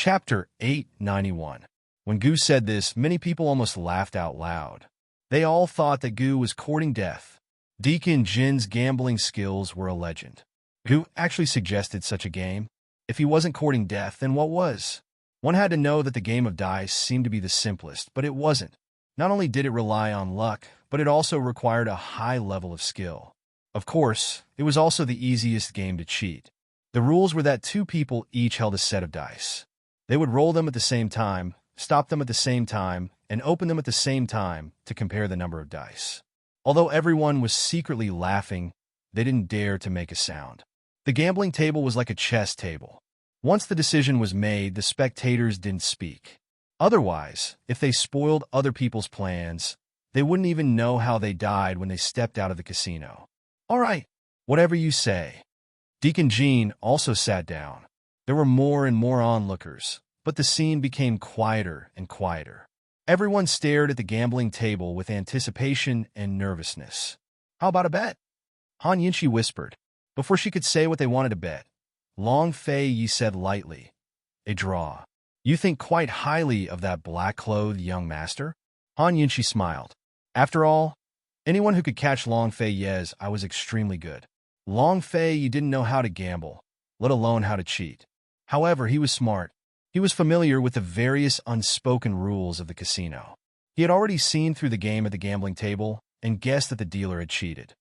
Chapter 891. When Gu said this, many people almost laughed out loud. They all thought that Gu was courting death. Deacon Jin's gambling skills were a legend. Gu actually suggested such a game. If he wasn't courting death, then what was? One had to know that the game of dice seemed to be the simplest, but it wasn't. Not only did it rely on luck, but it also required a high level of skill. Of course, it was also the easiest game to cheat. The rules were that two people each held a set of dice. They would roll them at the same time, stop them at the same time, and open them at the same time to compare the number of dice. Although everyone was secretly laughing, they didn't dare to make a sound. The gambling table was like a chess table. Once the decision was made, the spectators didn't speak. Otherwise, if they spoiled other people's plans, they wouldn't even know how they died when they stepped out of the casino. All right, whatever you say. Deacon Jean also sat down. There were more and more onlookers, but the scene became quieter and quieter. Everyone stared at the gambling table with anticipation and nervousness. How about a bet? Han Yinshi whispered. Before she could say what they wanted to bet, Long Fei Yi said lightly, "A draw. You think quite highly of that black-clothed young master?" Han Yinshi smiled. After all, anyone who could catch Long Fei Yi's eye was extremely good. Long Fei Yi didn't know how to gamble, let alone how to cheat. However, he was smart. He was familiar with the various unspoken rules of the casino. He had already seen through the game at the gambling table and guessed that the dealer had cheated.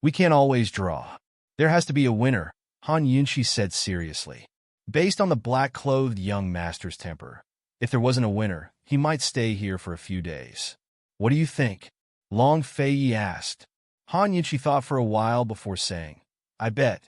"We can't always draw. There has to be a winner," Han Yunshi said seriously. Based on the black-clothed young master's temper, if there wasn't a winner, he might stay here for a few days. "What do you think?" Long Fei Yi asked. Han Yunshi thought for a while before saying, "I bet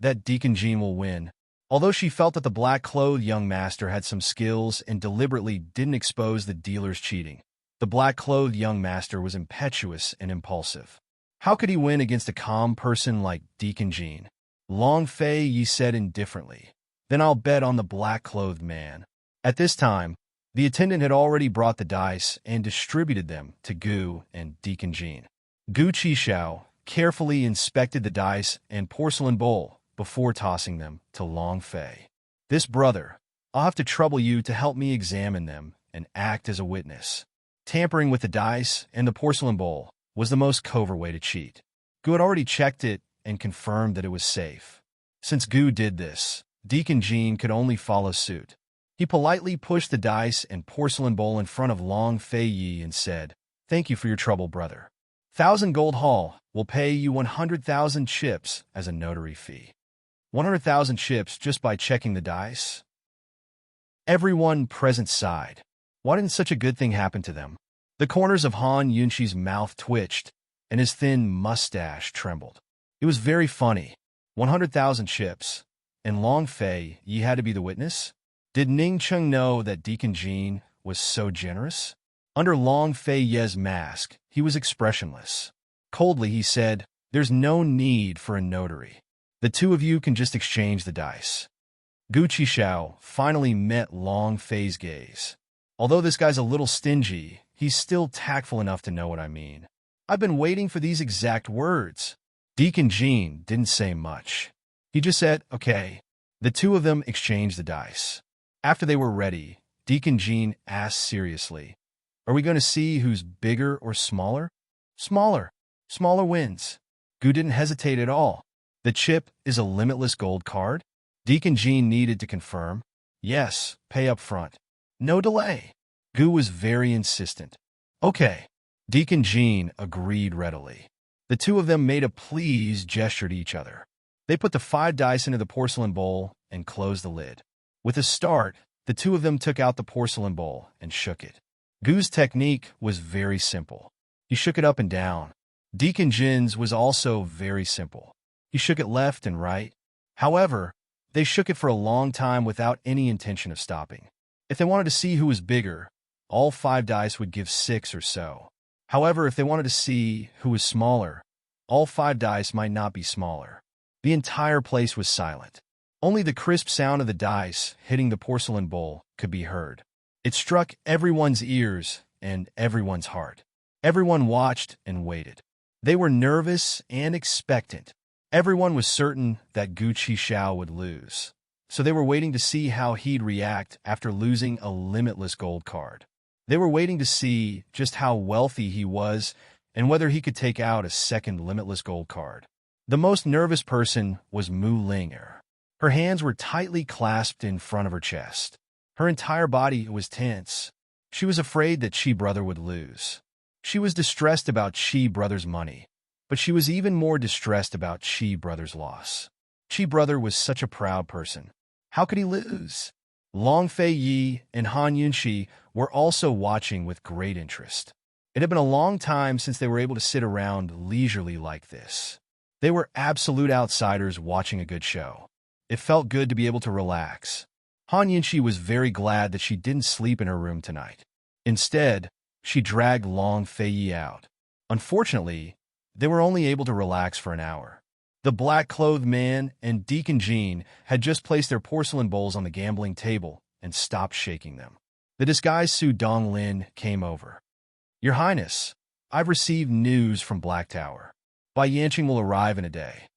that Deacon Jean will win." Although she felt that the black-clothed young master had some skills and deliberately didn't expose the dealer's cheating, the black-clothed young master was impetuous and impulsive. How could he win against a calm person like Deacon Jean? Long Fei Yi said indifferently, "Then I'll bet on the black-clothed man." At this time, the attendant had already brought the dice and distributed them to Gu and Deacon Jean. Gu Qishao carefully inspected the dice and porcelain bowl before tossing them to Long Fei. "This brother, I'll have to trouble you to help me examine them and act as a witness." Tampering with the dice and the porcelain bowl was the most covert way to cheat. Gu had already checked it and confirmed that it was safe. Since Gu did this, Deacon Jean could only follow suit. He politely pushed the dice and porcelain bowl in front of Long Fei Yi and said, "Thank you for your trouble, brother. 1,000 gold haul will pay you 100,000 chips as a notary fee." 100,000 chips just by checking the dice? Everyone present sighed. Why didn't such a good thing happen to them? The corners of Han Yunshi's mouth twitched, and his thin mustache trembled. It was very funny. 100,000 chips, and Long Fei Yi had to be the witness? Did Ning Cheng know that Deacon Jean was so generous? Under Long Fei Yi's mask, he was expressionless. Coldly, he said, "There's no need for a notary. The two of you can just exchange the dice." Gu Qishao finally met Long Fei's gaze. Although this guy's a little stingy, he's still tactful enough to know what I mean. I've been waiting for these exact words. Deacon Jean didn't say much. He just said, "Okay." The two of them exchanged the dice. After they were ready, Deacon Jean asked seriously, "Are we going to see who's bigger or smaller?" "Smaller. Smaller wins." Gu didn't hesitate at all. "The chip is a limitless gold card?" Deacon Jean needed to confirm. "Yes, pay up front. No delay." Gu was very insistent. "Okay." Deacon Jean agreed readily. The two of them made a please gesture to each other. They put the 5 dice into the porcelain bowl and closed the lid. With a start, the two of them took out the porcelain bowl and shook it. Gu's technique was very simple. He shook it up and down. Deacon Jin's was also very simple. He shook it left and right. However, they shook it for a long time without any intention of stopping. If they wanted to see who was bigger, all 5 dice would give 6 or so. However, if they wanted to see who was smaller, all 5 dice might not be smaller. The entire place was silent. Only the crisp sound of the dice hitting the porcelain bowl could be heard. It struck everyone's ears and everyone's heart. Everyone watched and waited. They were nervous and expectant. Everyone was certain that Gu Qishao would lose. so they were waiting to see how he'd react after losing a limitless gold card. They were waiting to see just how wealthy he was and whether he could take out a second limitless gold card. The most nervous person was Mu Linger. Her hands were tightly clasped in front of her chest. Her entire body was tense. She was afraid that Chi Brother would lose. She was distressed about Chi Brother's money, but she was even more distressed about Chi Brother's loss. Chi Brother was such a proud person. How could he lose? Long Fei Yi and Han Yunxi were also watching with great interest. It had been a long time since they were able to sit around leisurely like this. They were absolute outsiders watching a good show. It felt good to be able to relax. Han Yunxi was very glad that she didn't sleep in her room tonight. Instead, she dragged Long Fei Yi out. Unfortunately, they were only able to relax for an hour. The black-clothed man and Deacon Jean had just placed their porcelain bowls on the gambling table and stopped shaking them. The disguised Su Donglin came over. "Your Highness, I've received news from Black Tower. Bai Yanqing will arrive in a day.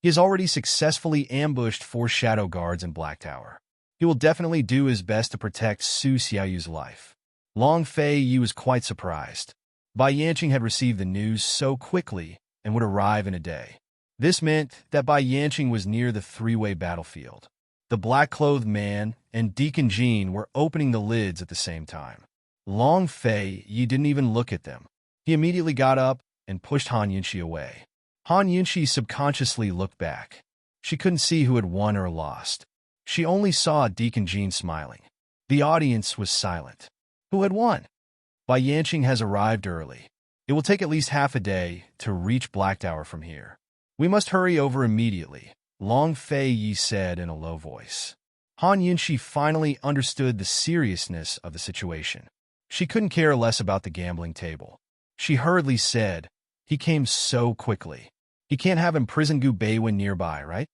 He has already successfully ambushed 4 shadow guards in Black Tower. He will definitely do his best to protect Su Xiaoyu's life." Long Fei Yi was quite surprised. Bai Yanqing had received the news so quickly and would arrive in a day. This meant that Bai Yanqing was near the three-way battlefield. The black-clothed man and Deacon Jean were opening the lids at the same time. Long Fei Yi didn't even look at them. He immediately got up and pushed Han Yunxi away. Han Yunxi subconsciously looked back. She couldn't see who had won or lost. She only saw Deacon Jean smiling. The audience was silent. Who had won? Bai Yanqing has arrived early. It will take at least half a day to reach Black Tower from here. We must hurry over immediately, Long Fei Yi said in a low voice. Han Yunxi finally understood the seriousness of the situation. She couldn't care less about the gambling table. She hurriedly said, "He came so quickly. He can't have imprisoned Gu Beiwen nearby, right?"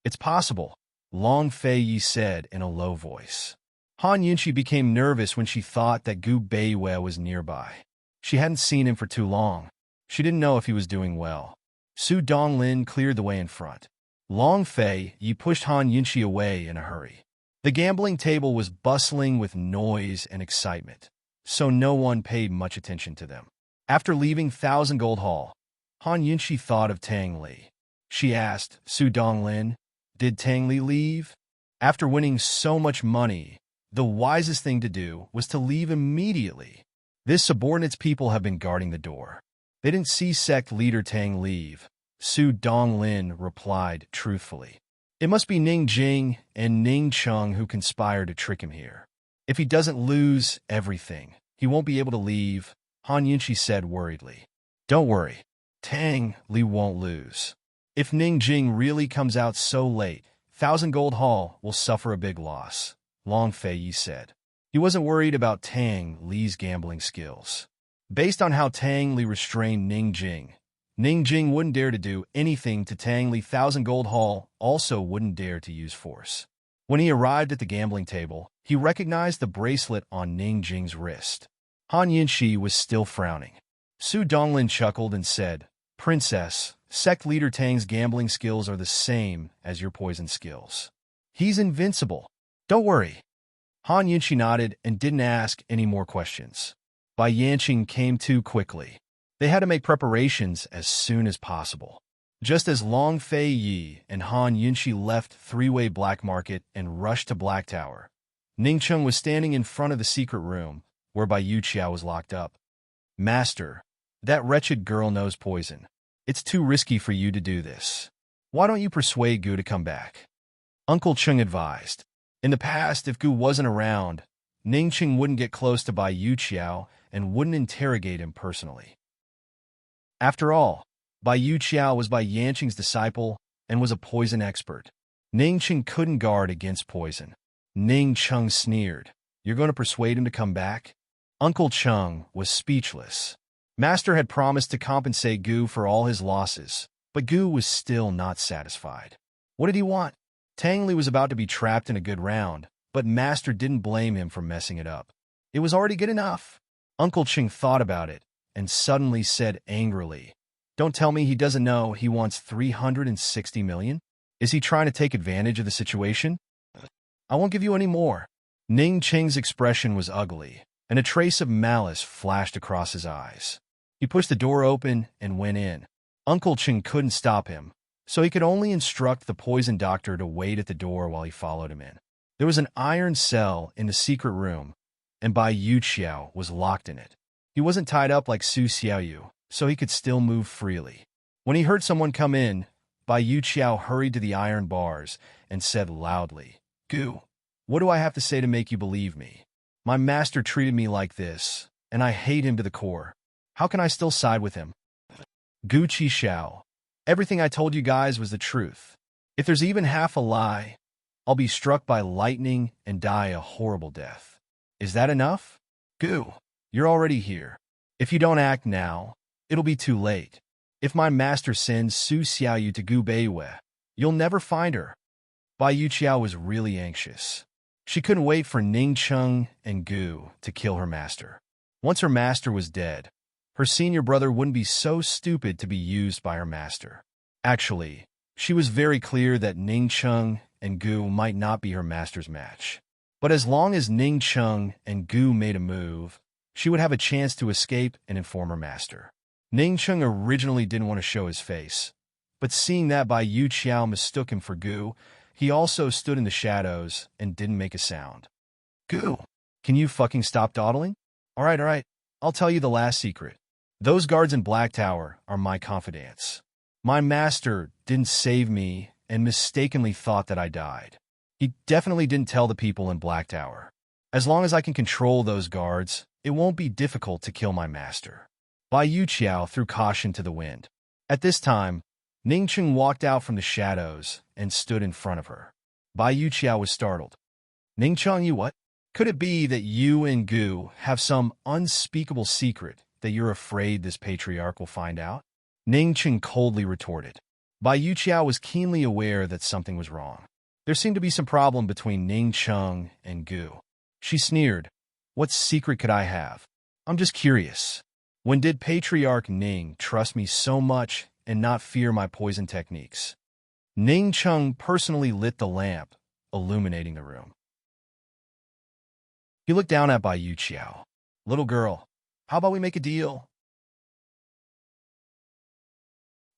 "It's possible," Long Fei Yi said in a low voice. Han Yunxi became nervous when she thought that Gu Beiwen was nearby. She hadn't seen him for too long. She didn't know if he was doing well. Su Donglin cleared the way in front. Long Fei Yi pushed Han Yunxi away in a hurry. The gambling table was bustling with noise and excitement, so no one paid much attention to them. After leaving Thousand Gold Hall, Han Yunxi thought of Tang Li. She asked Su Donglin, "Did Tang Li leave?" After winning so much money, the wisest thing to do was to leave immediately. This subordinate's people have been guarding the door. They didn't see sect leader Tang leave, Su Donglin replied truthfully. It must be Ning Jing and Ning Cheng who conspired to trick him here. If he doesn't lose everything, he won't be able to leave, Han Yunxi said worriedly. Don't worry, Tang Li won't lose. If Ning Jing really comes out so late, Thousand Gold Hall will suffer a big loss, Long Fei Yi said. He wasn't worried about Tang Li's gambling skills. Based on how Tang Li restrained Ning Jing wouldn't dare to do anything to Tang Li. Thousand Gold Hall also wouldn't dare to use force. When he arrived at the gambling table, he recognized the bracelet on Ning Jing's wrist. Han Yunxi was still frowning. Su Donglin chuckled and said, "Princess, sect leader Tang's gambling skills are the same as your poison skills. He's invincible. Don't worry." Han Yunxi nodded and didn't ask any more questions. Bai Yanqing came too quickly. They had to make preparations as soon as possible. Just as Long Fei Yi and Han Yunxi left three-way black market and rushed to Black Tower, Ning Cheng was standing in front of the secret room where Bai Yuqiao was locked up. "Master, that wretched girl knows poison. It's too risky for you to do this. Why don't you persuade Gu to come back?" Uncle Cheng advised. In the past, if Gu wasn't around, Ning Cheng wouldn't get close to Bai Yuqiao and wouldn't interrogate him personally. After all, Bai Yuqiao was Bai Yanqing's disciple and was a poison expert. Ning Cheng couldn't guard against poison. Ning Cheng sneered. "You're going to persuade him to come back?" Uncle Cheng was speechless. Master had promised to compensate Gu for all his losses, but Gu was still not satisfied. What did he want? Tang Li was about to be trapped in a good round, but Master didn't blame him for messing it up. It was already good enough. Uncle Cheng thought about it and suddenly said angrily, "Don't tell me he doesn't know he wants 360 million? Is he trying to take advantage of the situation? I won't give you any more. Ning Cheng's expression was ugly, and a trace of malice flashed across his eyes. He pushed the door open and went in. Uncle Cheng couldn't stop him, so he could only instruct the poison doctor to wait at the door while he followed him in. There was an iron cell in the secret room, and Bai Yuqiao was locked in it. He wasn't tied up like Su Xiaoyu, so he could still move freely. When he heard someone come in, Bai Yuqiao hurried to the iron bars and said loudly, "Gu, what do I have to say to make you believe me? My master treated me like this, and I hate him to the core. How can I still side with him?" Gu Qixiao, everything I told you guys was the truth. If there's even half a lie, I'll be struck by lightning and die a horrible death. Is that enough? Gu, you're already here. If you don't act now, it'll be too late. If my master sends Su Xiaoyu to Gu Beiwei, you'll never find her. Bai Yuqiao was really anxious. She couldn't wait for Ning Cheng and Gu to kill her master. Once her master was dead, her senior brother wouldn't be so stupid to be used by her master. Actually, she was very clear that Ning Cheng and Gu might not be her master's match. But as long as Ning Cheng and Gu made a move, she would have a chance to escape and inform her master. Ning Cheng originally didn't want to show his face, but seeing that Bai Yuqiao mistook him for Gu, he also stood in the shadows and didn't make a sound. Gu, can you fucking stop dawdling? All right, I'll tell you the last secret. Those guards in Black Tower are my confidants. My master didn't save me and mistakenly thought that I died. He definitely didn't tell the people in Black Tower. As long as I can control those guards, it won't be difficult to kill my master. Bai Yuqiao threw caution to the wind. At this time, Ning Cheng walked out from the shadows and stood in front of her. Bai Yuqiao was startled. Ning Cheng, you what? Could it be that you and Gu have some unspeakable secret that you're afraid this patriarch will find out? Ning Cheng coldly retorted. Bai Yuqiao was keenly aware that something was wrong. There seemed to be some problem between Ning Cheng and Gu. She sneered. What secret could I have? I'm just curious. When did Patriarch Ning trust me so much and not fear my poison techniques? Ning Cheng personally lit the lamp, illuminating the room. He looked down at Bai Yuqiao. Little girl, how about we make a deal?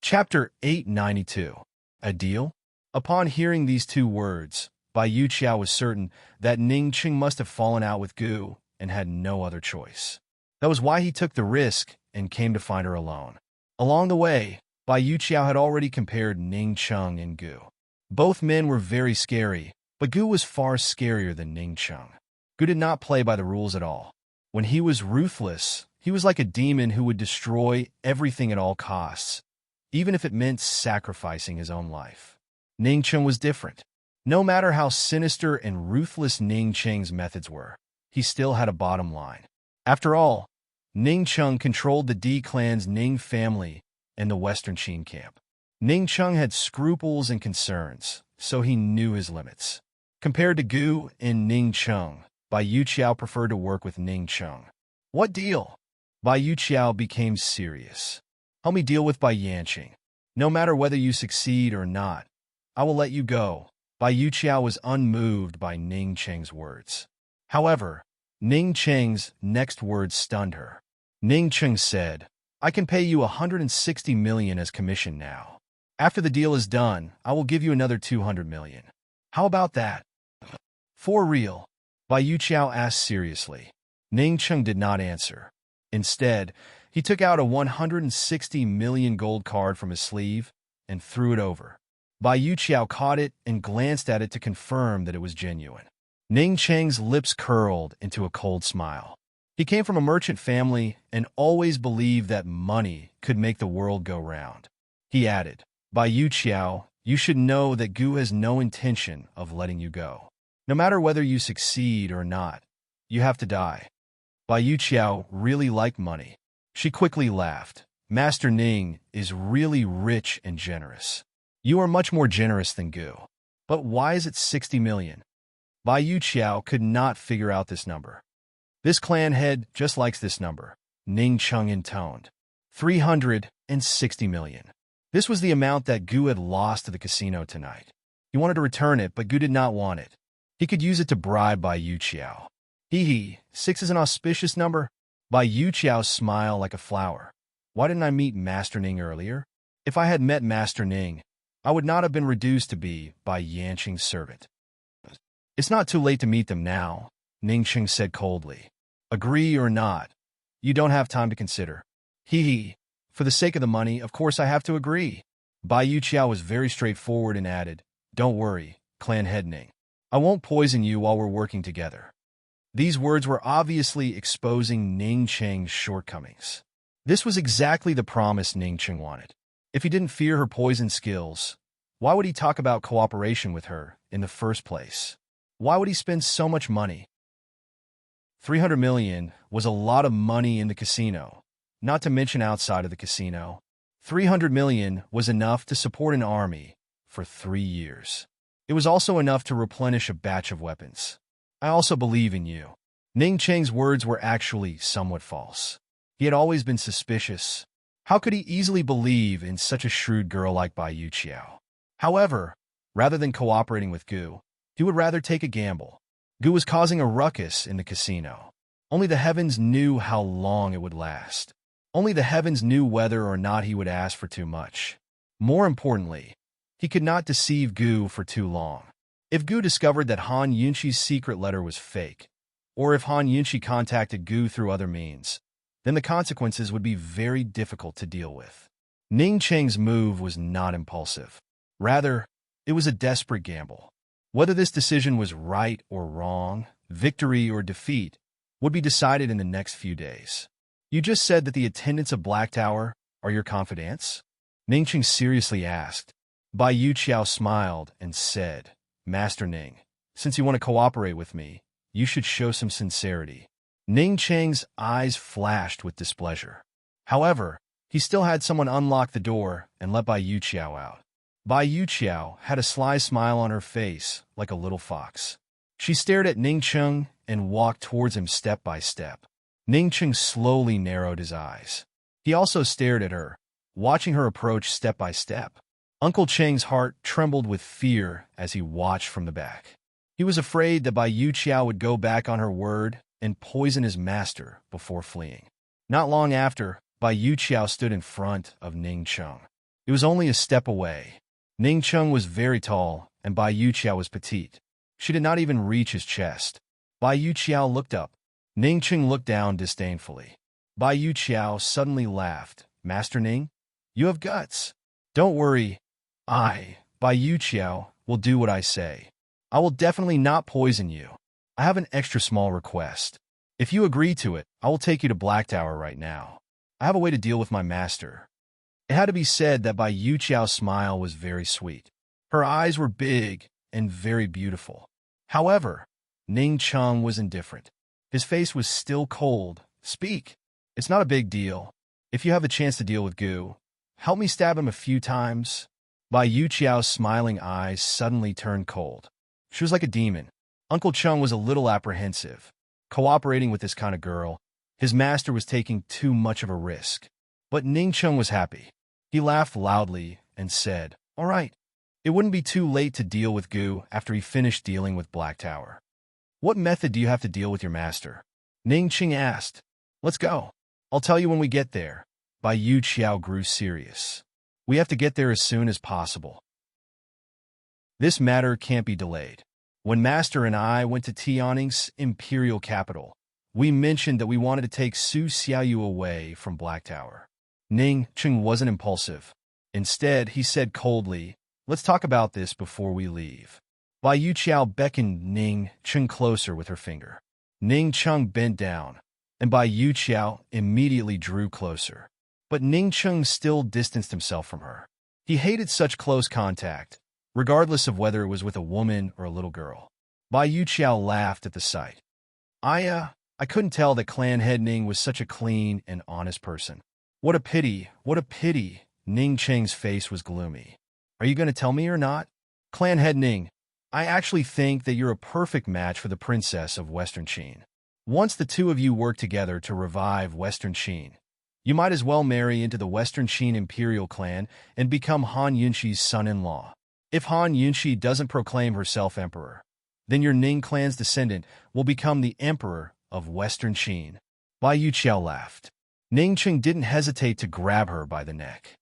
Chapter 892. A deal? Upon hearing these two words, Bai Yuqiao was certain that Ning Cheng must have fallen out with Gu and had no other choice. That was why he took the risk and came to find her alone. Along the way, Bai Yuqiao had already compared Ning Cheng and Gu. Both men were very scary, but Gu was far scarier than Ning Cheng. Gu did not play by the rules at all. When he was ruthless, he was like a demon who would destroy everything at all costs, even if it meant sacrificing his own life. Ning Cheng was different. No matter how sinister and ruthless Ning Cheng's methods were, he still had a bottom line. After all, Ning Cheng controlled the D clan's Ning family and the Western Qin camp. Ning Cheng had scruples and concerns, so he knew his limits. Compared to Gu and Ning Cheng, Bai Yuqiao preferred to work with Ning Cheng. What deal? Bai Yuqiao became serious. Help me deal with Bai Yanqing. No matter whether you succeed or not, I will let you go. Bai Yuqiao was unmoved by Ning Cheng's words. However, Ning Cheng's next words stunned her. Ning Cheng said, I can pay you 160 million as commission now. After the deal is done, I will give you another 200 million. How about that? For real? Bai Yuqiao asked seriously. Ning Cheng did not answer. Instead, he took out a 160 million gold card from his sleeve and threw it over. Bai Yuqiao caught it and glanced at it to confirm that it was genuine. Ning Cheng's lips curled into a cold smile. He came from a merchant family and always believed that money could make the world go round. He added, Bai Yuqiao, you should know that Gu has no intention of letting you go. No matter whether you succeed or not, you have to die. Bai Yuqiao really liked money. She quickly laughed. Master Ning is really rich and generous. You are much more generous than Gu. But why is it 60 million? Bai Yuqiao could not figure out this number. This clan head just likes this number, Ning Cheng intoned. 360 million. This was the amount that Gu had lost to the casino tonight. He wanted to return it, but Gu did not want it. He could use it to bribe Bai Yuqiao. Hee, 6 is an auspicious number. Bai Yuqiao's smile like a flower. Why didn't I meet Master Ning earlier? If I had met Master Ning, I would not have been reduced to be Bai Yanqing's servant. It's not too late to meet them now, Ning Qing said coldly. Agree or not? You don't have time to consider. Hee. For the sake of the money, of course I have to agree. Bai Yuqiao was very straightforward and added, Don't worry, clan head Ning. I won't poison you while we're working together. These words were obviously exposing Ning Qing's shortcomings. This was exactly the promise Ning Qing wanted. If he didn't fear her poison skills, why would he talk about cooperation with her in the first place? Why would he spend so much money? 300 million was a lot of money in the casino, not to mention outside of the casino. 300 million was enough to support an army for 3 years. It was also enough to replenish a batch of weapons. I also believe in you. Ning Qing's words were actually somewhat false. He had always been suspicious. How could he easily believe in such a shrewd girl like Bai Yuqiao? However, rather than cooperating with Gu, he would rather take a gamble. Gu was causing a ruckus in the casino. Only the heavens knew how long it would last. Only the heavens knew whether or not he would ask for too much. More importantly, he could not deceive Gu for too long. If Gu discovered that Han Yunqi's secret letter was fake, or if Han Yunqi contacted Gu through other means, then the consequences would be very difficult to deal with. Ning Qing's move was not impulsive. Rather, it was a desperate gamble. Whether this decision was right or wrong, victory or defeat, would be decided in the next few days. You just said that the attendants of Black Tower are your confidants? Ning Qing seriously asked. Bai Yuqiao smiled and said, Master Ning, since you want to cooperate with me, you should show some sincerity. Ning Qing's eyes flashed with displeasure. However, he still had someone unlock the door and let Bai Yuqiao out. Bai Yuqiao had a sly smile on her face, like a little fox. She stared at Ning Qing and walked towards him step by step. Ning Qing slowly narrowed his eyes. He also stared at her, watching her approach step by step. Uncle Cheng's heart trembled with fear as he watched from the back. He was afraid that Bai Yuqiao would go back on her word and poison his master before fleeing. Not long after, Bai Yuqiao stood in front of Ning Qing. It was only a step away. Ning Qing was very tall, and Bai Yuqiao was petite. She did not even reach his chest. Bai Yuqiao looked up. Ning Qing looked down disdainfully. Bai Yuqiao suddenly laughed. Master Ning, you have guts. Don't worry. I, Bai Yuqiao, will do what I say. I will definitely not poison you. I have an extra small request. If you agree to it, I will take you to Black Tower right now. I have a way to deal with my master. It had to be said that Bai Yuqiao's smile was very sweet. Her eyes were big and very beautiful. However, Ning Qing was indifferent. His face was still cold. Speak. It's not a big deal. If you have the chance to deal with Gu, help me stab him a few times. Bai Yuqiao's smiling eyes suddenly turned cold. She was like a demon. Uncle Cheng was a little apprehensive. Cooperating with this kind of girl, his master was taking too much of a risk. But Ning Qing was happy. He laughed loudly and said, All right. It wouldn't be too late to deal with Gu after he finished dealing with Black Tower. What method do you have to deal with your master? Ning Qing asked. Let's go. I'll tell you when we get there. Bai Yuqiao grew serious. We have to get there as soon as possible. This matter can't be delayed. When Master and I went to Tianning's imperial capital, we mentioned that we wanted to take Su Xiaoyu away from Black Tower. Ning Qing wasn't impulsive. Instead, he said coldly, Let's talk about this before we leave. Bai Yuqiao beckoned Ning Qing closer with her finger. Ning Qing bent down, and Bai Yuqiao immediately drew closer. But Ning Qing still distanced himself from her. He hated such close contact, regardless of whether it was with a woman or a little girl. Bai Yuqiao laughed at the sight. I couldn't tell that clan head Ning was such a clean and honest person. What a pity, what a pity. Ning Qing's face was gloomy. Are you going to tell me or not? Clan head Ning, I actually think that you're a perfect match for the princess of Western Qin. Once the two of you work together to revive Western Qin, You might as well marry into the Western Qin imperial clan and become Han Yunxi's son-in-law. If Han Yunxi doesn't proclaim herself emperor, then your Ning clan's descendant will become the emperor of Western Qin. Bai Yuqiao laughed. Ning Qing didn't hesitate to grab her by the neck.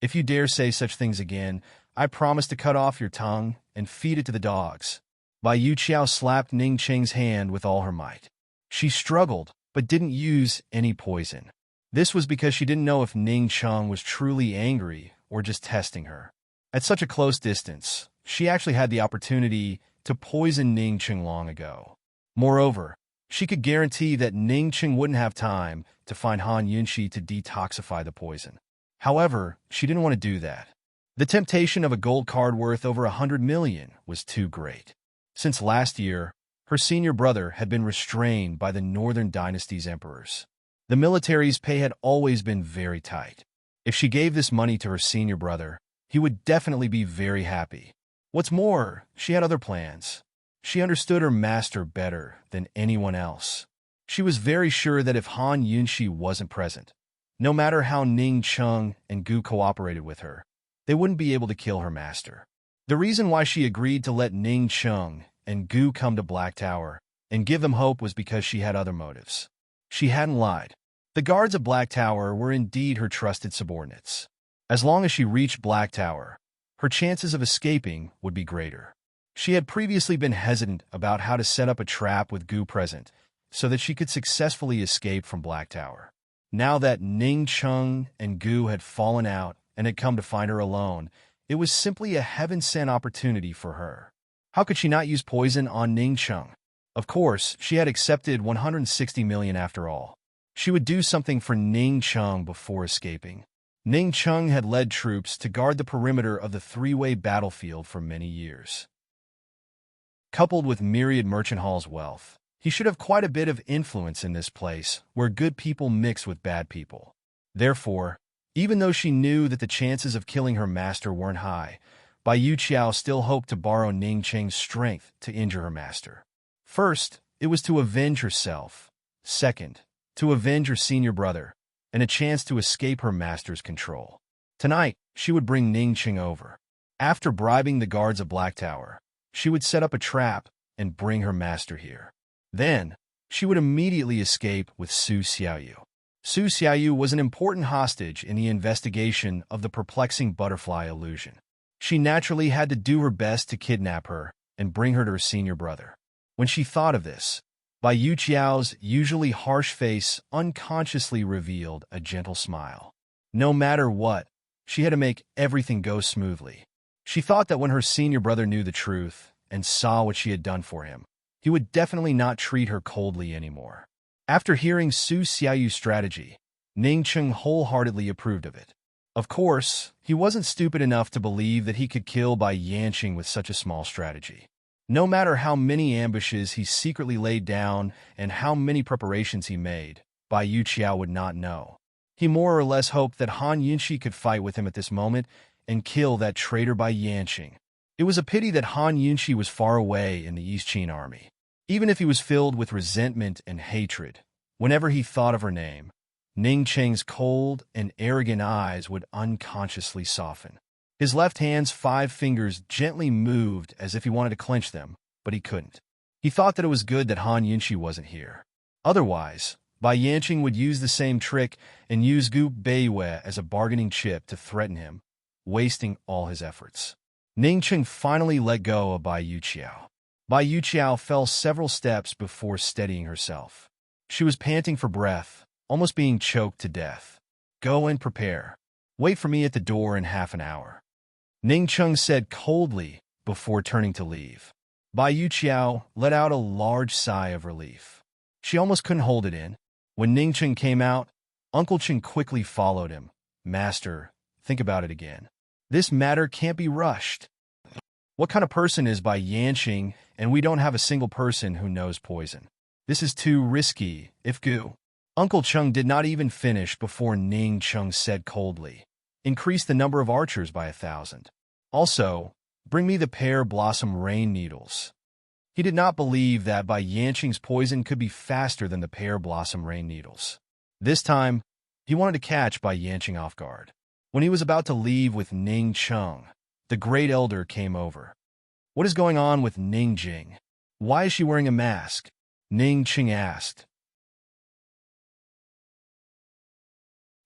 If you dare say such things again, I promise to cut off your tongue and feed it to the dogs. Bai Yuqiao slapped Ning Qing's hand with all her might. She struggled, but didn't use any poison. This was because she didn't know if Ning Qing was truly angry or just testing her. At such a close distance, she actually had the opportunity to poison Ning Qing long ago. Moreover, she could guarantee that Ning Qing wouldn't have time to find Han Yunxi to detoxify the poison. However, she didn't want to do that. The temptation of a gold card worth over 100 million was too great. Since last year, her senior brother had been restrained by the Northern Dynasty's emperors. The military's pay had always been very tight. If she gave this money to her senior brother, he would definitely be very happy. What's more, she had other plans. She understood her master better than anyone else. She was very sure that if Han Yunxi wasn't present, no matter how Ning Qing and Gu cooperated with her, they wouldn't be able to kill her master. The reason why she agreed to let Ning Qing and Gu come to Black Tower and give them hope was because she had other motives. She hadn't lied. The guards of Black Tower were indeed her trusted subordinates. As long as she reached Black Tower, her chances of escaping would be greater. She had previously been hesitant about how to set up a trap with Gu present so that she could successfully escape from Black Tower. Now that Ning Qing and Gu had fallen out and had come to find her alone, it was simply a heaven-sent opportunity for her. How could she not use poison on Ning Qing? Of course, she had accepted 160 million after all. She would do something for Ning Qing before escaping. Ning Qing had led troops to guard the perimeter of the three-way battlefield for many years. Coupled with myriad merchant hall's wealth, he should have quite a bit of influence in this place where good people mix with bad people. Therefore, even though she knew that the chances of killing her master weren't high, Bai Yuqiao still hoped to borrow Ning Qing's strength to injure her master. First, it was to avenge herself. Second, to avenge her senior brother, and a chance to escape her master's control. Tonight, she would bring Ning Qing over. After bribing the guards of Black Tower, she would set up a trap and bring her master here. Then, she would immediately escape with Su Xiaoyu. Su Xiaoyu was an important hostage in the investigation of the perplexing butterfly illusion. She naturally had to do her best to kidnap her and bring her to her senior brother. When she thought of this, Bai Yuqiao's usually harsh face unconsciously revealed a gentle smile. No matter what, she had to make everything go smoothly. She thought that when her senior brother knew the truth and saw what she had done for him, he would definitely not treat her coldly anymore. After hearing Su Xiaoyu's strategy, Ning Qing wholeheartedly approved of it. Of course, he wasn't stupid enough to believe that he could kill Bai Yanqing with such a small strategy. No matter how many ambushes he secretly laid down and how many preparations he made, Bai Yuqiao would not know. He more or less hoped that Han Yunxi could fight with him at this moment and kill that traitor Bai Yanqing. It was a pity that Han Yunxi was far away in the East Qin army. Even if he was filled with resentment and hatred, whenever he thought of her name, Ning Qing's cold and arrogant eyes would unconsciously soften. His left hand's 5 fingers gently moved as if he wanted to clench them, but he couldn't. He thought that it was good that Han Yunxi wasn't here. Otherwise, Bai Yanqing would use the same trick and use Gu Beiyue as a bargaining chip to threaten him, wasting all his efforts. Ning Qing finally let go of Bai Yuqiao. Bai Yuqiao fell several steps before steadying herself. She was panting for breath, almost being choked to death. Go and prepare. Wait for me at the door in half an hour, Ning Qing said coldly before turning to leave. Bai Yuqiao let out a large sigh of relief. She almost couldn't hold it in. When Ning Qing came out, Uncle Qing quickly followed him. Master, think about it again. This matter can't be rushed. What kind of person is Bai Yanqing, and we don't have a single person who knows poison? This is too risky, if Gu. Uncle Qing did not even finish before Ning Qing said coldly, increase the number of archers by 1,000. Also, bring me the pear blossom rain needles. He did not believe that Bai Yanqing's poison could be faster than the pear blossom rain needles. This time, he wanted to catch Bai Yanqing off guard. When he was about to leave with Ning Cheng, the Great Elder came over. "What is going on with Ning Jing? Why is she wearing a mask?" Ning Cheng asked.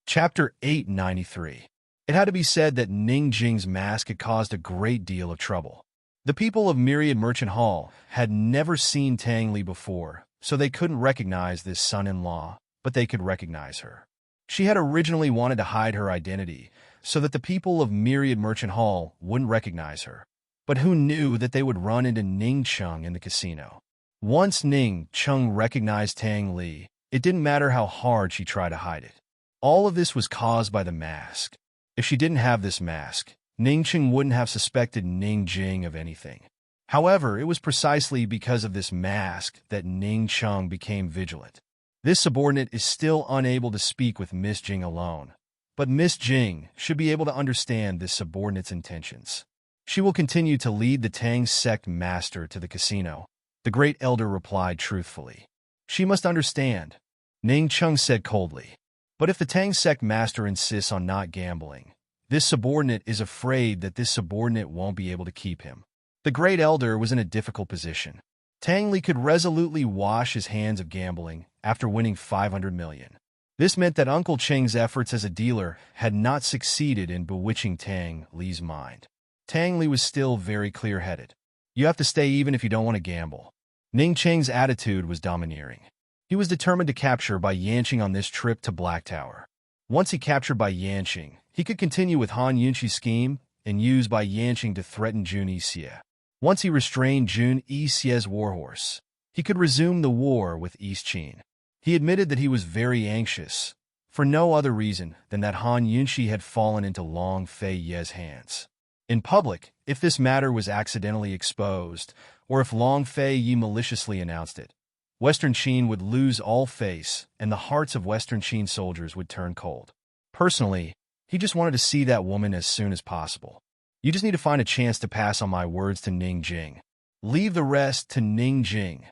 Chapter 893. It had to be said that Ning Jing's mask had caused a great deal of trouble. The people of Myriad Merchant Hall had never seen Tang Li before, so they couldn't recognize this son-in-law, but they could recognize her. She had originally wanted to hide her identity so that the people of Myriad Merchant Hall wouldn't recognize her. But who knew that they would run into Ning Cheng in the casino? Once Ning Cheng recognized Tang Li, it didn't matter how hard she tried to hide it. All of this was caused by the mask. If she didn't have this mask, Ning Cheng wouldn't have suspected Ning Jing of anything. However, it was precisely because of this mask that Ning Cheng became vigilant. This subordinate is still unable to speak with Miss Jing alone, but Miss Jing should be able to understand this subordinate's intentions. She will continue to lead the Tang sect master to the casino, the Great Elder replied truthfully. She must understand, Ning Cheng said coldly. But if the Tang sect master insists on not gambling, this subordinate is afraid that this subordinate won't be able to keep him. The Great Elder was in a difficult position. Tang Li could resolutely wash his hands of gambling after winning 500 million. This meant that Uncle Cheng's efforts as a dealer had not succeeded in bewitching Tang Li's mind. Tang Li was still very clear-headed. You have to stay even if you don't want to gamble. Ning Cheng's attitude was domineering. He was determined to capture Bai Yanqing on this trip to Black Tower. Once he captured Bai Yanqing, he could continue with Han Yunqi's scheme and use Bai Yanqing to threaten Jun Yixie. Once he restrained Jun Yixie's warhorse, he could resume the war with East Qin. He admitted that he was very anxious, for no other reason than that Han Yunqi had fallen into Long Fei Ye's hands. In public, if this matter was accidentally exposed, or if Long Fei Ye maliciously announced it, Western Qin would lose all face and the hearts of Western Qin soldiers would turn cold. Personally, he just wanted to see that woman as soon as possible. You just need to find a chance to pass on my words to Ning Jing. Leave the rest to Ning Jing.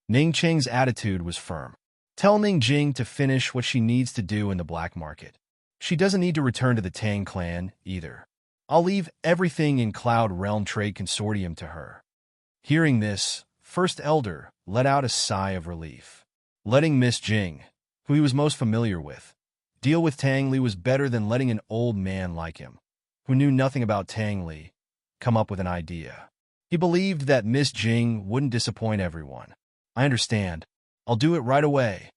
Ning Cheng's attitude was firm. Tell Ning Jing to finish what she needs to do in the black market. She doesn't need to return to the Tang clan, either. I'll leave everything in Cloud Realm Trade Consortium to her. Hearing this, First Elder let out a sigh of relief. Letting Miss Jing, who he was most familiar with, deal with Tang Li was better than letting an old man like him, who knew nothing about Tang Li, come up with an idea. He believed that Miss Jing wouldn't disappoint everyone. I understand. I'll do it right away.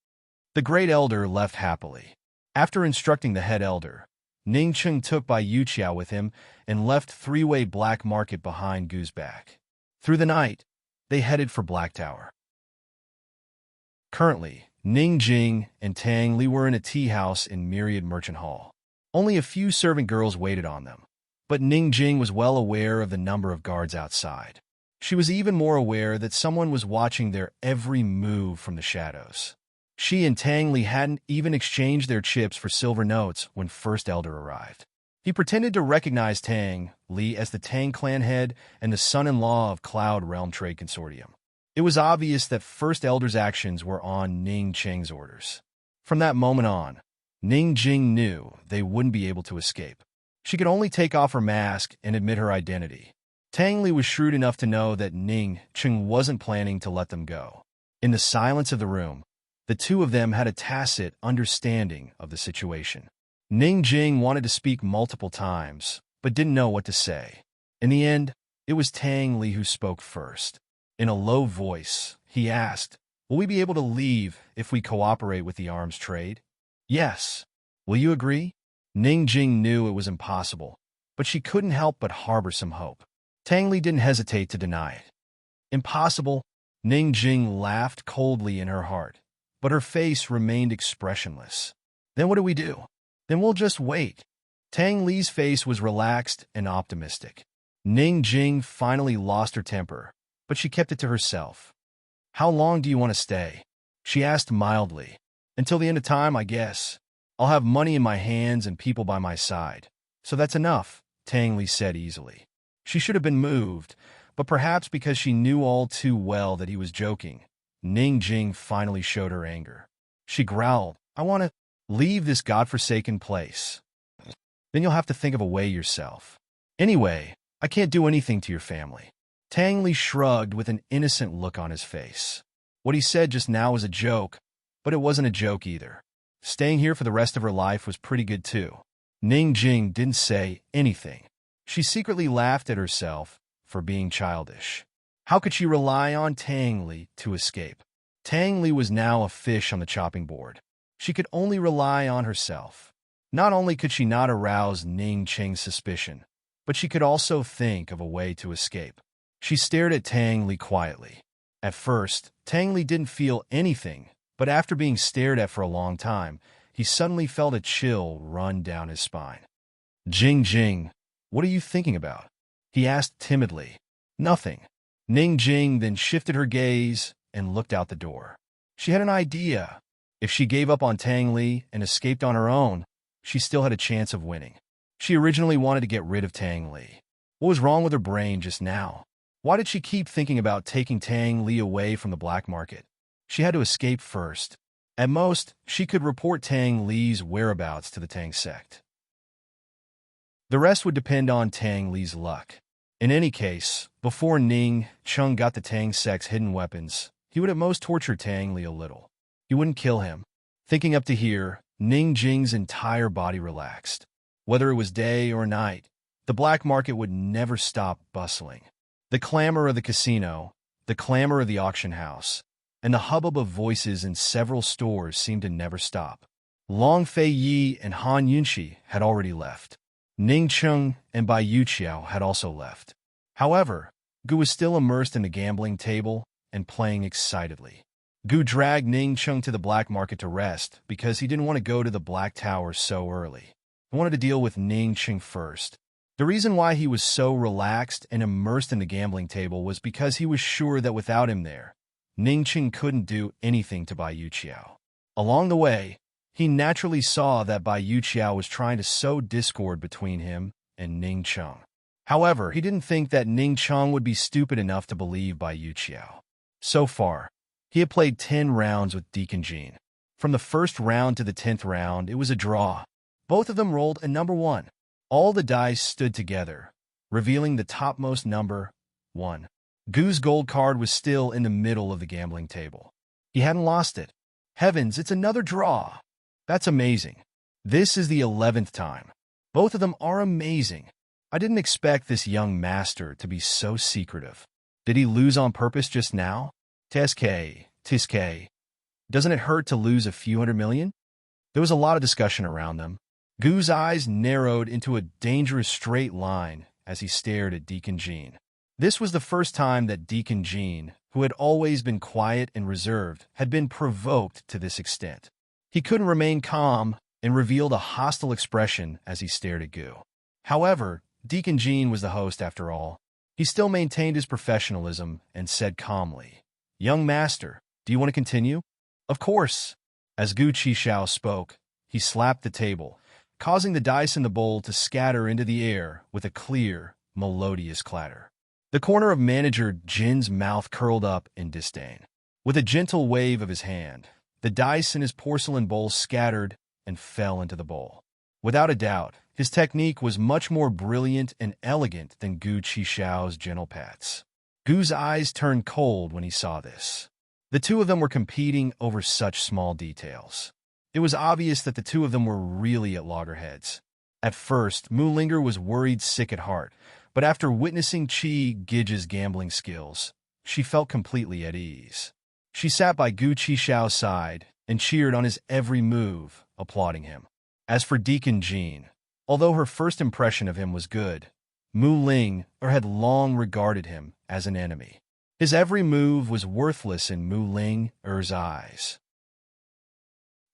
The Great Elder left happily. After instructing the head elder, Ning Cheng took Bai Yuqiao with him and left three-way black market behind Gu's back. Through the night, they headed for Black Tower. Currently, Ning Jing and Tang Li were in a tea house in Myriad Merchant Hall. Only a few servant girls waited on them, but Ning Jing was well aware of the number of guards outside. She was even more aware that someone was watching their every move from the shadows. She and Tang Li hadn't even exchanged their chips for silver notes when First Elder arrived. He pretended to recognize Tang Li as the Tang clan head and the son-in-law of Cloud Realm Trade Consortium. It was obvious that First Elder's actions were on Ning Cheng's orders. From that moment on, Ning Jing knew they wouldn't be able to escape. She could only take off her mask and admit her identity. Tang Li was shrewd enough to know that Ning Cheng wasn't planning to let them go. In the silence of the room, the two of them had a tacit understanding of the situation. Ning Jing wanted to speak multiple times, but didn't know what to say. In the end, it was Tang Li who spoke first. In a low voice, he asked, "Will we be able to leave if we cooperate with the arms trade?" "Yes. Will you agree?" Ning Jing knew it was impossible, but she couldn't help but harbor some hope. Tang Li didn't hesitate to deny it. "Impossible?" Ning Jing laughed coldly in her heart, but her face remained expressionless. "Then what do we do?" "Then we'll just wait." Tang Li's face was relaxed and optimistic. Ning Jing finally lost her temper, but she kept it to herself. "How long do you want to stay?" she asked mildly. "Until the end of time, I guess. I'll have money in my hands and people by my side. So that's enough," Tang Li said easily. She should have been moved, but perhaps because she knew all too well that he was joking, Ning Jing finally showed her anger. She growled, "I want to..." Leave this godforsaken place. Then you'll have to think of a way yourself. Anyway, I can't do anything to your family." Tang Li shrugged with an innocent look on his face. What he said just now was a joke, but it wasn't a joke either. Staying here for the rest of her life was pretty good too. Ning Jing didn't say anything. She secretly laughed at herself for being childish. How could she rely on Tang Li to escape? Tang Li was now a fish on the chopping board. She could only rely on herself. Not only could she not arouse Ning Qing's suspicion, but she could also think of a way to escape. She stared at Tang Li quietly. At first, Tang Li didn't feel anything, but after being stared at for a long time, he suddenly felt a chill run down his spine. Jing, what are you thinking about?" he asked timidly. "Nothing." Ning Jing then shifted her gaze and looked out the door. She had an idea. If she gave up on Tang Li and escaped on her own, she still had a chance of winning. She originally wanted to get rid of Tang Li. What was wrong with her brain just now? Why did she keep thinking about taking Tang Li away from the black market? She had to escape first. At most, she could report Tang Li's whereabouts to the Tang sect. The rest would depend on Tang Li's luck. In any case, before Ning Chung got the Tang sect's hidden weapons, he would at most torture Tang Li a little. He wouldn't kill him. Thinking up to here, Ning Jing's entire body relaxed. Whether it was day or night, the black market would never stop bustling. The clamor of the casino, the clamor of the auction house, and the hubbub of voices in several stores seemed to never stop. Long Fei Yi and Han Yunxi had already left. Ning Chung and Bai Yuqiao had also left. However, Gu was still immersed in the gambling table and playing excitedly. Gu dragged Ning Chung to the black market to rest because he didn't want to go to the Black Tower so early. He wanted to deal with Ning Chung first. The reason why he was so relaxed and immersed in the gambling table was because he was sure that without him there, Ning Chung couldn't do anything to Bai Yuqiao. Along the way, he naturally saw that Bai Yuqiao was trying to sow discord between him and Ning Chung. However, he didn't think that Ning Chung would be stupid enough to believe Bai Yuqiao. So far, he had played 10 rounds with Deacon Jean. From the first round to the 10th round, it was a draw. Both of them rolled a number 1. All the dice stood together, revealing the topmost number, 1. Gu's gold card was still in the middle of the gambling table. He hadn't lost it. Heavens, it's another draw. That's amazing. This is the 11th time. Both of them are amazing. I didn't expect this young master to be so secretive. Did he lose on purpose just now? Tiske. Doesn't it hurt to lose a few $100 million? There was a lot of discussion around them. Gu's eyes narrowed into a dangerous straight line as he stared at Deacon Jean. This was the first time that Deacon Jean, who had always been quiet and reserved, had been provoked to this extent. He couldn't remain calm and revealed a hostile expression as he stared at Gu. However, Deacon Jean was the host after all. He still maintained his professionalism and said calmly, "Young master, do you want to continue?" "Of course." As Gu Qishao spoke, he slapped the table, causing the dice in the bowl to scatter into the air with a clear, melodious clatter. The corner of Manager Jin's mouth curled up in disdain. With a gentle wave of his hand, the dice in his porcelain bowl scattered and fell into the bowl. Without a doubt, his technique was much more brilliant and elegant than Gu Qishao's gentle pats. Gu's eyes turned cold when he saw this. The two of them were competing over such small details. It was obvious that the two of them were really at loggerheads. At first, Mu Linger was worried sick at heart, but after witnessing Qi Gij's gambling skills, she felt completely at ease. She sat by Gu Qishao's side and cheered on his every move, applauding him. As for Deacon Jean, although her first impression of him was good, Mu Linger had long regarded him as an enemy. His every move was worthless in Mu Linger's eyes.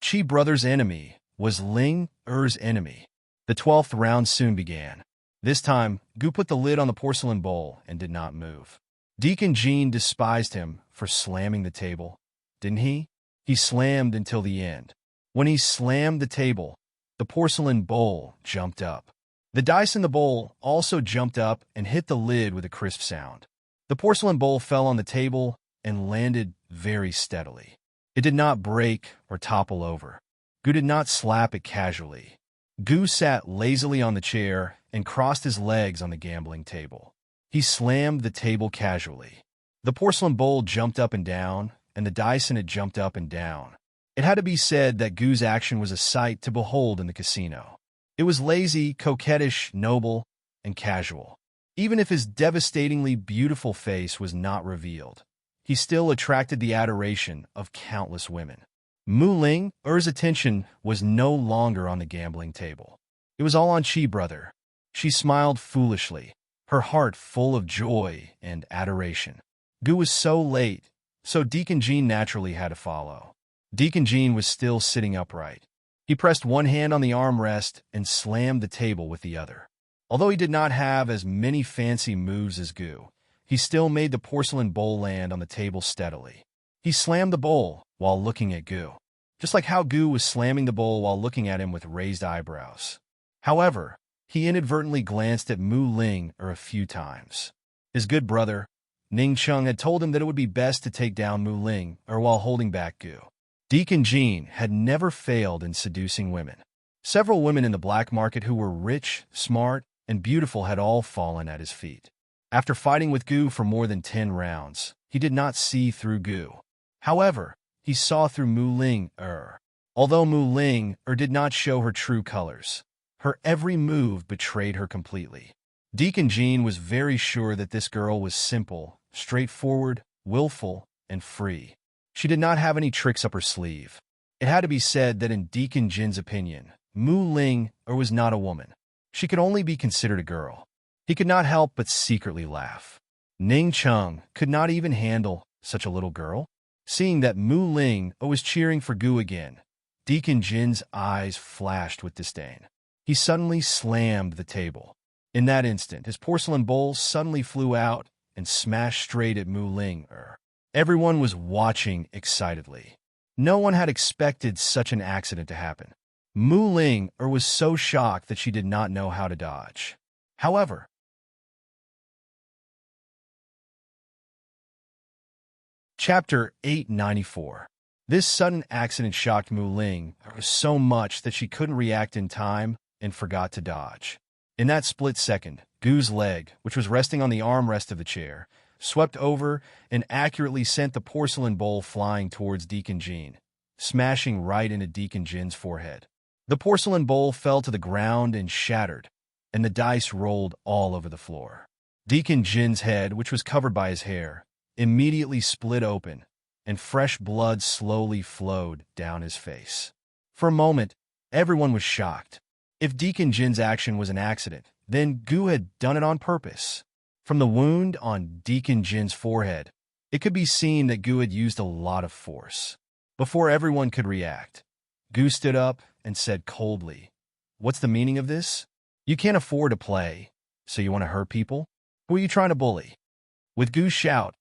Qi brother's enemy was Linger's enemy. The 12th round soon began. This time, Gu put the lid on the porcelain bowl and did not move. Deacon Jean despised him for slamming the table, didn't he? He slammed until the end. When he slammed the table, the porcelain bowl jumped up. The dice in the bowl also jumped up and hit the lid with a crisp sound. The porcelain bowl fell on the table and landed very steadily. It did not break or topple over. Gu did not slap it casually. Gu sat lazily on the chair and crossed his legs on the gambling table. He slammed the table casually. The porcelain bowl jumped up and down, and the dice in it jumped up and down. It had to be said that Gu's action was a sight to behold in the casino. It was lazy, coquettish, noble, and casual. Even if his devastatingly beautiful face was not revealed, he still attracted the adoration of countless women. Mu Ling, Er's attention was no longer on the gambling table. It was all on Chi Brother. She smiled foolishly, her heart full of joy and adoration. Gu was so late, so Deacon Jean naturally had to follow. Deacon Jean was still sitting upright. He pressed one hand on the armrest and slammed the table with the other. Although he did not have as many fancy moves as Gu, he still made the porcelain bowl land on the table steadily. He slammed the bowl while looking at Gu, just like how Gu was slamming the bowl while looking at him with raised eyebrows. However, he inadvertently glanced at Mu Ling a few times. His good brother, Ning Chung, had told him that it would be best to take down Mu Ling while holding back Gu. Deacon Jean had never failed in seducing women. Several women in the black market who were rich, smart, and beautiful had all fallen at his feet. After fighting with Gu for more than 10 rounds, he did not see through Gu. However, he saw through Mu Ling. Although Mu Ling did not show her true colors, her every move betrayed her completely. Deacon Jean was very sure that this girl was simple, straightforward, willful, and free. She did not have any tricks up her sleeve. It had to be said that in Deacon Jin's opinion, Mu Ling was not a woman. She could only be considered a girl. He could not help but secretly laugh. Ning Chung could not even handle such a little girl. Seeing that Mu Ling was cheering for Gu again, Deacon Jin's eyes flashed with disdain. He suddenly slammed the table. In that instant, his porcelain bowl suddenly flew out and smashed straight at Mu Ling. Everyone was watching excitedly. No one had expected such an accident to happen. Mu Ling was so shocked that she did not know how to dodge. However, Chapter 894. This sudden accident shocked Mu Ling so much that she couldn't react in time and forgot to dodge. In that split second, Gu's leg, which was resting on the armrest of the chair, swept over and accurately sent the porcelain bowl flying towards Deacon Jean, smashing right into Deacon Jin's forehead. The porcelain bowl fell to the ground and shattered, and the dice rolled all over the floor. Deacon Jin's head, which was covered by his hair, immediately split open, and fresh blood slowly flowed down his face. For a moment, everyone was shocked. If Deacon Jin's action was an accident, then Gu had done it on purpose. From the wound on Deacon Jin's forehead, it could be seen that Gu had used a lot of force. Before everyone could react, Gu stood up and said coldly, "What's the meaning of this? You can't afford to play, so you want to hurt people? Who are you trying to bully?" With Gu's shout,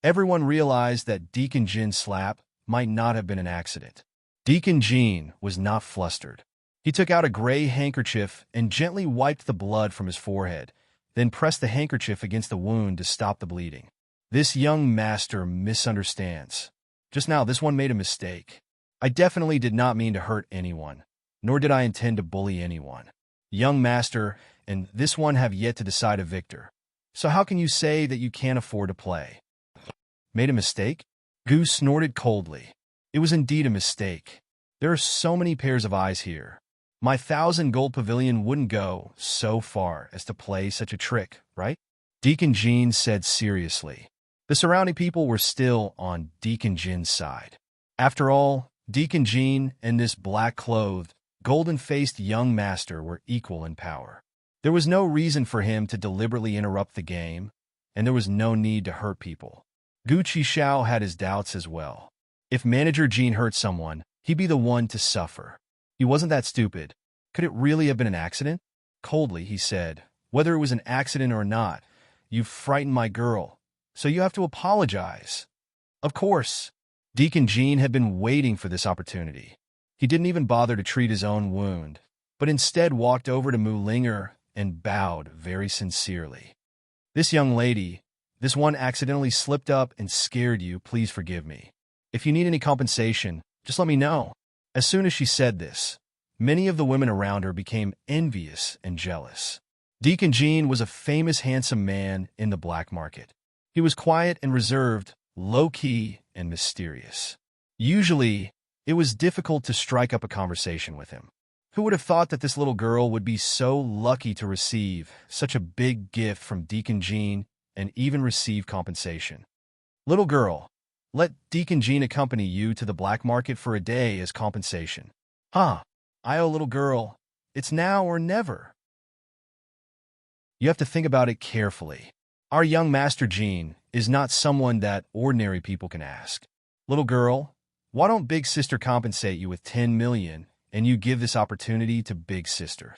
everyone realized that Deacon Jin's slap might not have been an accident. Deacon Jean was not flustered. He took out a gray handkerchief and gently wiped the blood from his forehead, then pressed the handkerchief against the wound to stop the bleeding. This young master misunderstands. Just now, this one made a mistake. I definitely did not mean to hurt anyone, nor did I intend to bully anyone. Young master and this one have yet to decide a victor. So how can you say that you can't afford to play? Made a mistake? Gu snorted coldly. It was indeed a mistake. There are so many pairs of eyes here. My 1,000 gold pavilion wouldn't go so far as to play such a trick, right? Deacon Jean said seriously. The surrounding people were still on Deacon Jin's side. After all, Deacon Jean and this black-clothed, golden-faced young master were equal in power. There was no reason for him to deliberately interrupt the game, and there was no need to hurt people. Gu Qixiao had his doubts as well. If Manager Jean hurt someone, he'd be the one to suffer. He wasn't that stupid. Could it really have been an accident? Coldly, he said, "Whether it was an accident or not, you've frightened my girl, so you have to apologize." Of course, Deacon Jean had been waiting for this opportunity. He didn't even bother to treat his own wound, but instead walked over to Mu Linger and bowed very sincerely. "This young lady, this one accidentally slipped up and scared you. Please forgive me. If you need any compensation, just let me know." As soon as she said this, many of the women around her became envious and jealous. Deacon Jean was a famous handsome man in the black market. He was quiet and reserved, low-key and mysterious. Usually, it was difficult to strike up a conversation with him. Who would have thought that this little girl would be so lucky to receive such a big gift from Deacon Jean and even receive compensation? Little girl, let Deacon Jean accompany you to the black market for a day as compensation. Huh, I owe little girl. It's now or never. You have to think about it carefully. Our young Master Jean is not someone that ordinary people can ask. Little girl, why don't Big Sister compensate you with 10 million and you give this opportunity to Big Sister?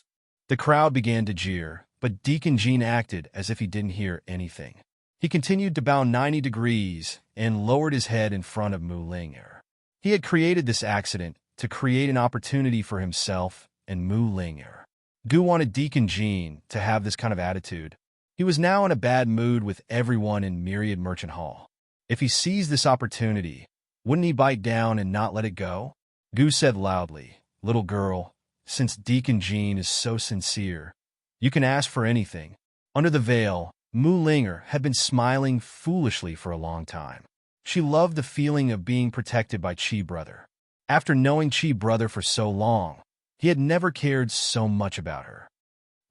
The crowd began to jeer, but Deacon Jean acted as if he didn't hear anything. He continued to bow 90 degrees and lowered his head in front of Mu Ling'er. He had created this accident to create an opportunity for himself and Mu Ling'er. Gu wanted Deacon Jean to have this kind of attitude. He was now in a bad mood with everyone in Myriad Merchant Hall. If he seized this opportunity, wouldn't he bite down and not let it go? Gu said loudly, "Little girl, since Deacon Jean is so sincere, you can ask for anything." Under the veil, Mu Ling'er had been smiling foolishly for a long time. She loved the feeling of being protected by Chi Brother. After knowing Chi Brother for so long, he had never cared so much about her.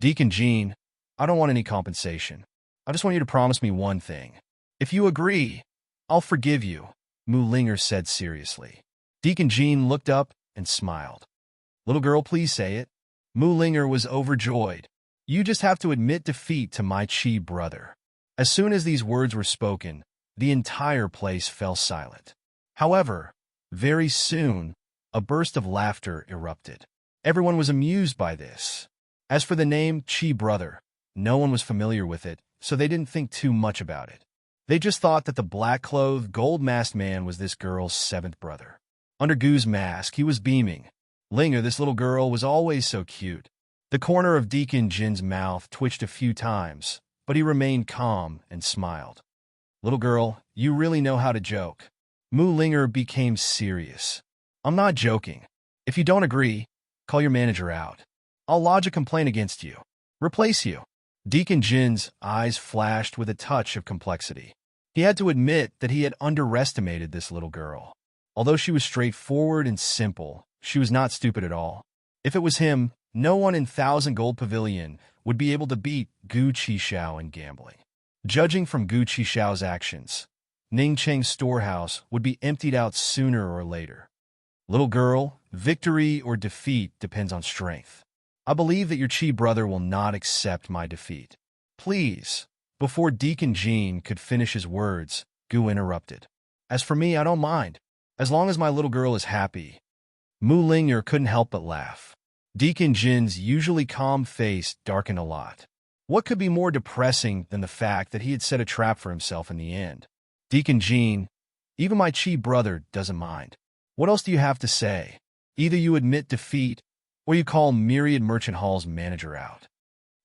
"Deacon Jean, I don't want any compensation. I just want you to promise me one thing. If you agree, I'll forgive you," Mu Ling'er said seriously. Deacon Jean looked up and smiled. "Little girl, please say it." Mu Ling'er was overjoyed. "You just have to admit defeat to my Chi Brother." As soon as these words were spoken, the entire place fell silent. However, very soon, a burst of laughter erupted. Everyone was amused by this. As for the name Chi Brother, no one was familiar with it, so they didn't think too much about it. They just thought that the black-clothed, gold-masked man was this girl's seventh brother. Under Gu's mask, he was beaming. Ling'er, this little girl, was always so cute. The corner of Deacon Jin's mouth twitched a few times, but he remained calm and smiled. "Little girl, you really know how to joke." Mu Ling'er became serious. "I'm not joking. If you don't agree, call your manager out. I'll lodge a complaint against you. Replace you." Deacon Jin's eyes flashed with a touch of complexity. He had to admit that he had underestimated this little girl. Although she was straightforward and simple, she was not stupid at all. If it was him, no one in Thousand Gold Pavilion would be able to beat Gu Qixiao in gambling. Judging from Gu Qixiao's actions, Ningcheng's storehouse would be emptied out sooner or later. "Little girl, victory or defeat depends on strength. I believe that your Chi Brother will not accept my defeat. Please." Before Deacon Jean could finish his words, Gu interrupted. "As for me, I don't mind, as long as my little girl is happy." Mu Ling'er couldn't help but laugh. Deacon Jin's usually calm face darkened a lot. What could be more depressing than the fact that he had set a trap for himself in the end? "Deacon Jean, even my Chi Brother doesn't mind. What else do you have to say? Either you admit defeat, or you call Myriad Merchant Hall's manager out."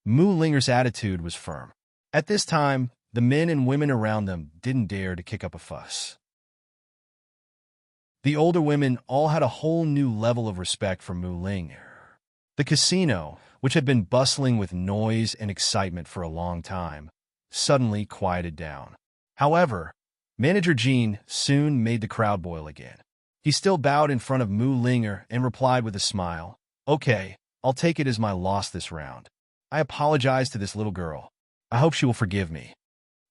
Mu Ling'er's attitude was firm. At this time, the men and women around them didn't dare to kick up a fuss. The older women all had a whole new level of respect for Mu Ling'er. The casino, which had been bustling with noise and excitement for a long time, suddenly quieted down. However, Manager Jean soon made the crowd boil again. He still bowed in front of Mu Ling'er and replied with a smile, "Okay, I'll take it as my loss this round. I apologize to this little girl. I hope she will forgive me."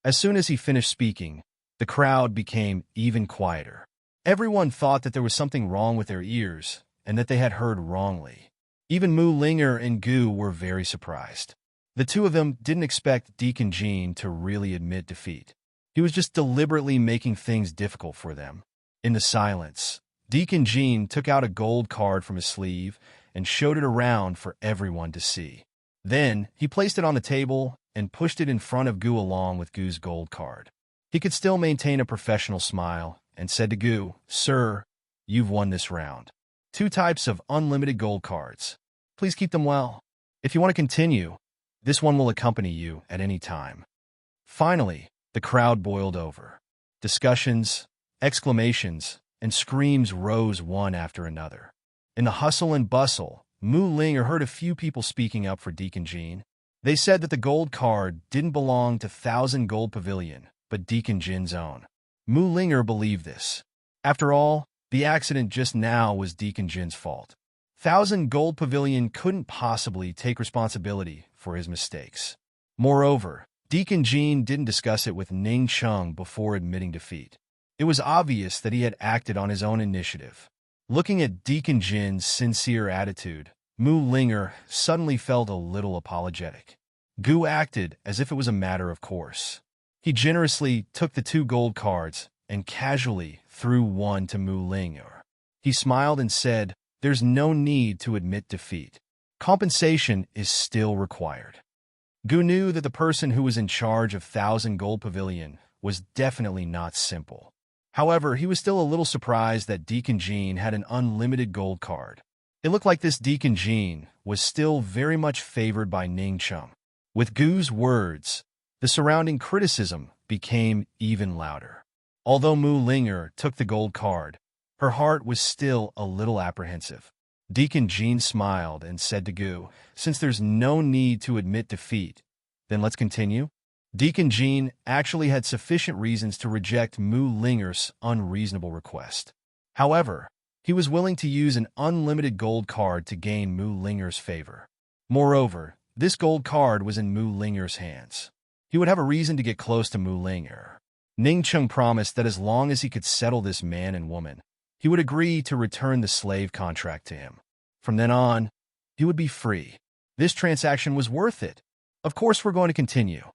As soon as he finished speaking, the crowd became even quieter. Everyone thought that there was something wrong with their ears and that they had heard wrongly. Even Mu Ling'er and Gu were very surprised. The two of them didn't expect Deacon Jean to really admit defeat. He was just deliberately making things difficult for them. In the silence, Deacon Jean took out a gold card from his sleeve and showed it around for everyone to see. Then, he placed it on the table and pushed it in front of Gu along with Gu's gold card. He could still maintain a professional smile and said to Gu, "Sir, you've won this round. 2 types of unlimited gold cards. Please keep them well. If you want to continue, this one will accompany you at any time." Finally, the crowd boiled over. Discussions, exclamations, and screams rose one after another. In the hustle and bustle, Mu Ling heard a few people speaking up for Deacon Jean. They said that the gold card didn't belong to Thousand Gold Pavilion, but Deacon Jin's own. Mu Linger believed this. After all, the accident just now was Deacon Jin's fault. Thousand Gold Pavilion couldn't possibly take responsibility for his mistakes. Moreover, Deacon Jin didn't discuss it with Ning Chung before admitting defeat. It was obvious that he had acted on his own initiative. Looking at Deacon Jin's sincere attitude, Mu Linger suddenly felt a little apologetic. Gu acted as if it was a matter of course. He generously took the 2 gold cards and casually threw one to Mu Linger. He smiled and said, "There's no need to admit defeat. Compensation is still required." Gu knew that the person who was in charge of Thousand Gold Pavilion was definitely not simple. However, he was still a little surprised that Deacon Jean had an unlimited gold card. It looked like this Deacon Jean was still very much favored by Ning Chung. With Gu's words, the surrounding criticism became even louder. Although Mu Linger took the gold card, her heart was still a little apprehensive. Deacon Jean smiled and said to Gu, "Since there's no need to admit defeat, then let's continue." Deacon Jean actually had sufficient reasons to reject Mu Linger's unreasonable request. However, he was willing to use an unlimited gold card to gain Mu Linger's favor. Moreover, this gold card was in Mu Linger's hands. He would have a reason to get close to Mu Linger. Ning Chung promised that as long as he could settle this man and woman, he would agree to return the slave contract to him. From then on, he would be free. This transaction was worth it. Of course, we're going to continue.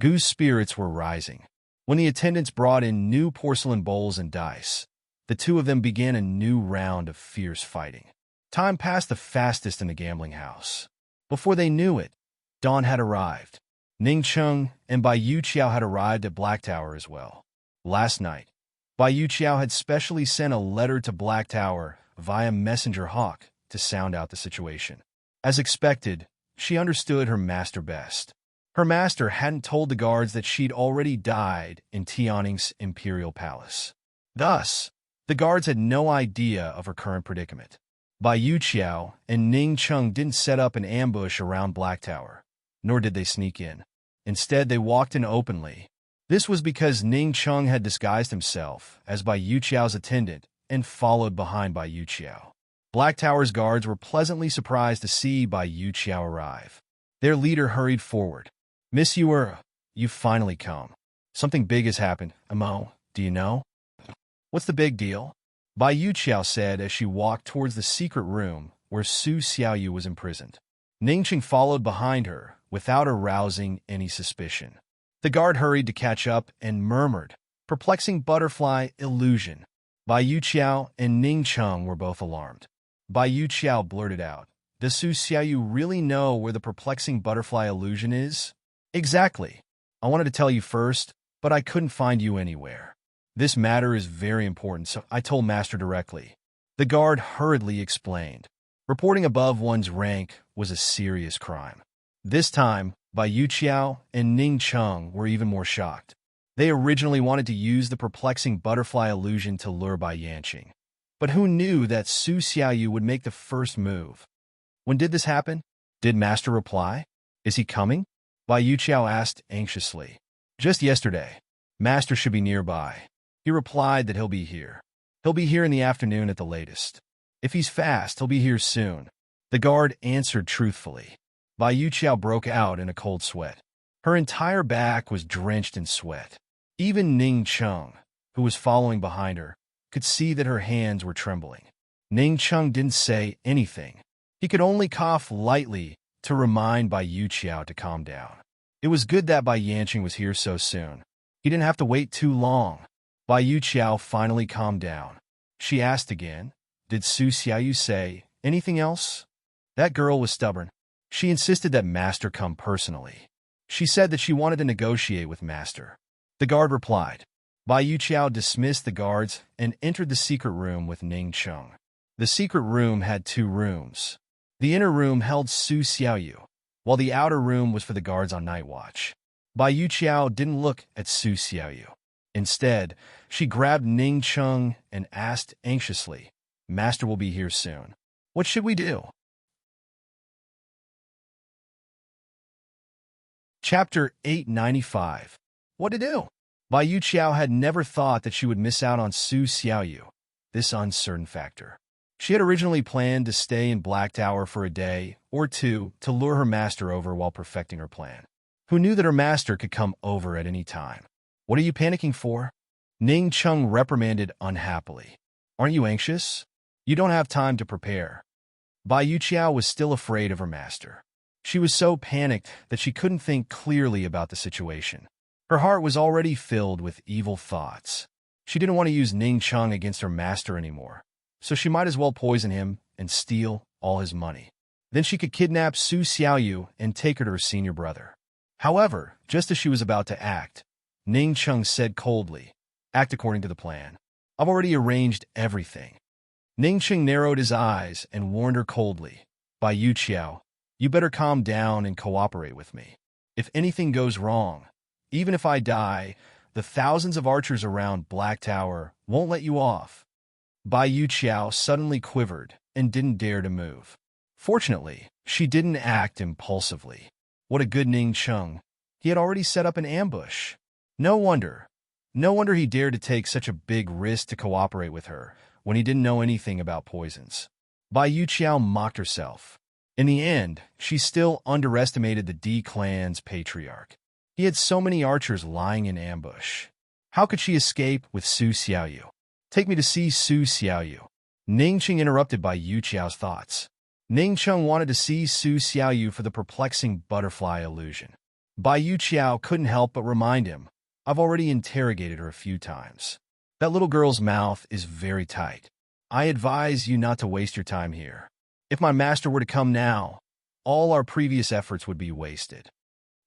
Gu's spirits were rising. When the attendants brought in new porcelain bowls and dice, the 2 of them began a new round of fierce fighting. Time passed the fastest in the gambling house. Before they knew it, dawn had arrived. Ning Chung and Bai Yu Qiao had arrived at Black Tower as well. Last night, Bai Yu Qiao had specially sent a letter to Black Tower via Messenger Hawk to sound out the situation. As expected, she understood her master best. Her master hadn't told the guards that she'd already died in Tianning's imperial palace. Thus, the guards had no idea of her current predicament. Bai Yu Qiao and Ning Chung didn't set up an ambush around Black Tower, nor did they sneak in. Instead, they walked in openly. This was because Ning Chung had disguised himself as Bai Yu Qiao's attendant and followed behind Bai Yu Qiao. Black Tower's guards were pleasantly surprised to see Bai Yu Qiao arrive. Their leader hurried forward. "Miss Yuer, you've finally come. Something big has happened. Amo, do you know?" "What's the big deal?" Bai Yu Qiao said as she walked towards the secret room where Su Xiaoyu was imprisoned. Ning Chung followed behind her without arousing any suspicion. The guard hurried to catch up and murmured, "Perplexing butterfly illusion." Bai Yu Qiao and Ning Chung were both alarmed. Bai Yu Qiao blurted out, "Does Su Xiaoyu really know where the perplexing butterfly illusion is?" "Exactly. I wanted to tell you first, but I couldn't find you anywhere. This matter is very important, so I told Master directly." The guard hurriedly explained. Reporting above one's rank was a serious crime. This time, Bai Yu Qiao and Ning Chung were even more shocked. They originally wanted to use the perplexing butterfly illusion to lure Bai Yanqing. But who knew that Su Xiaoyu would make the first move? "When did this happen?" "Did Master reply? Is he coming?" Bai Yu Qiao asked anxiously. "Just yesterday. Master should be nearby." He replied that he'll be here. "He'll be here in the afternoon at the latest. If he's fast, he'll be here soon." The guard answered truthfully. Bai Yu Qiao broke out in a cold sweat. Her entire back was drenched in sweat. Even Ning Chung, who was following behind her, could see that her hands were trembling. Ning Chung didn't say anything. He could only cough lightly to remind Bai Yu Qiao to calm down. It was good that Bai Yanqing was here so soon. He didn't have to wait too long. Bai Yu Qiao finally calmed down. She asked again, "Did Su Xiaoyu say anything else?" That girl was stubborn. She insisted that Master come personally. She said that she wanted to negotiate with Master. The guard replied. Bai Yu Qiao dismissed the guards and entered the secret room with Ning Chung. The secret room had 2 rooms. The inner room held Su Xiaoyu, while the outer room was for the guards on night watch. Bai Yu Qiao didn't look at Su Xiaoyu. Instead, she grabbed Ning Chung and asked anxiously, "Master will be here soon. What should we do?" Chapter 895. What to do? Bai Yuqiao had never thought that she would miss out on Su Xiaoyu, this uncertain factor. She had originally planned to stay in Black Tower for a day or two to lure her master over while perfecting her plan. Who knew that her master could come over at any time? "What are you panicking for?" Ning Chung reprimanded unhappily. "Aren't you anxious? You don't have time to prepare." Bai Yuqiao was still afraid of her master. She was so panicked that she couldn't think clearly about the situation. Her heart was already filled with evil thoughts. She didn't want to use Ning Chung against her master anymore, so she might as well poison him and steal all his money. Then she could kidnap Su Xiaoyu and take her to her senior brother. However, just as she was about to act, Ning Chung said coldly, "Act according to the plan. I've already arranged everything." Ning Chung narrowed his eyes and warned her coldly, "Bai Yuqiao, you better calm down and cooperate with me. If anything goes wrong, even if I die, the thousands of archers around Black Tower won't let you off." Bai Yuqiao suddenly quivered and didn't dare to move. Fortunately, she didn't act impulsively. What a good Ning Chung. He had already set up an ambush. No wonder he dared to take such a big risk to cooperate with her when he didn't know anything about poisons. Bai Yuqiao mocked herself. In the end, she still underestimated the D clan's patriarch. He had so many archers lying in ambush. How could she escape with Su Xiaoyu? "Take me to see Su Xiaoyu." Ning Chung interrupted Bai Yuqiao's thoughts. Ning Chung wanted to see Su Xiaoyu for the perplexing butterfly illusion. Bai Yuqiao couldn't help but remind him, "I've already interrogated her a few times. That little girl's mouth is very tight. I advise you not to waste your time here. If my master were to come now, all our previous efforts would be wasted."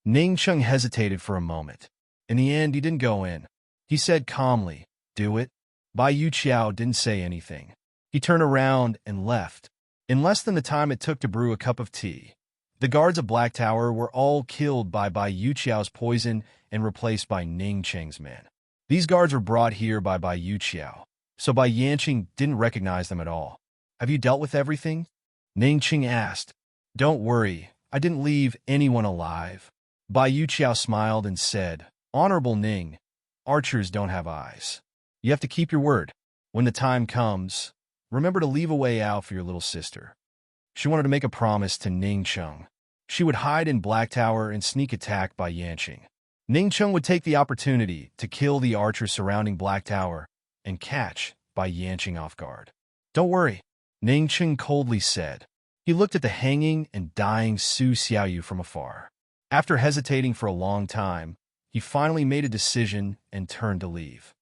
Ning Chung hesitated for a moment. In the end, he didn't go in. He said calmly, "Do it." Bai Yuqiao didn't say anything. He turned around and left. In less than the time it took to brew a cup of tea, the guards of Black Tower were all killed by Bai Yuqiao's poison and replaced by Ning Cheng's men. These guards were brought here by Bai Yuqiao, so Bai Yanqing didn't recognize them at all. "Have you dealt with everything?" Ning Cheng asked. "Don't worry, I didn't leave anyone alive." Bai Yuqiao smiled and said, "Honorable Ning, archers don't have eyes. You have to keep your word. When the time comes, remember to leave a way out for your little sister." She wanted to make a promise to Ning Chung. She would hide in Black Tower and sneak attack Bai Yanqing. Ning Chung would take the opportunity to kill the archers surrounding Black Tower and catch Bai Yanqing off guard. "Don't worry," Ning Chung coldly said. He looked at the hanging and dying Su Xiaoyu from afar. After hesitating for a long time, he finally made a decision and turned to leave.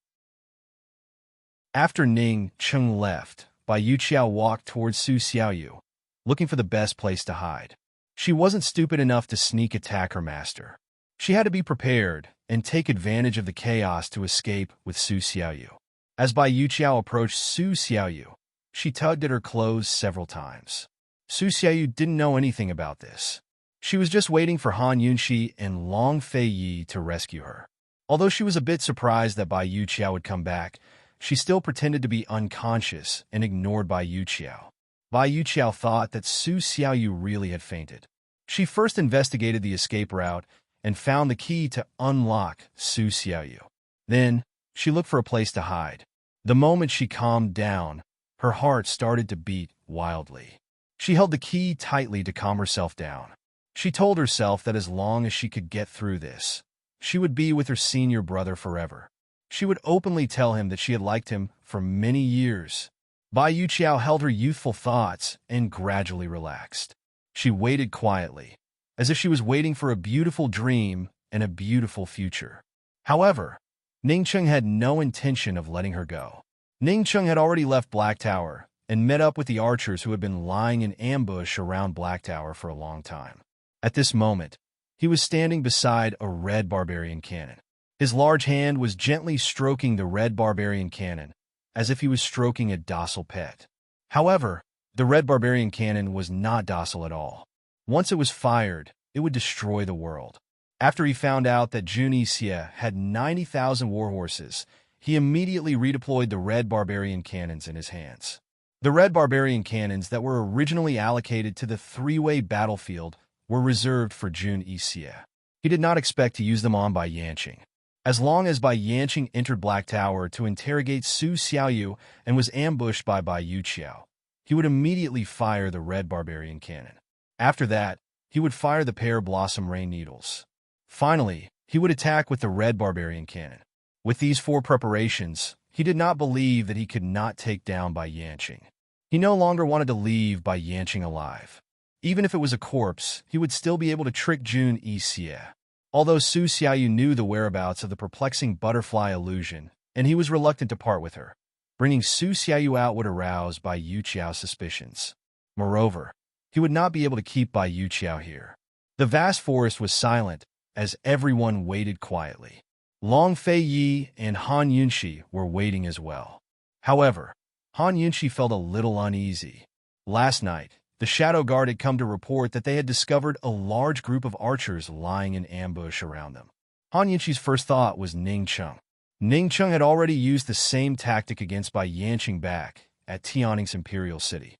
After Ning Chung left, Bai Yuqiao walked towards Su Xiaoyu, looking for the best place to hide. She wasn't stupid enough to sneak attack her master. She had to be prepared and take advantage of the chaos to escape with Su Xiaoyu. As Bai Yuqiao approached Su Xiaoyu, she tugged at her clothes several times. Su Xiaoyu didn't know anything about this. She was just waiting for Han Yunxi and Long Fei Yi to rescue her. Although she was a bit surprised that Bai Yuqiao would come back, she still pretended to be unconscious and ignored Bai Yuqiao. Bai Yuqiao thought that Su Xiaoyu really had fainted. She first investigated the escape route and found the key to unlock Su Xiaoyu. Then, she looked for a place to hide. The moment she calmed down, her heart started to beat wildly. She held the key tightly to calm herself down. She told herself that as long as she could get through this, she would be with her senior brother forever. She would openly tell him that she had liked him for many years. Bai Yuqiao held her youthful thoughts and gradually relaxed. She waited quietly, as if she was waiting for a beautiful dream and a beautiful future. However, Ning Chung had no intention of letting her go. Ning Chung had already left Black Tower and met up with the archers who had been lying in ambush around Black Tower for a long time. At this moment, he was standing beside a red barbarian cannon. His large hand was gently stroking the red barbarian cannon, as if he was stroking a docile pet. However, the red barbarian cannon was not docile at all. Once it was fired, it would destroy the world. After he found out that Jun Ixia had 90,000 warhorses, he immediately redeployed the red barbarian cannons in his hands. The red barbarian cannons that were originally allocated to the three-way battlefield were reserved for Jun Ixia. He did not expect to use them on Bai Yanqing. As long as Bai Yanqing entered Black Tower to interrogate Su Xiaoyu and was ambushed by Bai Yuqiao, he would immediately fire the red barbarian cannon. After that, he would fire the pear blossom rain needles. Finally, he would attack with the red barbarian cannon. With these four preparations, he did not believe that he could not take down Bai Yanqing. He no longer wanted to leave Bai Yanqing alive. Even if it was a corpse, he would still be able to trick Jun Ixia. Although Su Xiaoyu knew the whereabouts of the perplexing butterfly illusion, and he was reluctant to part with her, bringing Su Xiaoyu out would arouse Bai Yuqiao's suspicions. Moreover, he would not be able to keep Bai Yuqiao here. The vast forest was silent, as everyone waited quietly. Long Fei Yi and Han Yunxi were waiting as well. However, Han Yunxi felt a little uneasy. Last night, the Shadow Guard had come to report that they had discovered a large group of archers lying in ambush around them. Han Yunxi's first thought was Ning Cheng. Ning Cheng had already used the same tactic against Bai Yanqing back at Tianning's Imperial City.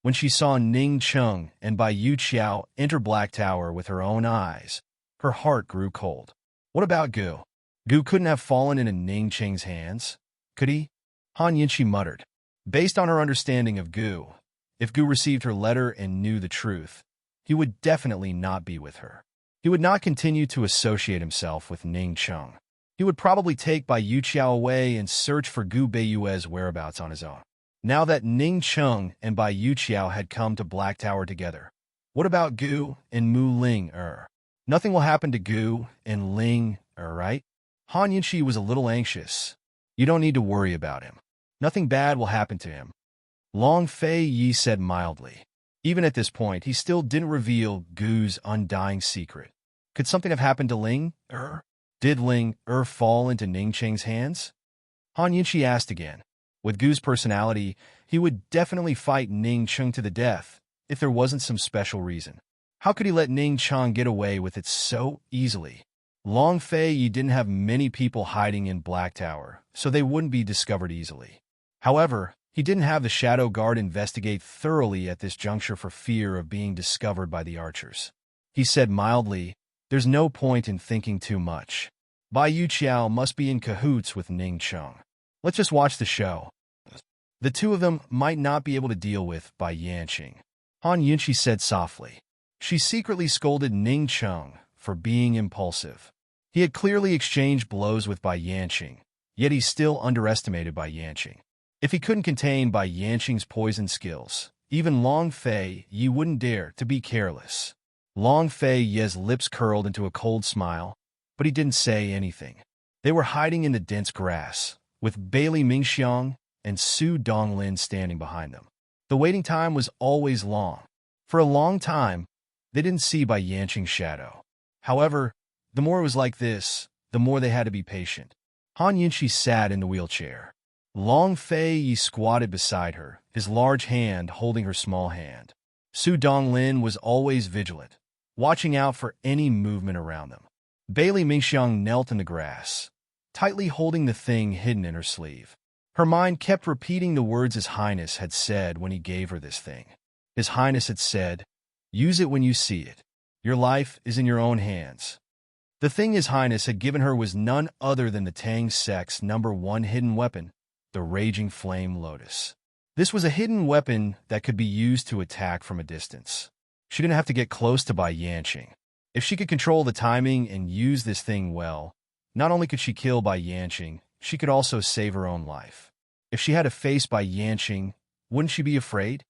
When she saw Ning Cheng and Bai Yuqiao enter Black Tower with her own eyes, her heart grew cold. What about Gu? Gu couldn't have fallen into Ning Cheng's hands, could he? Han Yunxi muttered. Based on her understanding of Gu, if Gu received her letter and knew the truth, he would definitely not be with her. He would not continue to associate himself with Ning Cheng. He would probably take Bai Yuqiao away and search for Gu Beiyue's whereabouts on his own. Now that Ning Cheng and Bai Yuqiao had come to Black Tower together, what about Gu and Mu Ling Nothing will happen to Gu and Ling right? Han Yunxi was a little anxious. You don't need to worry about him. Nothing bad will happen to him. Long Fei Yi said mildly. Even at this point, he still didn't reveal Gu's undying secret. Could something have happened to Ling Did Ling fall into Ning Cheng's hands? Han Yunxi asked again. With Gu's personality, he would definitely fight Ning Cheng to the death if there wasn't some special reason. How could he let Ning Cheng get away with it so easily? Long Fei Yi didn't have many people hiding in Black Tower, so they wouldn't be discovered easily. However, he didn't have the Shadow Guard investigate thoroughly at this juncture for fear of being discovered by the archers. He said mildly, there's no point in thinking too much. Bai Yuqiao must be in cahoots with Ning Cheng. Let's just watch the show. The two of them might not be able to deal with Bai Yanqing. Han Yunxi said softly. She secretly scolded Ning Cheng for being impulsive. He had clearly exchanged blows with Bai Yanqing, yet he still underestimated Bai Yanqing. If he couldn't contain Bai Yanqing's poison skills, even Long Fei Yi wouldn't dare to be careless. Long Fei Yi's lips curled into a cold smile, but he didn't say anything. They were hiding in the dense grass, with Bailey Mingxiang and Su Donglin standing behind them. The waiting time was always long. For a long time, they didn't see Bai Yanqing's shadow. However, the more it was like this, the more they had to be patient. Han Yunxi sat in the wheelchair. Long Fei Yi squatted beside her, his large hand holding her small hand. Su Donglin was always vigilant, watching out for any movement around them. Bailey Mingxiang knelt in the grass, tightly holding the thing hidden in her sleeve. Her mind kept repeating the words His Highness had said when he gave her this thing. His Highness had said, use it when you see it. Your life is in your own hands. The thing His Highness had given her was none other than the Tang sect's #1 hidden weapon, the Raging Flame Lotus. This was a hidden weapon that could be used to attack from a distance. She didn't have to get close to Bai Yanqing. If she could control the timing and use this thing well, not only could she kill Bai Yanqing, she could also save her own life. If she had to face Bai Yanqing, wouldn't she be afraid?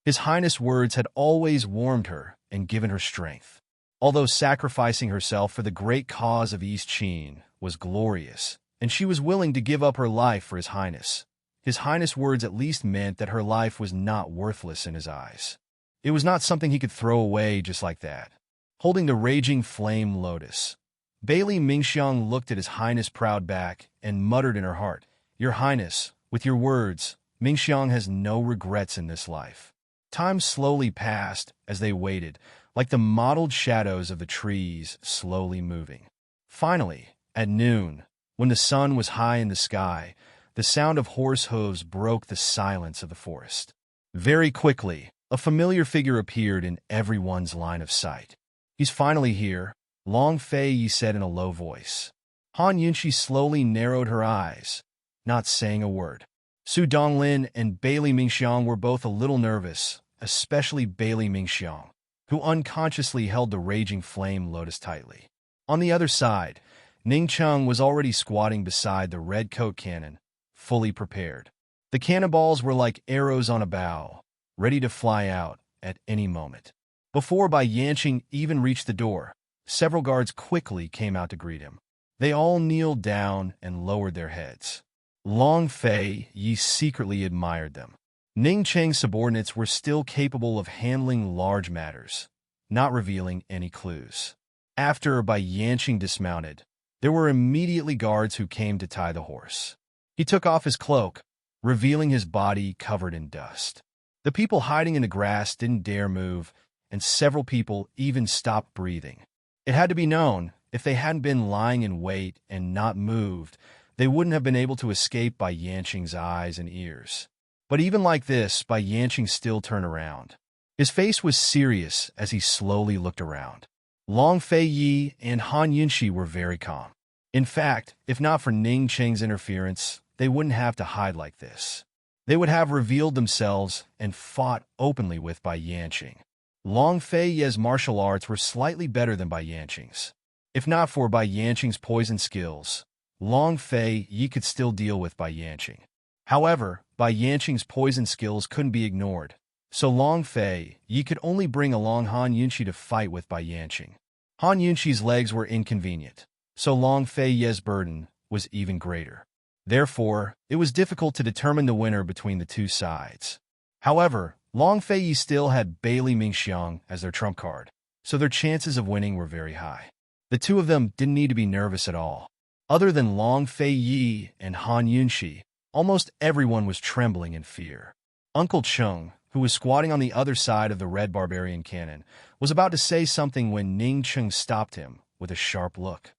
His Highness' words had always warmed her and given her strength. Although sacrificing herself for the great cause of East Qin was glorious, and she was willing to give up her life for His Highness' words at least meant that her life was not worthless in his eyes. It was not something he could throw away just like that. Holding the Raging Flame Lotus, Bailey Mingxiang looked at His Highness' proud back and muttered in her heart, Your Highness, with your words, Mingxiang has no regrets in this life. Time slowly passed as they waited, like the mottled shadows of the trees slowly moving. Finally, at noon, when the sun was high in the sky, the sound of horse hooves broke the silence of the forest. Very quickly, a familiar figure appeared in everyone's line of sight. "He's finally here," Long Fei Yi said in a low voice. Han Yunxi slowly narrowed her eyes, not saying a word. Su Donglin and Bailey Mingxiang were both a little nervous, especially Bailey Mingxiang, who unconsciously held the raging flame lotus tightly. On the other side, Ning Cheng was already squatting beside the red coat cannon, fully prepared. The cannonballs were like arrows on a bow, ready to fly out at any moment. Before Bai Yanqing even reached the door, several guards quickly came out to greet him. They all kneeled down and lowered their heads. Long Fei Yi secretly admired them. Ning Cheng's subordinates were still capable of handling large matters, not revealing any clues. After Bai Yanqing dismounted, there were immediately guards who came to tie the horse. He took off his cloak, revealing his body covered in dust. The people hiding in the grass didn't dare move, and several people even stopped breathing. It had to be known, if they hadn't been lying in wait and not moved, they wouldn't have been able to escape Bai Yanqing's eyes and ears. But even like this, Bai Yanqing still turned around. His face was serious as he slowly looked around. Long Fei Yi and Han Yunxi were very calm. In fact, if not for Ning Cheng's interference, they wouldn't have to hide like this. They would have revealed themselves and fought openly with Bai Yanqing. Long Fei Yi's martial arts were slightly better than Bai Yanqing's. If not for Bai Yanqing's poison skills, Long Fei Yi could still deal with Bai Yanqing. However, Bai Yanqing's poison skills couldn't be ignored, so Long Fei Yi could only bring along Han Yunxi to fight with Bai Yanqing. Han Yunxi's legs were inconvenient, so Long Fei Yi's burden was even greater. Therefore, it was difficult to determine the winner between the two sides. However, Long Fei Yi still had Bailey Mingxiang as their trump card, so their chances of winning were very high. The two of them didn't need to be nervous at all. Other than Long Fei Yi and Han Yunxi, almost everyone was trembling in fear. Uncle Cheng, who was squatting on the other side of the red barbarian cannon, was about to say something when Ning Cheng stopped him with a sharp look.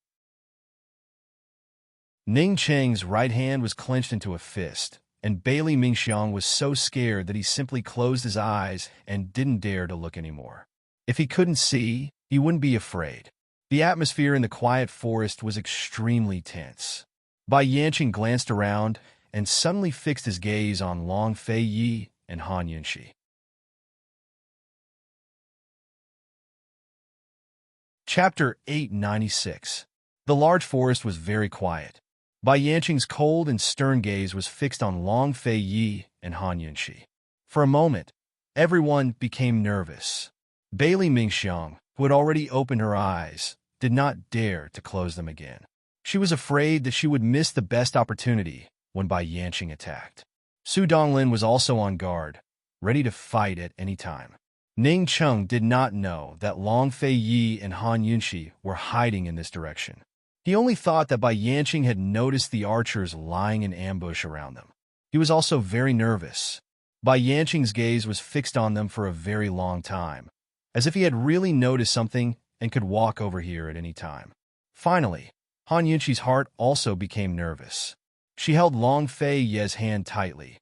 Ning Cheng's right hand was clenched into a fist, and Bailey Mingxiang was so scared that he simply closed his eyes and didn't dare to look anymore. If he couldn't see, he wouldn't be afraid. The atmosphere in the quiet forest was extremely tense. Bai Yanqing glanced around and suddenly fixed his gaze on Long Fei Yi and Han Yunxi. Chapter 896. The large forest was very quiet. Bai Yanqing's cold and stern gaze was fixed on Long Fei Yi and Han Yunxi. For a moment, everyone became nervous. Bailey Mingxiang, who had already opened her eyes, did not dare to close them again. She was afraid that she would miss the best opportunity when Bai Yanqing attacked. Su Donglin was also on guard, ready to fight at any time. Ning Cheng did not know that Long Fei Yi and Han Yunxi were hiding in this direction. He only thought that Bai Yanqing had noticed the archers lying in ambush around them. He was also very nervous. Bai Yanqing's gaze was fixed on them for a very long time, as if he had really noticed something and could walk over here at any time. Finally, Han Yunxi's heart also became nervous. She held Long Fei Yi's hand tightly,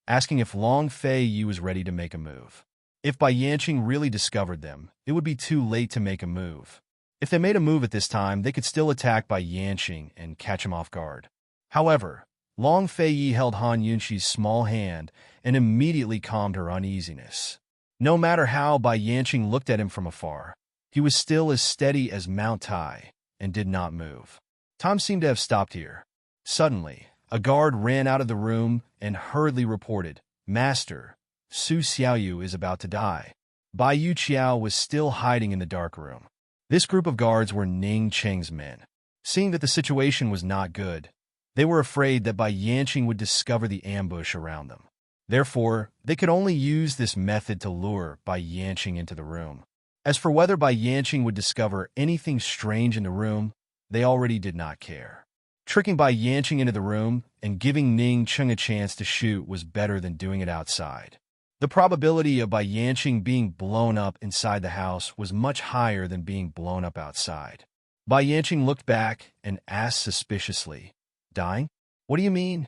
asking if Long Fei Yi was ready to make a move. If Bai Yanqing really discovered them, it would be too late to make a move. If they made a move at this time, they could still attack Bai Yanqing and catch him off guard. However, Long Fei Yi held Han Yunxi's small hand and immediately calmed her uneasiness. No matter how Bai Yanqing looked at him from afar, he was still as steady as Mount Tai and did not move. Time seemed to have stopped here. Suddenly, a guard ran out of the room and hurriedly reported, "Master, Su Xiaoyu is about to die." Bai Yu Qiao was still hiding in the dark room. This group of guards were Ning Cheng's men. Seeing that the situation was not good, they were afraid that Bai Yanqing would discover the ambush around them. Therefore, they could only use this method to lure Bai Yanqing into the room. As for whether Bai Yanqing would discover anything strange in the room, they already did not care. Tricking Bai Yanqing into the room and giving Ning Cheng a chance to shoot was better than doing it outside. The probability of Bai Yanqing being blown up inside the house was much higher than being blown up outside. Bai Yanqing looked back and asked suspiciously, "Dying? What do you mean?"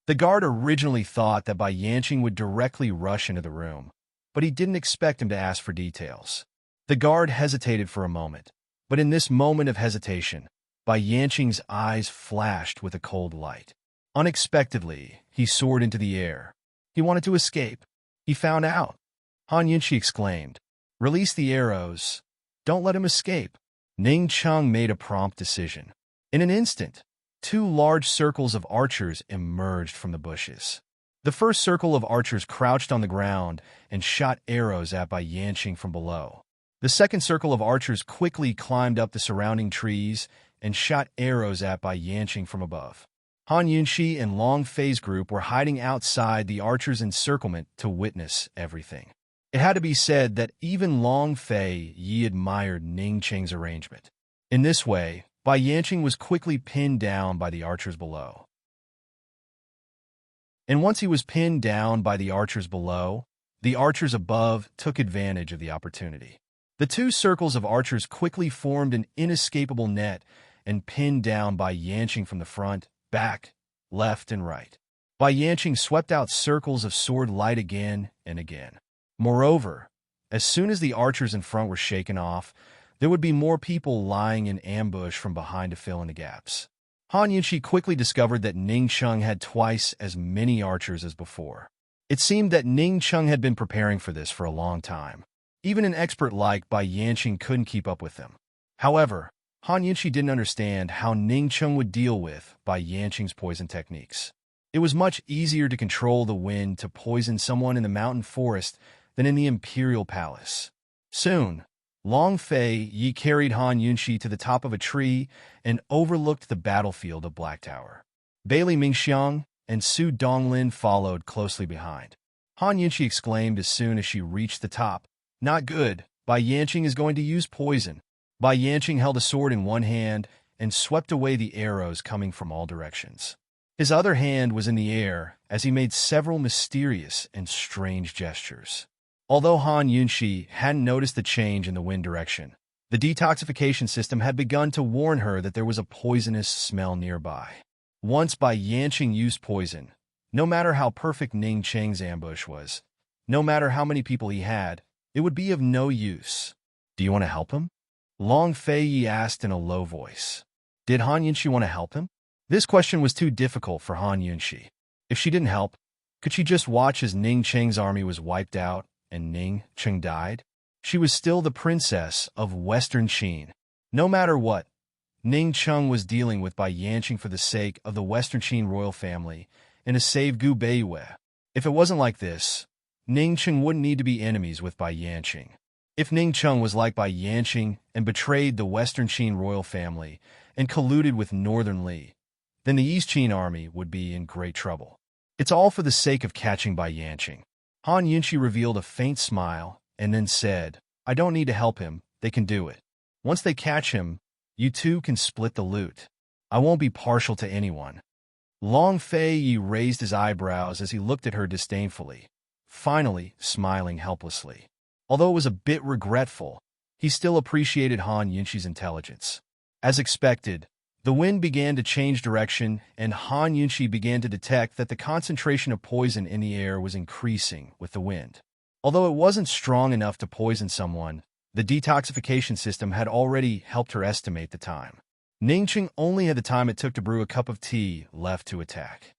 The guard originally thought that Bai Yanqing would directly rush into the room, but he didn't expect him to ask for details. The guard hesitated for a moment, but in this moment of hesitation, Bai Yanqing's eyes flashed with a cold light. Unexpectedly, he soared into the air. He wanted to escape. He found out. Han Yunxi exclaimed, "Release the arrows. Don't let him escape." Ning Cheng made a prompt decision. In an instant, two large circles of archers emerged from the bushes. The first circle of archers crouched on the ground and shot arrows at Bai Yanqing from below. The second circle of archers quickly climbed up the surrounding trees and shot arrows at Bai Yanqing from above. Han Yunxi and Long Fei's group were hiding outside the archers' encirclement to witness everything. It had to be said that even Long Fei Yi admired Ning Cheng's arrangement. In this way, Bai Yanqing was quickly pinned down by the archers below. And once he was pinned down by the archers below, the archers above took advantage of the opportunity. The two circles of archers quickly formed an inescapable net and pinned down Bai Yanqing from the front, back, left, and right. Bai Yanqing swept out circles of sword light again and again. Moreover, as soon as the archers in front were shaken off, there would be more people lying in ambush from behind to fill in the gaps. Han Yunxi quickly discovered that Ning Cheng had twice as many archers as before. It seemed that Ning Cheng had been preparing for this for a long time. Even an expert like Bai Yanqing couldn't keep up with them. However, Han Yunxi didn't understand how Ning Cheng would deal with Bai Yanqing's poison techniques. It was much easier to control the wind to poison someone in the mountain forest than in the imperial palace. Soon, Long Fei Yi carried Han Yunxi to the top of a tree and overlooked the battlefield of Black Tower. Bailey Mingxiang and Su Donglin followed closely behind. Han Yunxi exclaimed as soon as she reached the top, "Not good. Bai Yanqing is going to use poison." Bai Yanqing held a sword in one hand and swept away the arrows coming from all directions. His other hand was in the air as he made several mysterious and strange gestures. Although Han Yunxi hadn't noticed the change in the wind direction, the detoxification system had begun to warn her that there was a poisonous smell nearby. Once Bai Yanqing used poison, no matter how perfect Ning Cheng's ambush was, no matter how many people he had, it would be of no use. "Do you want to help him?" Long Fei Yi asked in a low voice. Did Han Yunxi want to help him? This question was too difficult for Han Yunxi. If she didn't help, could she just watch as Ning Cheng's army was wiped out and Ning Cheng died? She was still the princess of Western Qin. No matter what, Ning Cheng was dealing with Bai Yanqing for the sake of the Western Qin royal family and to save Gu Beiyue. If it wasn't like this, Ning Cheng wouldn't need to be enemies with Bai Yanqing. If Ning Cheng was like Bai Yanqing and betrayed the Western Qin royal family and colluded with Northern Li, then the East Qin army would be in great trouble. It's all for the sake of catching Bai Yanqing. Han Yunxi revealed a faint smile and then said, "I don't need to help him, they can do it. Once they catch him, you two can split the loot. I won't be partial to anyone." Long Fei Yi raised his eyebrows as he looked at her disdainfully, finally smiling helplessly. Although it was a bit regretful, he still appreciated Han Yunxi's intelligence. As expected, the wind began to change direction, and Han Yunxi began to detect that the concentration of poison in the air was increasing with the wind. Although it wasn't strong enough to poison someone, the detoxification system had already helped her estimate the time. Ning Cheng only had the time it took to brew a cup of tea left to attack.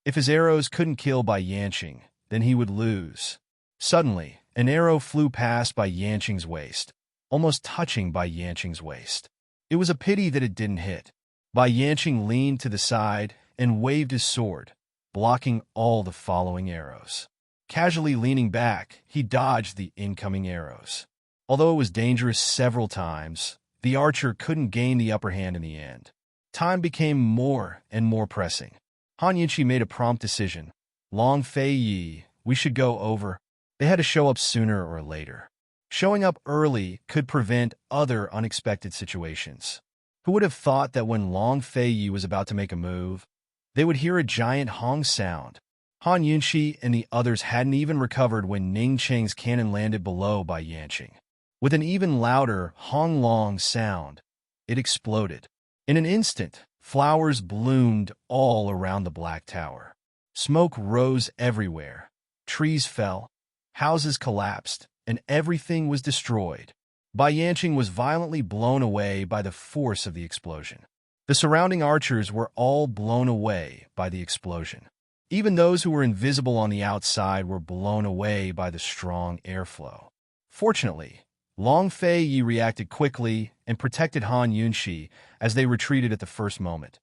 If his arrows couldn't kill Bai Yanqing, then he would lose. Suddenly, an arrow flew past Bai Yanqing's waist, almost touching Bai Yanqing's waist. It was a pity that it didn't hit. Bai Yanqing leaned to the side and waved his sword, blocking all the following arrows. Casually leaning back, he dodged the incoming arrows. Although it was dangerous several times, the archer couldn't gain the upper hand in the end. Time became more and more pressing. Han Yunxi made a prompt decision. Long Fei Yi, we should go over. They had to show up sooner or later. Showing up early could prevent other unexpected situations. Who would have thought that when Long Fei Yi was about to make a move, they would hear a giant hong sound, Han Yunxi and the others hadn't even recovered when Ning Cheng's cannon landed below Bai Yanqing. With an even louder Hong Long sound, it exploded. In an instant, flowers bloomed all around the Black Tower. Smoke rose everywhere. Trees fell, houses collapsed, and everything was destroyed. Bai Yanqing was violently blown away by the force of the explosion. The surrounding archers were all blown away by the explosion. Even those who were invisible on the outside were blown away by the strong airflow. Fortunately, Long Fei Yi reacted quickly and protected Han Yunxi as they retreated at the first moment,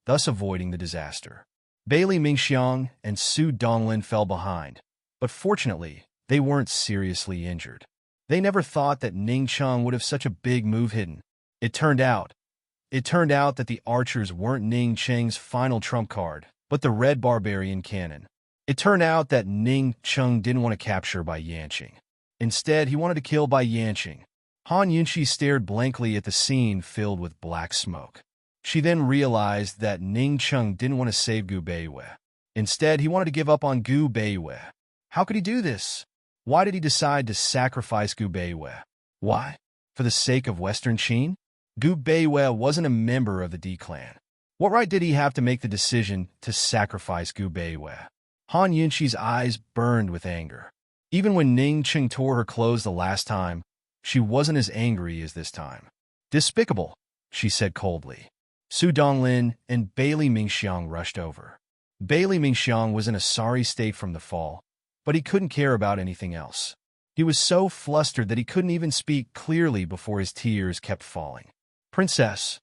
thus avoiding the disaster. Bailey Mingxiang and Su Donglin fell behind, but fortunately, they weren't seriously injured. They never thought that Ning Cheng would have such a big move hidden. It turned out that the archers weren't Ning Cheng's final trump card, but the Red Barbarian cannon. It turned out that Ning Cheng didn't want to capture Bai Yanqing. Instead, he wanted to kill Bai Yanqing. Han Yunxi stared blankly at the scene filled with black smoke. She then realized that Ning Cheng didn't want to save Gu Beiwei. Instead, he wanted to give up on Gu Beiwei. How could he do this? Why did he decide to sacrifice Gu Beiwei? Why? For the sake of Western Qin? Gu Beiwei wasn't a member of the D clan. What right did he have to make the decision to sacrifice Gu Beiwei? Han Yunxi's eyes burned with anger. Even when Ning Cheng tore her clothes the last time, she wasn't as angry as this time. Despicable, she said coldly. Su Donglin and Bailey Mingxiang rushed over. Bailey Mingxiang was in a sorry state from the fall, but he couldn't care about anything else. He was so flustered that he couldn't even speak clearly before his tears kept falling. Princess,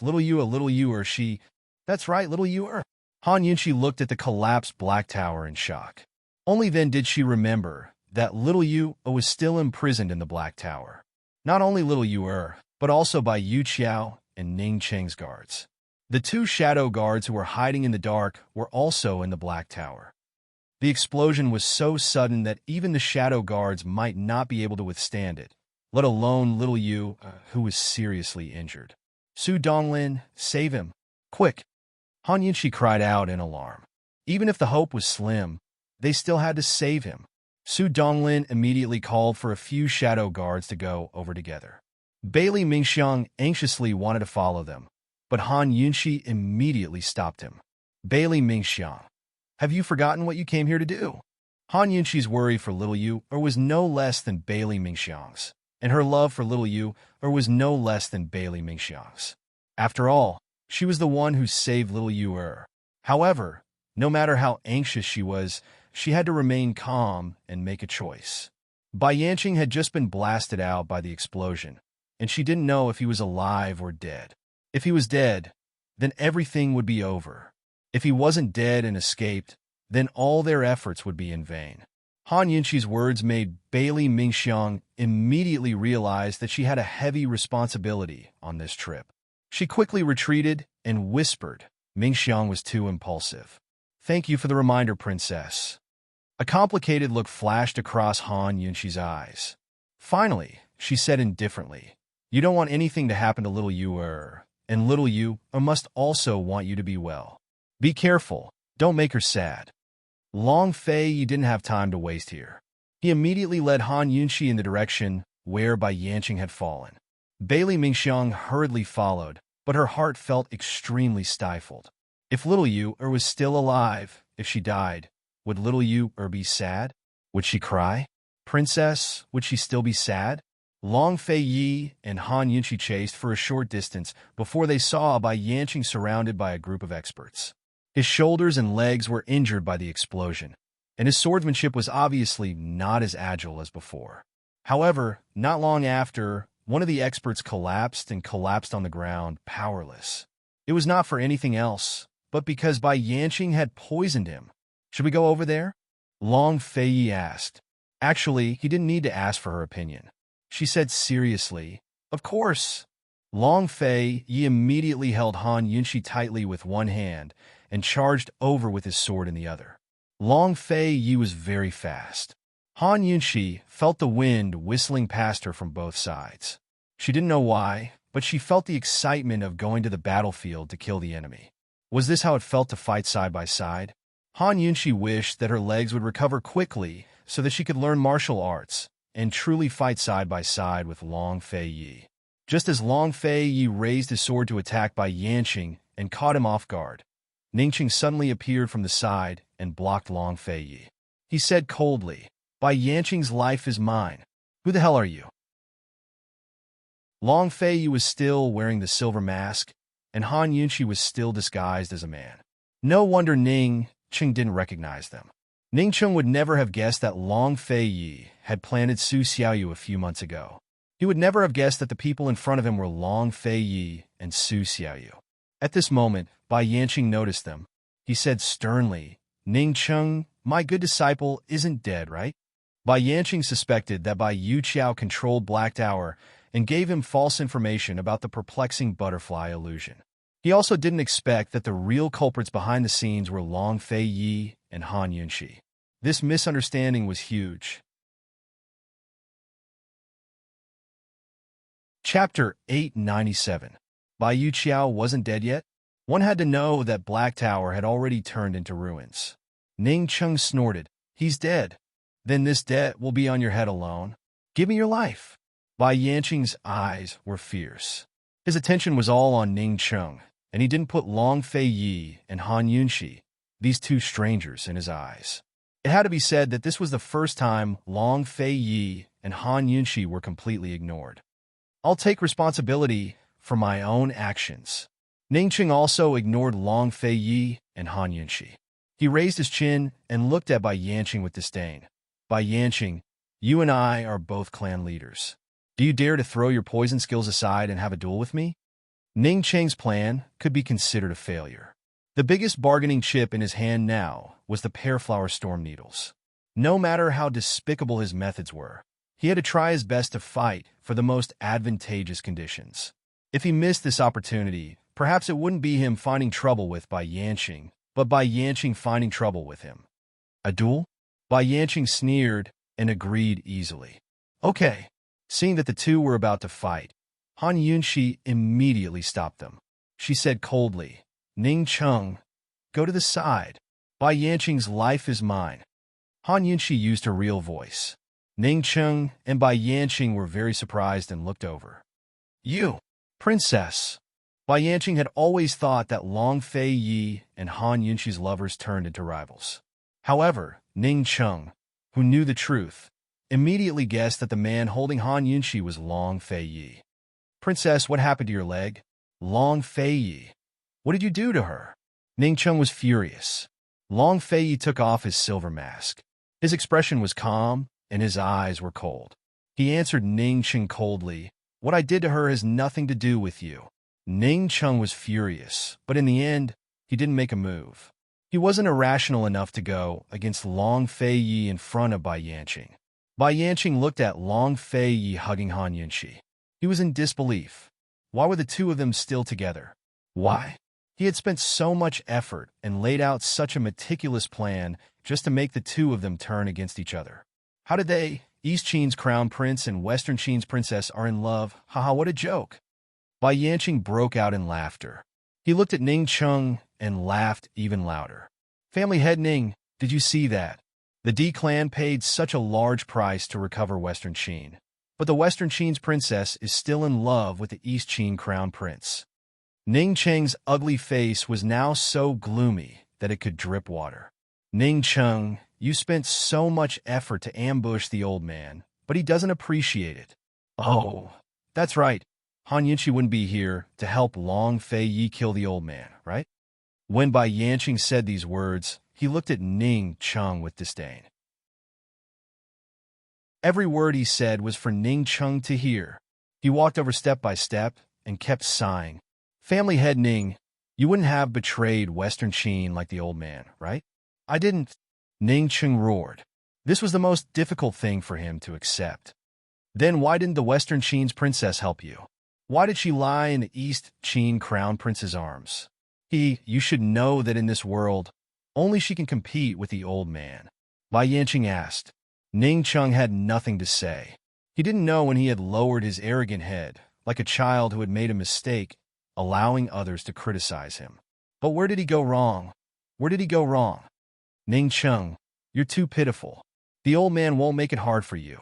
little you, she... That's right, little you. Han Yunxi looked at the collapsed Black Tower in shock. Only then did she remember that little Yu was still imprisoned in the Black Tower. Not only little Yu, but also by Yu Qiao and Ning Cheng's guards. The two shadow guards who were hiding in the dark were also in the Black Tower. The explosion was so sudden that even the shadow guards might not be able to withstand it, let alone little Yu, who was seriously injured. Su Donglin, save him. Quick! Han Yunxi cried out in alarm. Even if the hope was slim, they still had to save him. Su Donglin immediately called for a few shadow guards to go over together. Bailey Mingxiang anxiously wanted to follow them, but Han Yunxi immediately stopped him. Bailey Mingxiang, have you forgotten what you came here to do? Han Yunxi's worry for little Yu was no less than Bailey Mingxiang's, and her love for little Yu was no less than Bailey Mingxiang's. After all, she was the one who saved little Yu. However, no matter how anxious she was, she had to remain calm and make a choice. Bai Yanqing had just been blasted out by the explosion, and she didn't know if he was alive or dead. If he was dead, then everything would be over. If he wasn't dead and escaped, then all their efforts would be in vain. Han Yunxi's words made Bailey Mingxiang immediately realize that she had a heavy responsibility on this trip. She quickly retreated and whispered Mingxiang was too impulsive. Thank you for the reminder, princess. A complicated look flashed across Han Yunxi's eyes. Finally, she said indifferently, you don't want anything to happen to little Yu, and little Yu must also want you to be well. Be careful, don't make her sad. Long Fei Yi didn't have time to waste here. He immediately led Han Yunxi in the direction where Bai Yanqing had fallen. Bailey Mingxiang hurriedly followed, but her heart felt extremely stifled. If little Yu was still alive, if she died, would little Yu be sad? Would she cry? Princess, would she still be sad? Long Fei Yi and Han Yunxi chased for a short distance before they saw Bai Yanqing surrounded by a group of experts. His shoulders and legs were injured by the explosion, and his swordsmanship was obviously not as agile as before. However, not long after, one of the experts collapsed on the ground, powerless. It was not for anything else, but because Bai Yanqing had poisoned him. Should we go over there? Long Fei Yi asked. Actually, he didn't need to ask for her opinion. She said seriously, of course. Long Fei Yi immediately held Han Yunxi tightly with one hand and charged over with his sword in the other. Long Fei Yi was very fast. Han Yunxi felt the wind whistling past her from both sides. She didn't know why, but she felt the excitement of going to the battlefield to kill the enemy. Was this how it felt to fight side by side? Han Yunxi wished that her legs would recover quickly so that she could learn martial arts and truly fight side by side with Long Fei Yi. Just as Long Fei Yi raised his sword to attack Bai Yanqing and caught him off guard, Ningqing suddenly appeared from the side and blocked Long Fei Yi. He said coldly, "Bai Yanqing's life is mine. Who the hell are you?" Long Fei Yi was still wearing the silver mask, and Han Yunxi was still disguised as a man. No wonder Ningqing didn't recognize them. Ningqing would never have guessed that Long Fei Yi had planted Su Xiaoyu a few months ago. He would never have guessed that the people in front of him were Long Fei Yi and Su Xiaoyu. At this moment, Bai Yanqing noticed them. He said sternly, "Ningqing, my good disciple isn't dead, right?" Bai Yanqing suspected that Bai Yuqiao controlled Black Tower and gave him false information about the perplexing butterfly illusion. He also didn't expect that the real culprits behind the scenes were Long Fei Yi and Han Yunxi. This misunderstanding was huge. Chapter 897. Bai Yuqiao wasn't dead yet? One had to know that Black Tower had already turned into ruins. Ningqing snorted, "He's dead. Then this debt will be on your head alone. Give me your life." Bai Yanqing's eyes were fierce. His attention was all on Ningqing, and he didn't put Long Fei Yi and Han Yunxi, these two strangers, in his eyes. It had to be said that this was the first time Long Fei Yi and Han Yunxi were completely ignored. "I'll take responsibility for my own actions." Ningqing also ignored Long Fei Yi and Han Yunxi. He raised his chin and looked at Bai Yanqing with disdain. "Bai Yanqing, you and I are both clan leaders. Do you dare to throw your poison skills aside and have a duel with me?" Ningqing's plan could be considered a failure. The biggest bargaining chip in his hand now was the Pearflower Storm Needles. No matter how despicable his methods were, he had to try his best to fight for the most advantageous conditions. If he missed this opportunity, perhaps it wouldn't be him finding trouble with Bai Yanqing, but Bai Yanqing finding trouble with him. A duel? Bai Yanqing sneered and agreed easily. "Okay." Seeing that the two were about to fight, Han Yunxi immediately stopped them. She said coldly, "Ningqing, go to the side. Bai Yanqing's life is mine." Han Yunxi used her real voice. Ningqing and Bai Yanqing were very surprised and looked over. "You, princess." Bai Yanqing had always thought that Long Fei Yi and Han Yunxi's lovers turned into rivals. However, Ningqing, who knew the truth, immediately guessed that the man holding Han Yunxi was Long Fei Yi. "Princess, what happened to your leg?" "Long Fei Yi. What did you do to her?" Ningqing was furious. Long Fei Yi took off his silver mask. His expression was calm, and his eyes were cold. He answered Ningqing coldly, "What I did to her has nothing to do with you." Ningqing was furious, but in the end, he didn't make a move. He wasn't irrational enough to go against Long Fei Yi in front of Bai Yanqing. Bai Yanqing looked at Long Fei Yi hugging Han Yunxi. He was in disbelief. Why were the two of them still together? Why? He had spent so much effort and laid out such a meticulous plan just to make the two of them turn against each other. How did they? East Qin's crown prince and Western Qin's princess are in love. Haha, what a joke. Bai Yanqing broke out in laughter. He looked at Ningqing and laughed even louder. "Family head Ning, did you see that? The D clan paid such a large price to recover Western Qin, but the Western Qin's princess is still in love with the East Qin crown prince." Ningqing's ugly face was now so gloomy that it could drip water. "Ningqing, you spent so much effort to ambush the old man, but he doesn't appreciate it." "Oh, that's right. Han Yunxi wouldn't be here to help Long Fei Yi kill the old man, right?" When Bai Yanqing said these words, he looked at Ningqing with disdain. Every word he said was for Ningqing to hear. He walked over step by step and kept sighing. "Family head Ning, you wouldn't have betrayed Western Qin like the old man, right?" "I didn't," Ningqing roared. This was the most difficult thing for him to accept. "Then why didn't the Western Qin's princess help you? Why did she lie in the East Qin crown prince's arms? You should know that in this world, only she can compete with the old man." Bai Yanqing asked. Ningqing had nothing to say. He didn't know when he had lowered his arrogant head, like a child who had made a mistake, allowing others to criticize him. But where did he go wrong? Where did he go wrong? Ning Chung, you're too pitiful. The old man won't make it hard for you.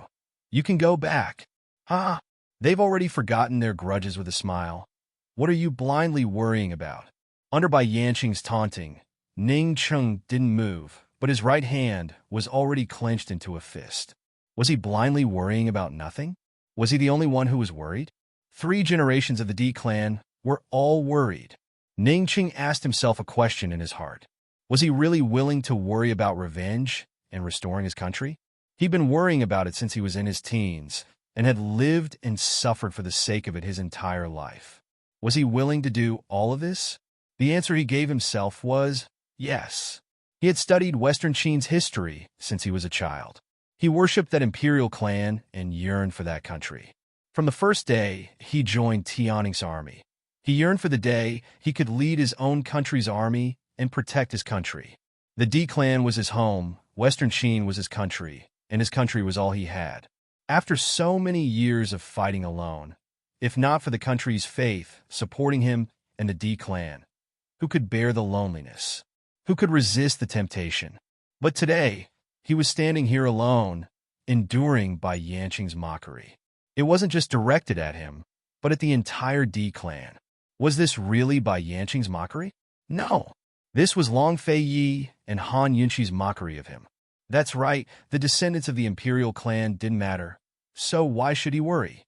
You can go back. Ha! They've already forgotten their grudges with a smile. What are you blindly worrying about? Under Bai Yanqing's taunting, Ning Chung didn't move, but his right hand was already clenched into a fist. Was he blindly worrying about nothing? Was he the only one who was worried? 3 generations of the D clan were all worried. Ning Chung asked himself a question in his heart. Was he really willing to worry about revenge and restoring his country? He'd been worrying about it since he was in his teens and had lived and suffered for the sake of it his entire life. Was he willing to do all of this? The answer he gave himself was yes. He had studied Western Qin's history since he was a child. He worshipped that imperial clan and yearned for that country. From the first day he joined Tianning's army, he yearned for the day he could lead his own country's army and protect his country. The D clan was his home, Western Qin was his country, and his country was all he had. After so many years of fighting alone, if not for the country's faith supporting him and the D clan, who could bear the loneliness? Who could resist the temptation? But today, he was standing here alone, enduring Bai Yanqing's mockery. It wasn't just directed at him, but at the entire D clan. Was this really Bai Yanqing's mockery? No. This was Long Fei Yi and Han Yunqi's mockery of him. That's right, the descendants of the imperial clan didn't matter, so why should he worry?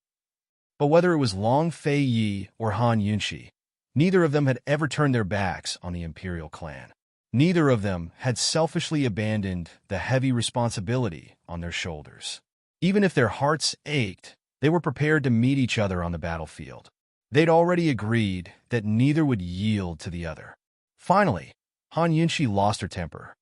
But whether it was Long Fei Yi or Han Yunqi, neither of them had ever turned their backs on the imperial clan. Neither of them had selfishly abandoned the heavy responsibility on their shoulders. Even if their hearts ached, they were prepared to meet each other on the battlefield. They'd already agreed that neither would yield to the other. Finally, Han Yunqi lost her temper.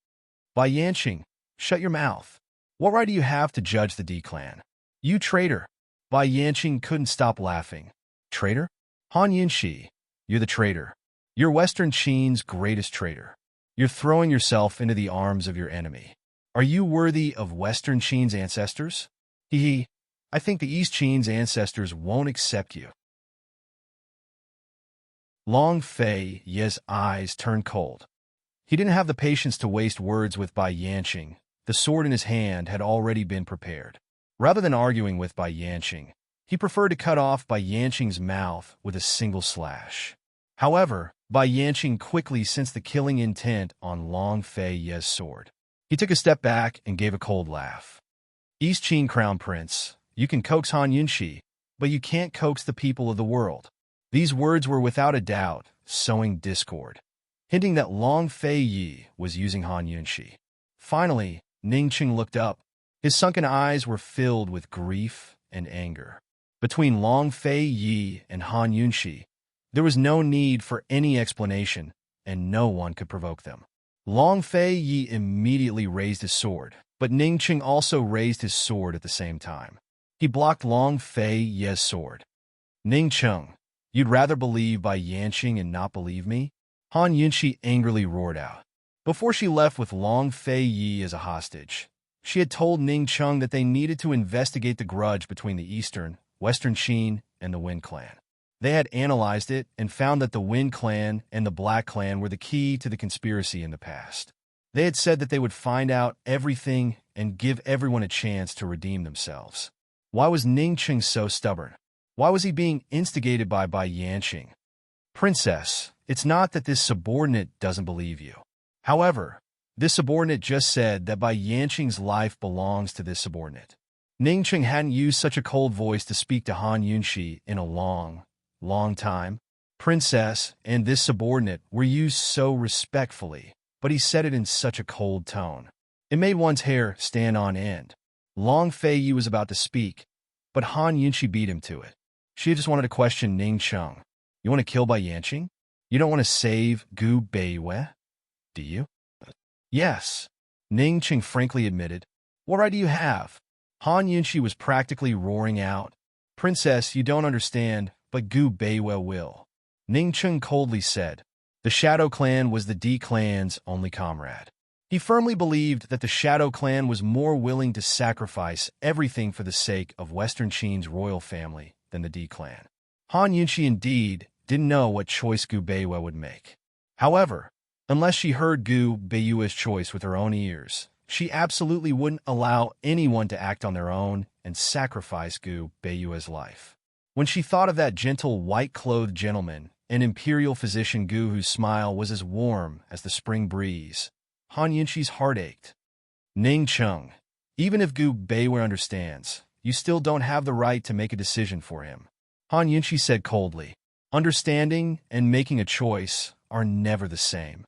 Bai Yanqing, shut your mouth. What right do you have to judge the D clan? You traitor. Bai Yanqing couldn't stop laughing. Traitor? Han Yunqi, you're the traitor. You're Western Qin's greatest traitor. You're throwing yourself into the arms of your enemy. Are you worthy of Western Qin's ancestors? Hee. I think the East Qin's ancestors won't accept you. Long Fei Yi's eyes turned cold. He didn't have the patience to waste words with Bai Yanqing. The sword in his hand had already been prepared. Rather than arguing with Bai Yanqing, he preferred to cut off Bai Yanqing's mouth with a single slash. However, Bai Yanqing quickly sensed the killing intent on Long Fei Yi's sword. He took a step back and gave a cold laugh. East Qin Crown Prince, you can coax Han Yunqi, but you can't coax the people of the world. These words were without a doubt sowing discord, hinting that Long Fei Yi was using Han Yunqi. Finally, Ning Chung looked up. His sunken eyes were filled with grief and anger. Between Long Fei Yi and Han Yunqi, there was no need for any explanation, and no one could provoke them. Long Fei Yi immediately raised his sword, but Ning Chung also raised his sword at the same time. He blocked Long Fei Yi's sword. Ning Chung, you'd rather believe Bai Yanqing and not believe me? Han Yunqi angrily roared out. Before she left with Long Fei Yi as a hostage, she had told Ning Chung that they needed to investigate the grudge between the Eastern, Western Qin, and the Wind Clan. They had analyzed it and found that the Wind Clan and the Black Clan were the key to the conspiracy in the past. They had said that they would find out everything and give everyone a chance to redeem themselves. Why was Ning Chung so stubborn? Why was he being instigated by Bai Yanqing? Princess, it's not that this subordinate doesn't believe you. However, this subordinate just said that Bai Yanqing's life belongs to this subordinate. Ning Chung hadn't used such a cold voice to speak to Han Yunqi in a long time. Princess and this subordinate were used so respectfully, but he said it in such a cold tone. It made one's hair stand on end. Long Fei Yi was about to speak, but Han Yunqi beat him to it. She just wanted to question Ning Chung. You want to kill Bai Yanqing? You don't want to save Gu Beiwei? Do you? Yes, Ning Chung frankly admitted. What right do you have? Han Yunqi was practically roaring out. Princess, you don't understand, but Gu Beiwei will. Ning Chung coldly said. The Shadow Clan was the D Clan's only comrade. He firmly believed that the Shadow Clan was more willing to sacrifice everything for the sake of Western Qin's royal family than the D Clan. Han Yunqi indeed didn't know what choice Gu Beiwei would make. However, Unless she heard Gu Beiyue's choice with her own ears, she absolutely wouldn't allow anyone to act on their own and sacrifice Gu Beiyue's life. When she thought of that gentle, white-clothed gentleman, an imperial physician Gu whose smile was as warm as the spring breeze, Han Yunxi's heart ached. Ning Cheng, even if Gu Beiyue understands, you still don't have the right to make a decision for him. Han Yunxi said coldly. Understanding and making a choice are never the same.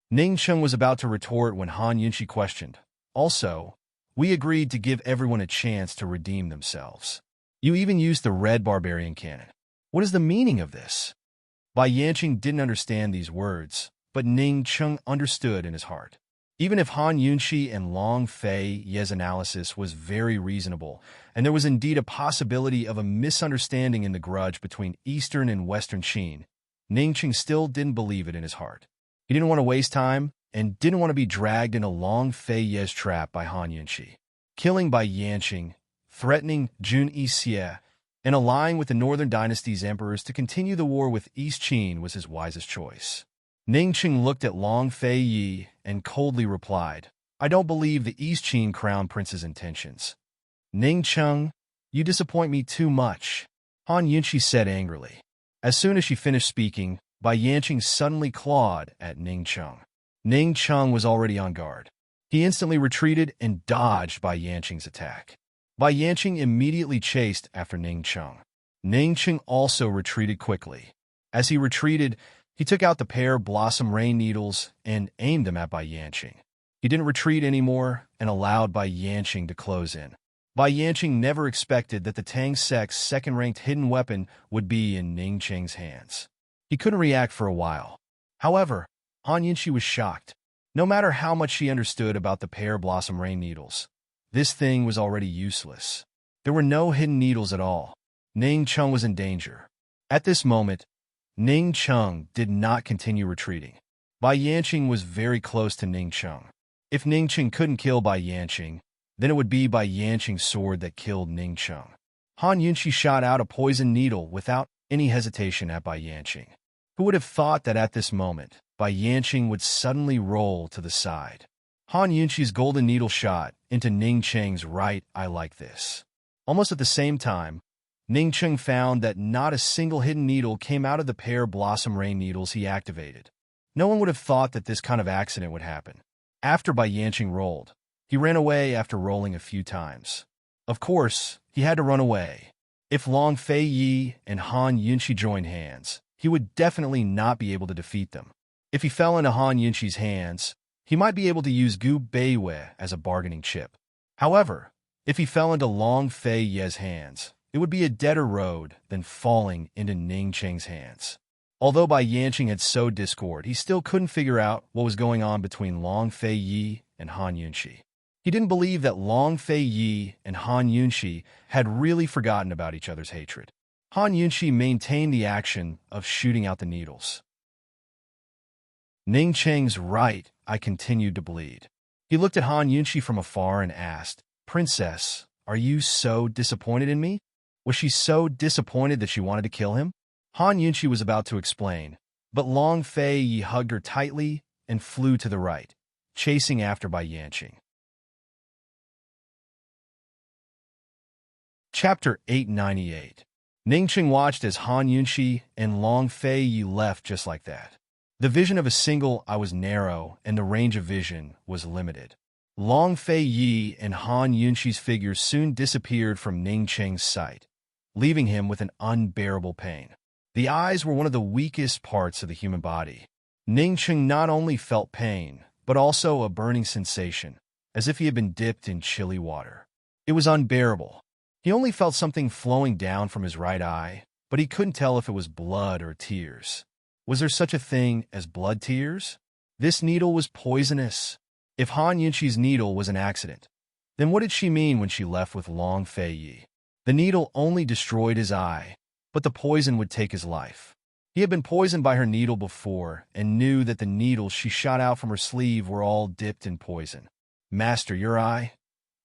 Ning Cheng was about to retort when Han Yunxi questioned. Also, we agreed to give everyone a chance to redeem themselves. You even used the red barbarian cannon. What is the meaning of this? Bai Yanqing didn't understand these words, but Ning Cheng understood in his heart. Even if Han Yunxi and Long Fei Ye's analysis was very reasonable, and there was indeed a possibility of a misunderstanding in the grudge between Eastern and Western Qin, Ning Cheng still didn't believe it in his heart. He didn't want to waste time and didn't want to be dragged into Long Fei Ye's trap by Han Yunxi. Killing Bai Yanqing, threatening Jun Yixie, and allying with the Northern Dynasty's emperors to continue the war with East Qin was his wisest choice. Ning Cheng looked at Long Fei Yi and coldly replied, I don't believe the East Qin crown prince's intentions. Ning Cheng, you disappoint me too much, Han Yunxi said angrily. As soon as she finished speaking, Bai Yanqing suddenly clawed at Ning Cheng. Ning Cheng was already on guard. He instantly retreated and dodged Bai Yanqing's attack. Bai Yanqing immediately chased after Ning Cheng. Ning Cheng also retreated quickly. As he retreated, he took out the pear blossom rain needles and aimed them at Bai Yanqing. He didn't retreat anymore and allowed Bai Yanqing to close in. Bai Yanqing never expected that the Tang sect's second-ranked hidden weapon would be in Ning Cheng's hands. He couldn't react for a while. However, Han Yunxi was shocked. No matter how much she understood about the pear blossom rain needles, this thing was already useless. There were no hidden needles at all. Ning Cheng was in danger. At this moment, Ning Cheng did not continue retreating. Bai Yanqing was very close to Ning Cheng. If Ning Cheng couldn't kill Bai Yanqing, then it would be Bai Yanqing's sword that killed Ning Cheng. Han Yunxi shot out a poison needle without any hesitation at Bai Yanqing. Who would have thought that at this moment, Bai Yanqing would suddenly roll to the side? Han Yunxi's golden needle shot into Ning Cheng's right eye like this. Almost at the same time, Ning Cheng found that not a single hidden needle came out of the pear blossom rain needles he activated. No one would have thought that this kind of accident would happen. After Bai Yanqing rolled, he ran away after rolling a few times. Of course, he had to run away. If Long Fei Yi and Han Yunxi joined hands, he would definitely not be able to defeat them. If he fell into Han Yunxi's hands, he might be able to use Gu Beiyue as a bargaining chip. However, if he fell into Long Fei Ye's hands, it would be a deader road than falling into Ning Cheng's hands. Although Bai Yanqing had sowed discord, he still couldn't figure out what was going on between Long Fei Yi and Han Yunxi. He didn't believe that Long Fei Yi and Han Yunxi had really forgotten about each other's hatred. Han Yunxi maintained the action of shooting out the needles. Ning Cheng's right eye continued to bleed. He looked at Han Yunxi from afar and asked, Princess, are you so disappointed in me? Was she so disappointed that she wanted to kill him? Han Yunxi was about to explain, but Long Fei Yi hugged her tightly and flew to the right, chasing after Bai Yanqing. Chapter 898. Ning Cheng watched as Han Yunxi and Long Fei Yi left just like that. The vision of a single eye was narrow and the range of vision was limited. Long Fei Yi and Han Yunxi's figures soon disappeared from Ning Cheng's sight, leaving him with an unbearable pain. The eyes were one of the weakest parts of the human body. Ning Cheng not only felt pain, but also a burning sensation, as if he had been dipped in chilly water. It was unbearable. He only felt something flowing down from his right eye, but he couldn't tell if it was blood or tears. Was there such a thing as blood tears? This needle was poisonous. If Han Yunxi's needle was an accident, then what did she mean when she left with Long Fei Yi? The needle only destroyed his eye, but the poison would take his life. He had been poisoned by her needle before and knew that the needles she shot out from her sleeve were all dipped in poison. Master, your eye?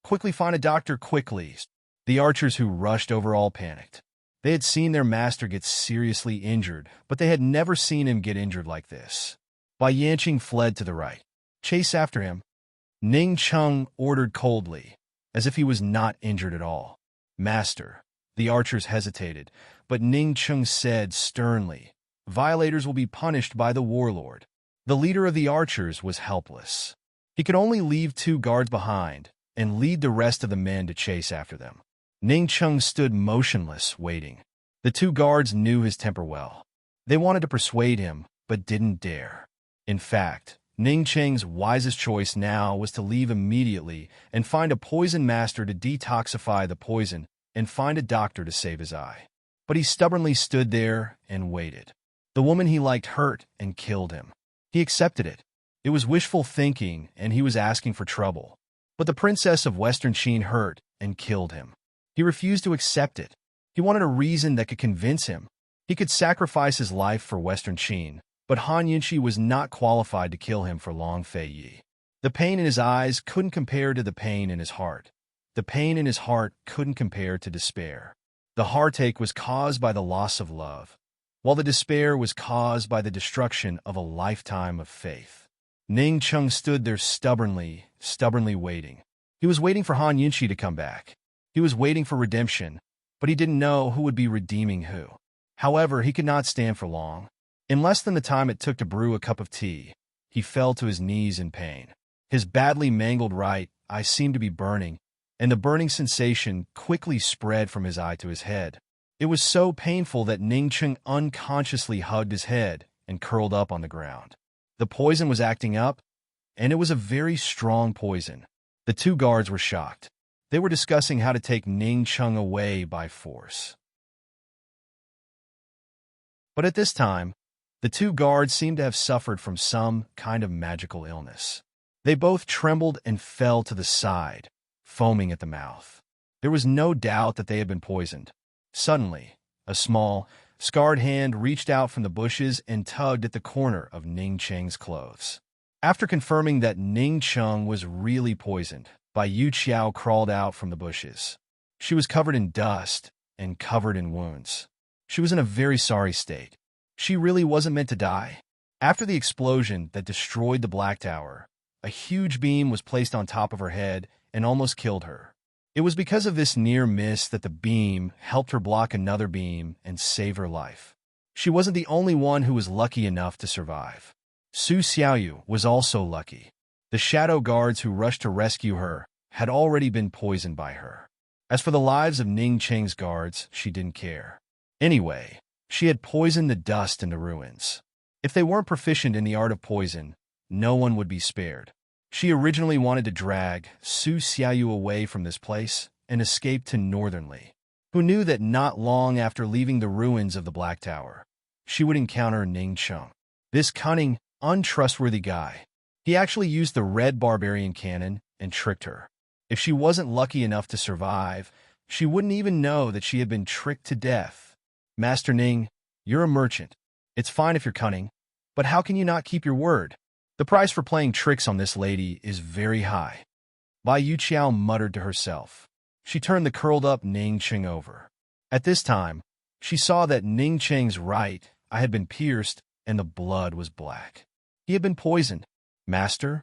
Quickly find a doctor, quickly. The archers who rushed over all panicked. They had seen their master get seriously injured, but they had never seen him get injured like this. Bai Yanqing fled to the right. Chase after him. Ning Cheng ordered coldly, as if he was not injured at all. Master. The archers hesitated, but Ning Cheng said sternly, violators will be punished by the warlord. The leader of the archers was helpless. He could only leave 2 guards behind and lead the rest of the men to chase after them. Ning Cheng stood motionless, waiting. The 2 guards knew his temper well. They wanted to persuade him, but didn't dare. In fact, Ning Cheng's wisest choice now was to leave immediately and find a poison master to detoxify the poison and find a doctor to save his eye. But he stubbornly stood there and waited. The woman he liked hurt and killed him. He accepted it. It was wishful thinking, and he was asking for trouble. But the princess of Western Qin hurt and killed him. He refused to accept it. He wanted a reason that could convince him. He could sacrifice his life for Western Qin, but Han Yunxi was not qualified to kill him for Long Fei Yi. The pain in his eyes couldn't compare to the pain in his heart. The pain in his heart couldn't compare to despair. The heartache was caused by the loss of love, while the despair was caused by the destruction of a lifetime of faith. Ning Cheng stood there stubbornly waiting. He was waiting for Han Yunxi to come back. He was waiting for redemption, but he didn't know who would be redeeming who. However, he could not stand for long. In less than the time it took to brew a cup of tea, he fell to his knees in pain. His badly mangled right eye seemed to be burning, and the burning sensation quickly spread from his eye to his head. It was so painful that Ning Cheng unconsciously hugged his head and curled up on the ground. The poison was acting up, and it was a very strong poison. The 2 guards were shocked. They were discussing how to take Ning Cheng away by force. But at this time, the 2 guards seemed to have suffered from some kind of magical illness. They both trembled and fell to the side, foaming at the mouth. There was no doubt that they had been poisoned. Suddenly, a small, scarred hand reached out from the bushes and tugged at the corner of Ning Cheng's clothes. After confirming that Ning Cheng was really poisoned, Bai Yuqiao crawled out from the bushes. She was covered in dust and covered in wounds. She was in a very sorry state. She really wasn't meant to die. After the explosion that destroyed the Black Tower, a huge beam was placed on top of her head and almost killed her. It was because of this near miss that the beam helped her block another beam and save her life. She wasn't the only one who was lucky enough to survive. Su Xiaoyu was also lucky. The shadow guards who rushed to rescue her had already been poisoned by her. As for the lives of Ning Cheng's guards, she didn't care. Anyway, she had poisoned the dust in the ruins. If they weren't proficient in the art of poison, no one would be spared. She originally wanted to drag Su Xiaoyu away from this place and escape to Northern Li, who knew that not long after leaving the ruins of the Black Tower, she would encounter Ning Cheng. This cunning, untrustworthy guy. He actually used the red barbarian cannon and tricked her. If she wasn't lucky enough to survive, she wouldn't even know that she had been tricked to death. Master Ning, you're a merchant. It's fine if you're cunning, but how can you not keep your word? The price for playing tricks on this lady is very high. Bai Yuqiao muttered to herself. She turned the curled-up Ning Cheng over. At this time, she saw that Ning Cheng's right eye had been pierced and the blood was black. He had been poisoned. Master?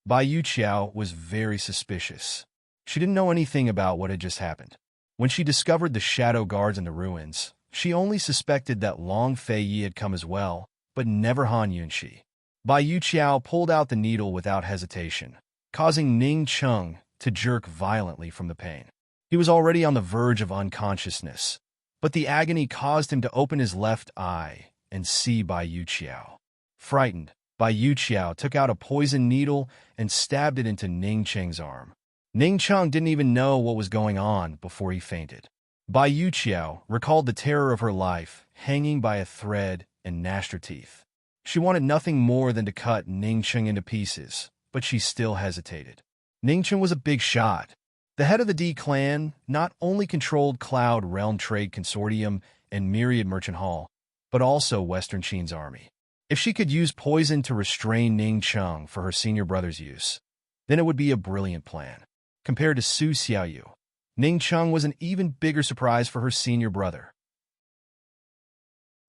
Bai Yuqiao was very suspicious. She didn't know anything about what had just happened. When she discovered the shadow guards in the ruins, she only suspected that Long Fei Yi had come as well, but never Han Yunxi. Bai Yuqiao pulled out the needle without hesitation, causing Ning Cheng to jerk violently from the pain. He was already on the verge of unconsciousness, but the agony caused him to open his left eye and see Bai Yuqiao. Frightened, Bai Yuqiao took out a poison needle and stabbed it into Ning Cheng's arm. Ning Cheng didn't even know what was going on before he fainted. Bai Yuqiao recalled the terror of her life, hanging by a thread and gnashed her teeth. She wanted nothing more than to cut Ning Cheng into pieces, but she still hesitated. Ning Cheng was a big shot. The head of the D clan not only controlled Cloud Realm Trade Consortium and Myriad Merchant Hall, but also Western Qin's army. If she could use poison to restrain Ning Cheng for her senior brother's use, then it would be a brilliant plan. Compared to Su Xiaoyu, Ning Cheng was an even bigger surprise for her senior brother.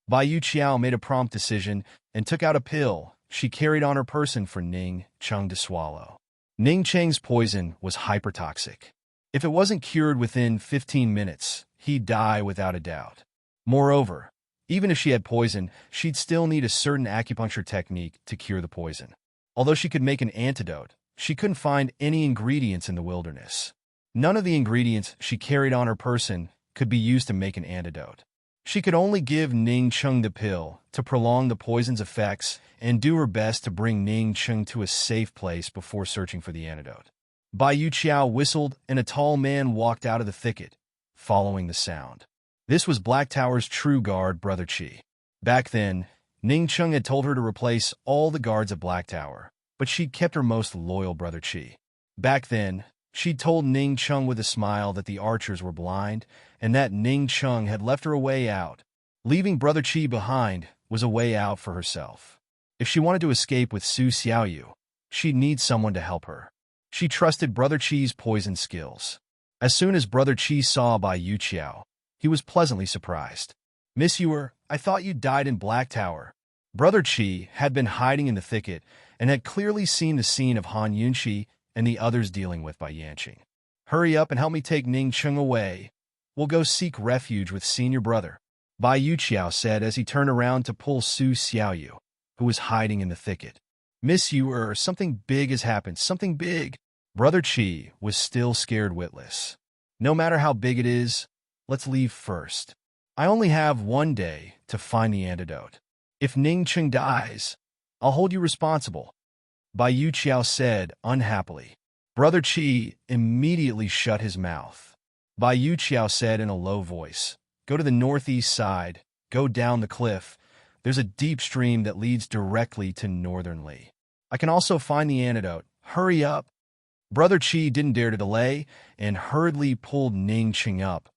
Bai Yuqiao made a prompt decision and took out a pill she carried on her person for Ning Cheng to swallow. Ning Cheng's poison was hypertoxic. If it wasn't cured within 15 minutes, he'd die without a doubt. Moreover, even if she had poison, she'd still need a certain acupuncture technique to cure the poison. Although she could make an antidote, she couldn't find any ingredients in the wilderness. None of the ingredients she carried on her person could be used to make an antidote. She could only give Ning Cheng the pill to prolong the poison's effects and do her best to bring Ning Cheng to a safe place before searching for the antidote. Bai Yuqiao whistled and a tall man walked out of the thicket, following the sound. This was Black Tower's true guard, Brother Qi. Back then, Ning Cheng had told her to replace all the guards at Black Tower, but she'd kept her most loyal Brother Qi. Back then, she'd told Ning Cheng with a smile that the archers were blind and that Ning Cheng had left her a way out. Leaving Brother Qi behind was a way out for herself. If she wanted to escape with Su Xiaoyu, she'd need someone to help her. She trusted Brother Qi's poison skills. As soon as Brother Qi saw Bai Yuqiao, he was pleasantly surprised. "Miss Yuer, I thought you died in Black Tower." Brother Qi had been hiding in the thicket and had clearly seen the scene of Han Yunqi and the others dealing with Bai Yanqing. "Hurry up and help me take Ning Cheng away. We'll go seek refuge with senior brother," Bai Yuqiao said as he turned around to pull Su Xiaoyu, who was hiding in the thicket. "Miss Yuer, something big has happened, something big." Brother Qi was still scared witless. "No matter how big it is, let's leave first. I only have 1 day to find the antidote. If Ning Cheng dies, I'll hold you responsible," Bai Yuqiao said unhappily. Brother Qi immediately shut his mouth. Bai Yuqiao said in a low voice, "Go to the northeast side, go down the cliff. There's a deep stream that leads directly to Northern Li. I can also find the antidote. Hurry up." Brother Qi didn't dare to delay and hurriedly pulled Ning Cheng up,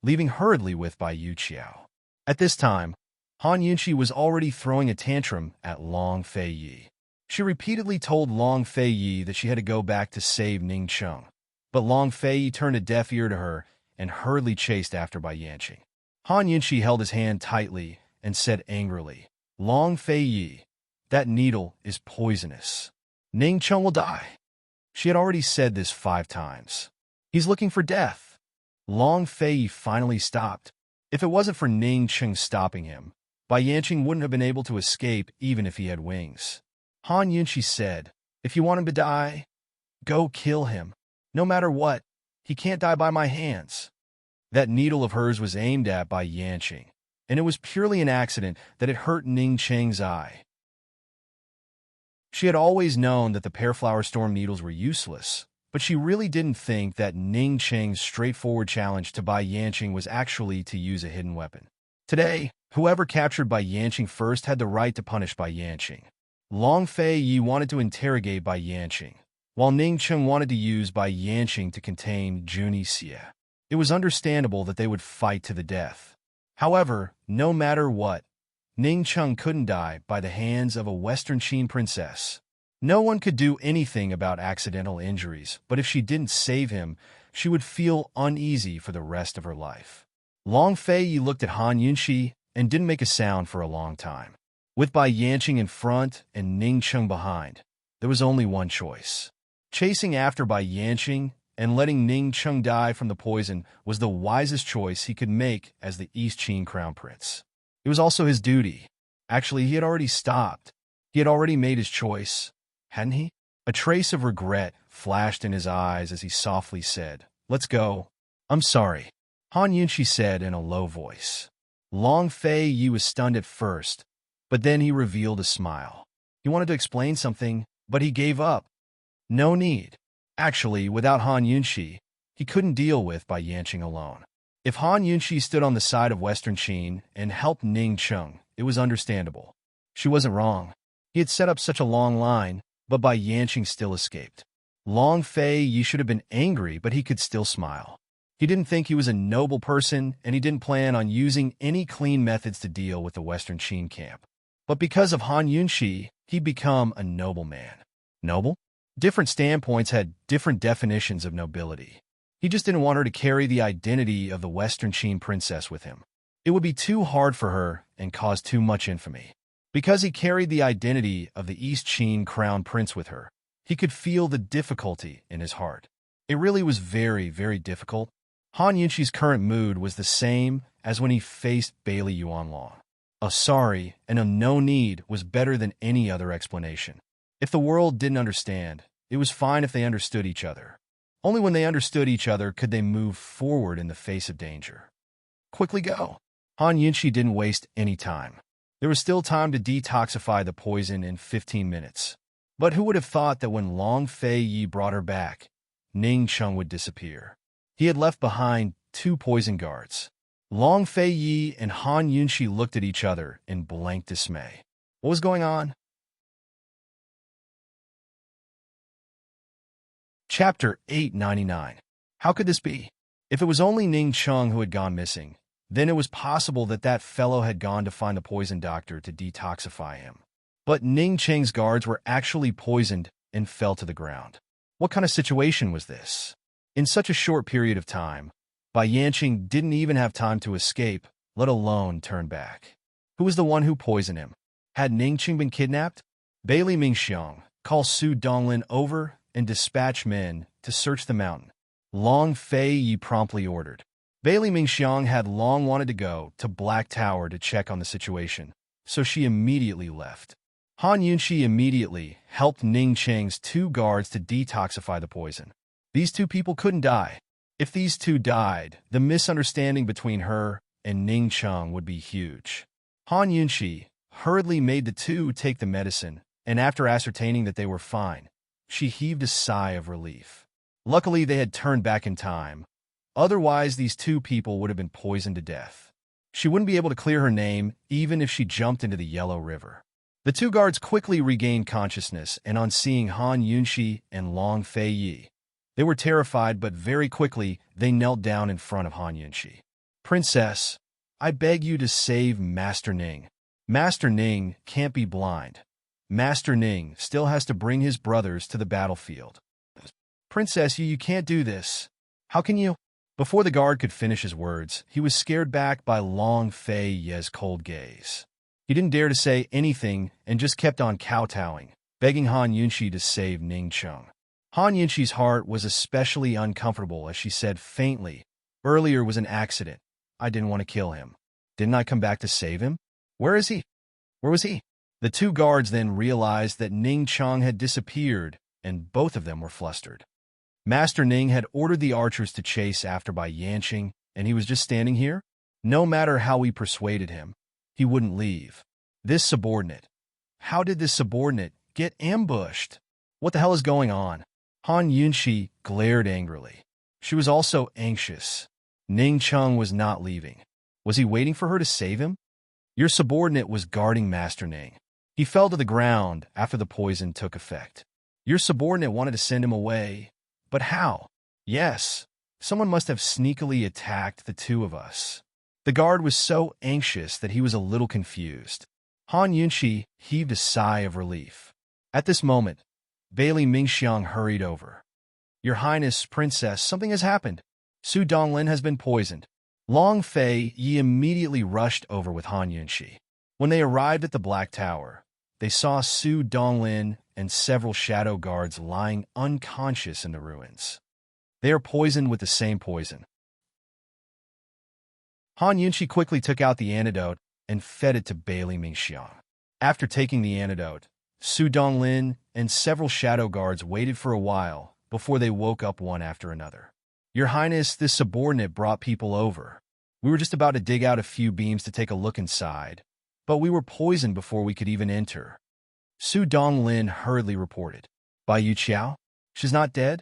leaving hurriedly with Bai Yuqiao. At this time, Han Yunqi was already throwing a tantrum at Long Fei Yi. She repeatedly told Long Fei Yi that she had to go back to save Ning Cheng, but Long Fei Yi turned a deaf ear to her and hurriedly chased after Bai Yanqing. Han Yunqi held his hand tightly and said angrily, "Long Fei Yi, that needle is poisonous. Ning Cheng will die." She had already said this 5 times. "He's looking for death." Long Fei Yi finally stopped. If it wasn't for Ning Cheng stopping him, Bai Yanqing wouldn't have been able to escape even if he had wings. Han Yunqi said, "If you want him to die, go kill him. No matter what, he can't die by my hands." That needle of hers was aimed at Bai Yanqing, and it was purely an accident that it hurt Ning Cheng's eye. She had always known that the Pearflower Storm needles were useless, but she really didn't think that Ning Cheng's straightforward challenge to Bai Yanqing was actually to use a hidden weapon. Today, whoever captured Bai Yanqing first had the right to punish Bai Yanqing. Long Fei Yi wanted to interrogate Bai Yanqing, while Ning Cheng wanted to use Bai Yanqing to contain Juni Xie. It was understandable that they would fight to the death. However, no matter what, Ning Cheng couldn't die by the hands of a Western Qin princess. No one could do anything about accidental injuries, but if she didn't save him, she would feel uneasy for the rest of her life. Long Fei Yi looked at Han Yunqi and didn't make a sound for a long time. With Bai Yanqing in front and Ning Cheng behind, there was only one choice. Chasing after Bai Yanqing and letting Ning Cheng die from the poison was the wisest choice he could make as the East Qin crown prince. It was also his duty. Actually, he had already stopped. He had already made his choice, hadn't he? A trace of regret flashed in his eyes as he softly said, "Let's go." "I'm sorry," Han Yunqi said in a low voice. Long Fei Yi was stunned at first, but then he revealed a smile. He wanted to explain something, but he gave up. No need. Actually, without Han Yunqi, he couldn't deal with Bai Yanqing alone. If Han Yunqi stood on the side of Western Qin and helped Ning Cheng, it was understandable. She wasn't wrong. He had set up such a long line, but Bai Yanqing still escaped. Long Fei Yi should have been angry, but he could still smile. He didn't think he was a noble person, and he didn't plan on using any clean methods to deal with the Western Qin camp. But because of Han Yunqi, he'd become a noble man. Noble? Different standpoints had different definitions of nobility. He just didn't want her to carry the identity of the Western Qin princess with him. It would be too hard for her and cause too much infamy. Because he carried the identity of the East Qin crown prince with her, he could feel the difficulty in his heart. It really was very, very difficult. Han Yunqi's current mood was the same as when he faced Bailey Yuanlong. A sorry and a no need was better than any other explanation. If the world didn't understand, it was fine if they understood each other. Only when they understood each other could they move forward in the face of danger. Quickly go. Han Yunqi didn't waste any time. There was still time to detoxify the poison in 15 minutes. But who would have thought that when Long Fei Yi brought her back, Ning Cheng would disappear? He had left behind 2 poison guards. Long Fei Yi and Han Yunqi looked at each other in blank dismay. What was going on? Chapter 899. How could this be? If it was only Ning Cheng who had gone missing, then it was possible that that fellow had gone to find the poison doctor to detoxify him. But Ning Cheng's guards were actually poisoned and fell to the ground. What kind of situation was this? In such a short period of time, Bai Yanqing didn't even have time to escape, let alone turn back. Who was the one who poisoned him? Had Ning Cheng been kidnapped? Bailey Mingxiang, call Su Donglin over and dispatch men to search the mountain. Long Fei Yi promptly ordered. Bailey Mingxiang had long wanted to go to Black Tower to check on the situation, so she immediately left. Han Yunqi immediately helped Ning Cheng's 2 guards to detoxify the poison. These 2 people couldn't die. If these 2 died, the misunderstanding between her and Ning Cheng would be huge. Han Yunqi hurriedly made the 2 take the medicine, and after ascertaining that they were fine, she heaved a sigh of relief. Luckily, they had turned back in time. Otherwise, these 2 people would have been poisoned to death. She wouldn't be able to clear her name even if she jumped into the Yellow River. The 2 guards quickly regained consciousness, and on seeing Han Yunqi and Long Fei Yi, they were terrified, but very quickly they knelt down in front of Han Yunqi. Princess, I beg you to save Master Ning. Master Ning can't be blind. Master Ning still has to bring his brothers to the battlefield. Princess, you can't do this. How can you? Before the guard could finish his words, he was scared back by Long Fei Yi's cold gaze. He didn't dare to say anything and just kept on kowtowing, begging Han Yunqi to save Ning Cheng. Han Yunqi's heart was especially uncomfortable as she said faintly, "Earlier was an accident. I didn't want to kill him. Didn't I come back to save him? Where is he? Where was he?" The 2 guards then realized that Ning Cheng had disappeared, and both of them were flustered. Master Ning had ordered the archers to chase after Bai Yanqing, and he was just standing here? No matter how we persuaded him, he wouldn't leave. This subordinate. How did this subordinate get ambushed? What the hell is going on? Han Yunqi glared angrily. She was also anxious. Ning Cheng was not leaving. Was he waiting for her to save him? Your subordinate was guarding Master Ning. He fell to the ground after the poison took effect. Your subordinate wanted to send him away. But how? Yes, someone must have sneakily attacked the 2 of us. The guard was so anxious that he was a little confused. Han Yunqi heaved a sigh of relief. At this moment, Bailey Mingxiang hurried over. Your Highness, Princess, something has happened. Su Donglin has been poisoned. Long Fei Yi immediately rushed over with Han Yunqi. When they arrived at the Black Tower, they saw Su Donglin and several shadow guards lying unconscious in the ruins. They are poisoned with the same poison. Han Yunqi quickly took out the antidote and fed it to Bailey Mingxiang. After taking the antidote, Su Donglin and several shadow guards waited for a while before they woke up one after another. Your Highness, this subordinate brought people over. We were just about to dig out a few beams to take a look inside, but we were poisoned before we could even enter. Su Donglin hurriedly reported. Bai Yuqiao? She's not dead?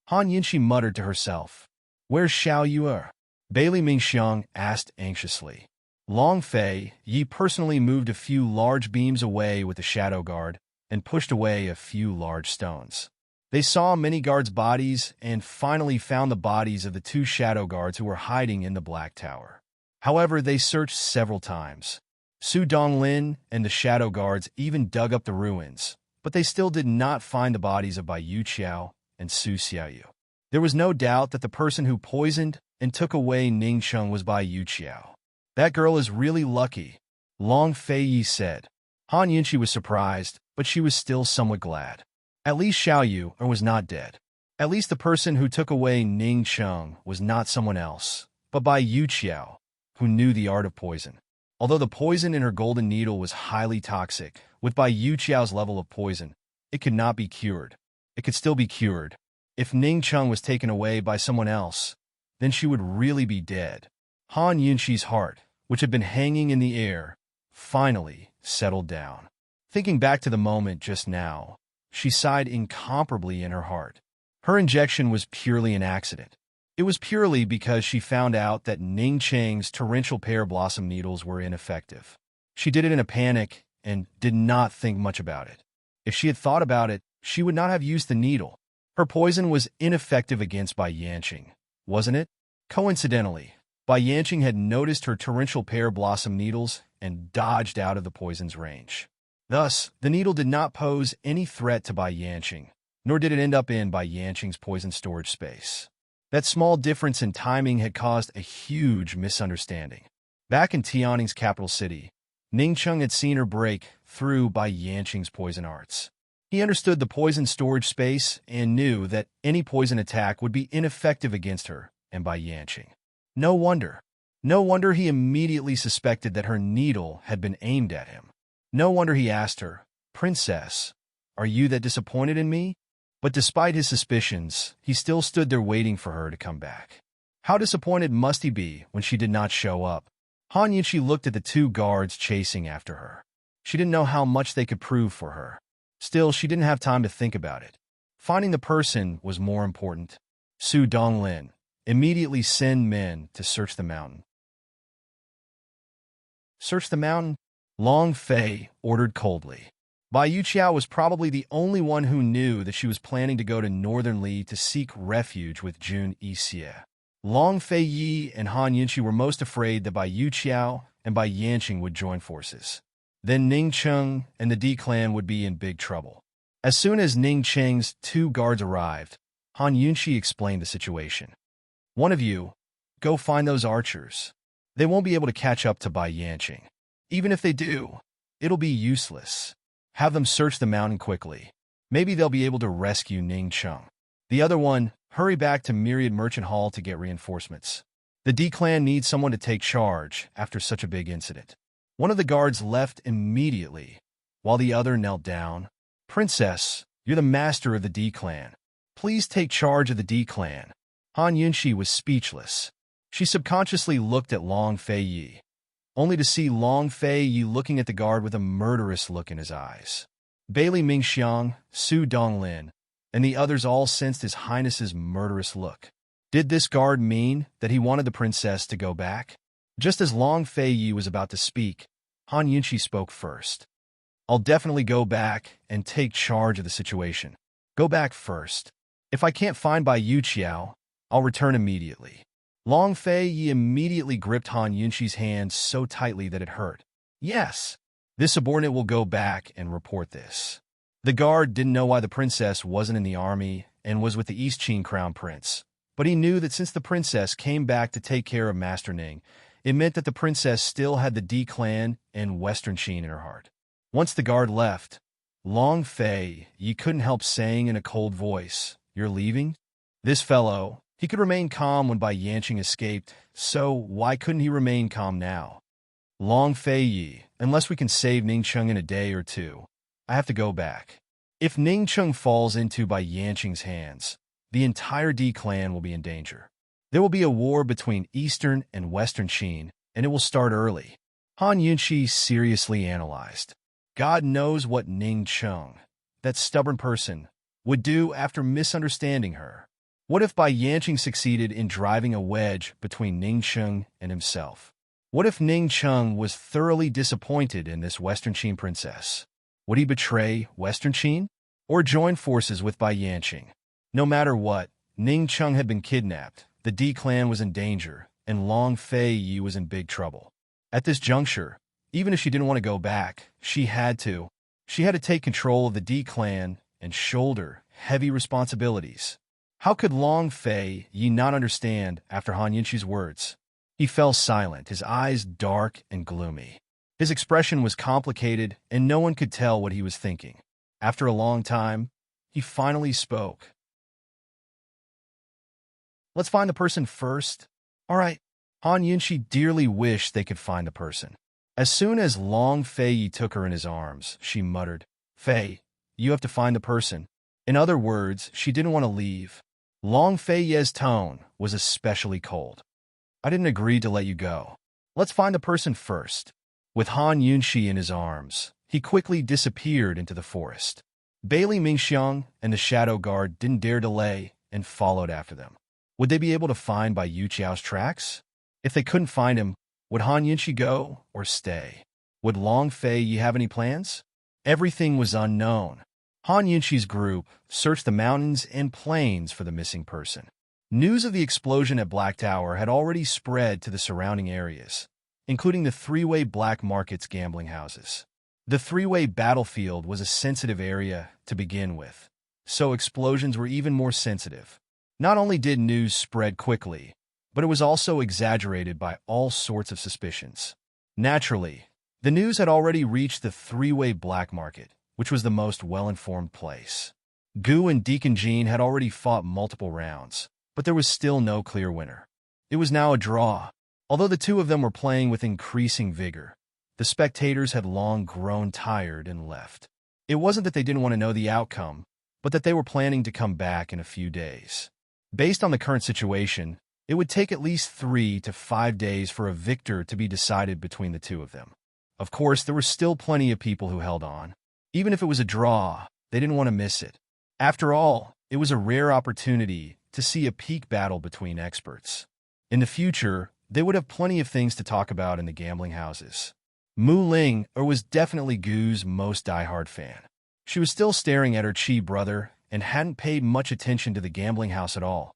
Han Yunqi muttered to herself. Where's Xiao Yue? Bailey Mingxiang asked anxiously. Long Fei Yi personally moved a few large beams away with the shadow guard and pushed away a few large stones. They saw many guards' bodies and finally found the bodies of the 2 shadow guards who were hiding in the Black Tower. However, they searched several times. Su Donglin and the shadow guards even dug up the ruins, but they still did not find the bodies of Bai Yuqiao and Su Xiaoyu. There was no doubt that the person who poisoned and took away Ning Cheng was Bai Yuqiao. That girl is really lucky, Long Fei Yi said. Han Yunqi was surprised, but she was still somewhat glad. At least Xiao Yu was not dead. At least the person who took away Ning Cheng was not someone else, but Bai Yuqiao, who knew the art of poison. Although the poison in her golden needle was highly toxic, with Bai Yuqiao's level of poison, it could not be cured. It could still be cured. If Ning Cheng was taken away by someone else, then she would really be dead. Han Yunqi's heart, which had been hanging in the air, finally settled down. Thinking back to the moment just now, she sighed incomparably in her heart. Her injection was purely an accident. It was purely because she found out that Ning Cheng's torrential pear blossom needles were ineffective. She did it in a panic and did not think much about it. If she had thought about it, she would not have used the needle. Her poison was ineffective against Bai Yanqing, wasn't it? Coincidentally, Bai Yanqing had noticed her torrential pear blossom needles and dodged out of the poison's range. Thus, the needle did not pose any threat to Bai Yanqing, nor did it end up in Bai Yanqing's poison storage space. That small difference in timing had caused a huge misunderstanding. Back in Tianning's capital city, Ning Cheng had seen her break through Bai Yanqing's poison arts. He understood the poison storage space and knew that any poison attack would be ineffective against her and Bai Yanqing. No wonder he immediately suspected that her needle had been aimed at him. No wonder he asked her, "Princess, are you that disappointed in me?" But despite his suspicions, he still stood there waiting for her to come back. How disappointed must he be when she did not show up? Han Yunqi looked at the two guards chasing after her. She didn't know how much they could prove for her. Still, she didn't have time to think about it. Finding the person was more important. Su Donglin, immediately send men to search the mountain. Search the mountain? Long Fei ordered coldly. Bai Yuqiao was probably the only one who knew that she was planning to go to Northern Li to seek refuge with Jun Yixie. Long Fei Yi and Han Yunqi were most afraid that Bai Yuqiao and Bai Yanqing would join forces. Then Ning Cheng and the D clan would be in big trouble. As soon as Ning Cheng's two guards arrived, Han Yunqi explained the situation. One of you, go find those archers. They won't be able to catch up to Bai Yanqing. Even if they do, it'll be useless. Have them search the mountain quickly. Maybe they'll be able to rescue Ning Cheng. The other one, hurry back to Myriad Merchant Hall to get reinforcements. The D clan needs someone to take charge after such a big incident. One of the guards left immediately, while the other knelt down. Princess, you're the master of the D clan. Please take charge of the D clan. Han Yunqi was speechless. She subconsciously looked at Long Fei Yi, only to see Long Fei Yi looking at the guard with a murderous look in his eyes. Bailey Mingxiang, Su Donglin, and the others all sensed His Highness's murderous look. Did this guard mean that he wanted the princess to go back? Just as Long Fei Yi was about to speak, Han Yunqi spoke first. I'll definitely go back and take charge of the situation. Go back first. If I can't find Bai Yuqiao, I'll return immediately. Long Fei Yi immediately gripped Han Yunqi's hand so tightly that it hurt. Yes, this subordinate will go back and report this. The guard didn't know why the princess wasn't in the army and was with the East Qin Crown Prince, but he knew that since the princess came back to take care of Master Ning, it meant that the princess still had the D clan and Western Qin in her heart. Once the guard left, Long Fei Yi couldn't help saying in a cold voice, "You're leaving?" This fellow, he could remain calm when Bai Yanqing escaped, so why couldn't he remain calm now? Long Fei Yi, unless we can save Ning Cheng in a day or two, I have to go back. If Ning Cheng falls into Bai Yanqing's hands, the entire D clan will be in danger. There will be a war between Eastern and Western Qin, and it will start early. Han Yunqi seriously analyzed. God knows what Ning Cheng, that stubborn person, would do after misunderstanding her. What if Bai Yanqing succeeded in driving a wedge between Ning Cheng and himself? What if Ning Cheng was thoroughly disappointed in this Western Qin princess? Would he betray Western Qin or join forces with Bai Yanqing? No matter what, Ning Cheng had been kidnapped, the D clan was in danger, and Long Fei Yi was in big trouble. At this juncture, even if she didn't want to go back, she had to. She had to take control of the D clan and shoulder heavy responsibilities. How could Long Fei Yi not understand after Han Yunqi's words? He fell silent, his eyes dark and gloomy. His expression was complicated, and no one could tell what he was thinking. After a long time, he finally spoke. "Let's find the person first." "All right." Han Yunxi dearly wished they could find the person. As soon as Long Fei took her in his arms, she muttered, "Fei, you have to find the person." In other words, she didn't want to leave. Long Fei's tone was especially cold. "I didn't agree to let you go. Let's find the person first." With Han Yunxi in his arms, he quickly disappeared into the forest. Bailey Mingxiang and the Shadow Guard didn't dare delay and followed after them. Would they be able to find Bai Yuqiao's tracks? If they couldn't find him, would Han Yunxi go or stay? Would Long Fei have any plans? Everything was unknown. Han Yunxi's group searched the mountains and plains for the missing person. News of the explosion at Black Tower had already spread to the surrounding areas, including the three-way Black Market's gambling houses. The three-way battlefield was a sensitive area to begin with, so explosions were even more sensitive. Not only did news spread quickly, but it was also exaggerated by all sorts of suspicions. Naturally, the news had already reached the three-way Black Market, which was the most well-informed place. Gu and Deacon Jean had already fought multiple rounds, but there was still no clear winner. It was now a draw. Although the two of them were playing with increasing vigor, the spectators had long grown tired and left. It wasn't that they didn't want to know the outcome, but that they were planning to come back in a few days. Based on the current situation, it would take at least 3 to 5 days for a victor to be decided between the two of them. Of course, there were still plenty of people who held on. Even if it was a draw, they didn't want to miss it. After all, it was a rare opportunity to see a peak battle between experts. In the future, they would have plenty of things to talk about in the gambling houses. Mu Ling was definitely Gu's most diehard fan. She was still staring at her Chi brother and hadn't paid much attention to the gambling house at all.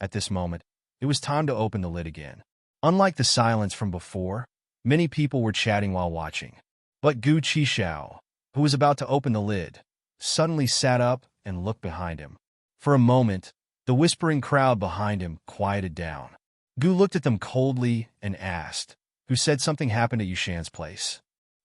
At this moment, it was time to open the lid again. Unlike the silence from before, many people were chatting while watching. But Gu Qishao, who was about to open the lid, suddenly sat up and looked behind him. For a moment, the whispering crowd behind him quieted down. Gu looked at them coldly and asked, "Who said something happened at Yushan's place?"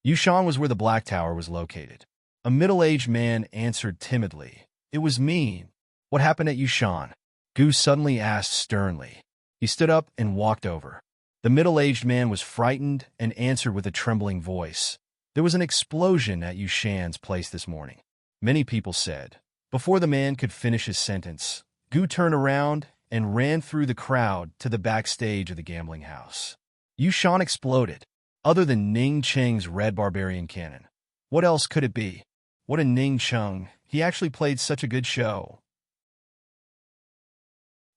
Yushan was where the Black Tower was located. A middle-aged man answered timidly, "It was me." "What happened at Yushan?" Gu suddenly asked sternly. He stood up and walked over. The middle-aged man was frightened and answered with a trembling voice, "There was an explosion at Yushan's place this morning." Many people said. Before the man could finish his sentence, Gu turned around and ran through the crowd to the backstage of the gambling house. Yushan exploded. Other than Ning Cheng's red barbarian cannon, what else could it be? What a Ning Cheng, he actually played such a good show.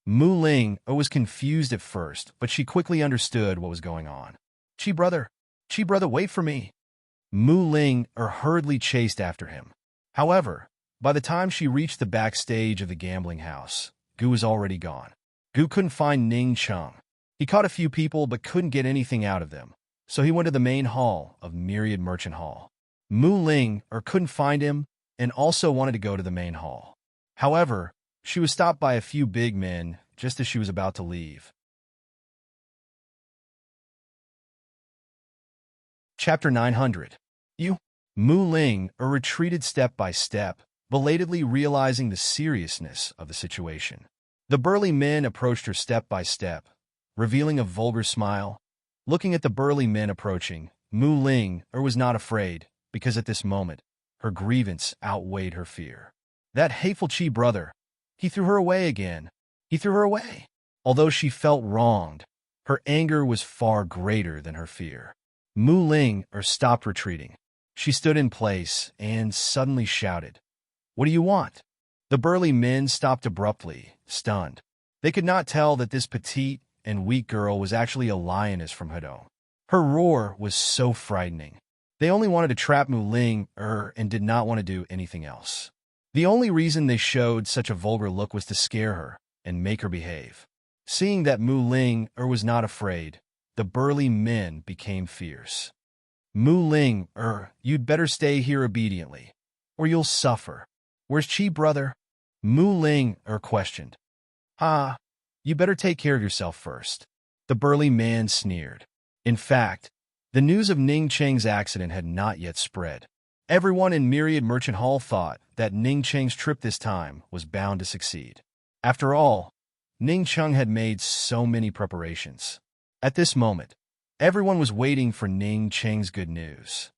Mu Ling was confused at first, but she quickly understood what was going on. Chi brother, wait for me." Mu Ling hurriedly chased after him. However, by the time she reached the backstage of the gambling house, Gu was already gone. Gu couldn't find Ning Cheng. He caught a few people but couldn't get anything out of them, so he went to the main hall of Myriad Merchant Hall. Mu Ling couldn't find him and also wanted to go to the main hall. However, she was stopped by a few big men just as she was about to leave. Chapter 900. Mu Ling retreated step by step, belatedly realizing the seriousness of the situation. The burly men approached her step by step, revealing a vulgar smile. Looking at the burly men approaching, Mu Ling was not afraid, because at this moment, her grievance outweighed her fear. That hateful Chi brother, he threw her away again. He threw her away. Although she felt wronged, her anger was far greater than her fear. Mu Ling stopped retreating. She stood in place and suddenly shouted, "What do you want?" The burly men stopped abruptly, stunned. They could not tell that this petite and weak girl was actually a lioness from Hedong. Her roar was so frightening. They only wanted to trap Mu Ling and did not want to do anything else. The only reason they showed such a vulgar look was to scare her and make her behave. Seeing that Mu Ling was not afraid, the burly men became fierce. "Mu Ling you'd better stay here obediently, or you'll suffer." "Where's Chi brother?" Mu Ling questioned. "You better take care of yourself first." The burly man sneered. In fact, the news of Ning Cheng's accident had not yet spread. Everyone in Myriad Merchant Hall thought that Ning Cheng's trip this time was bound to succeed. After all, Ning Cheng had made so many preparations. At this moment, everyone was waiting for Ning Cheng's good news.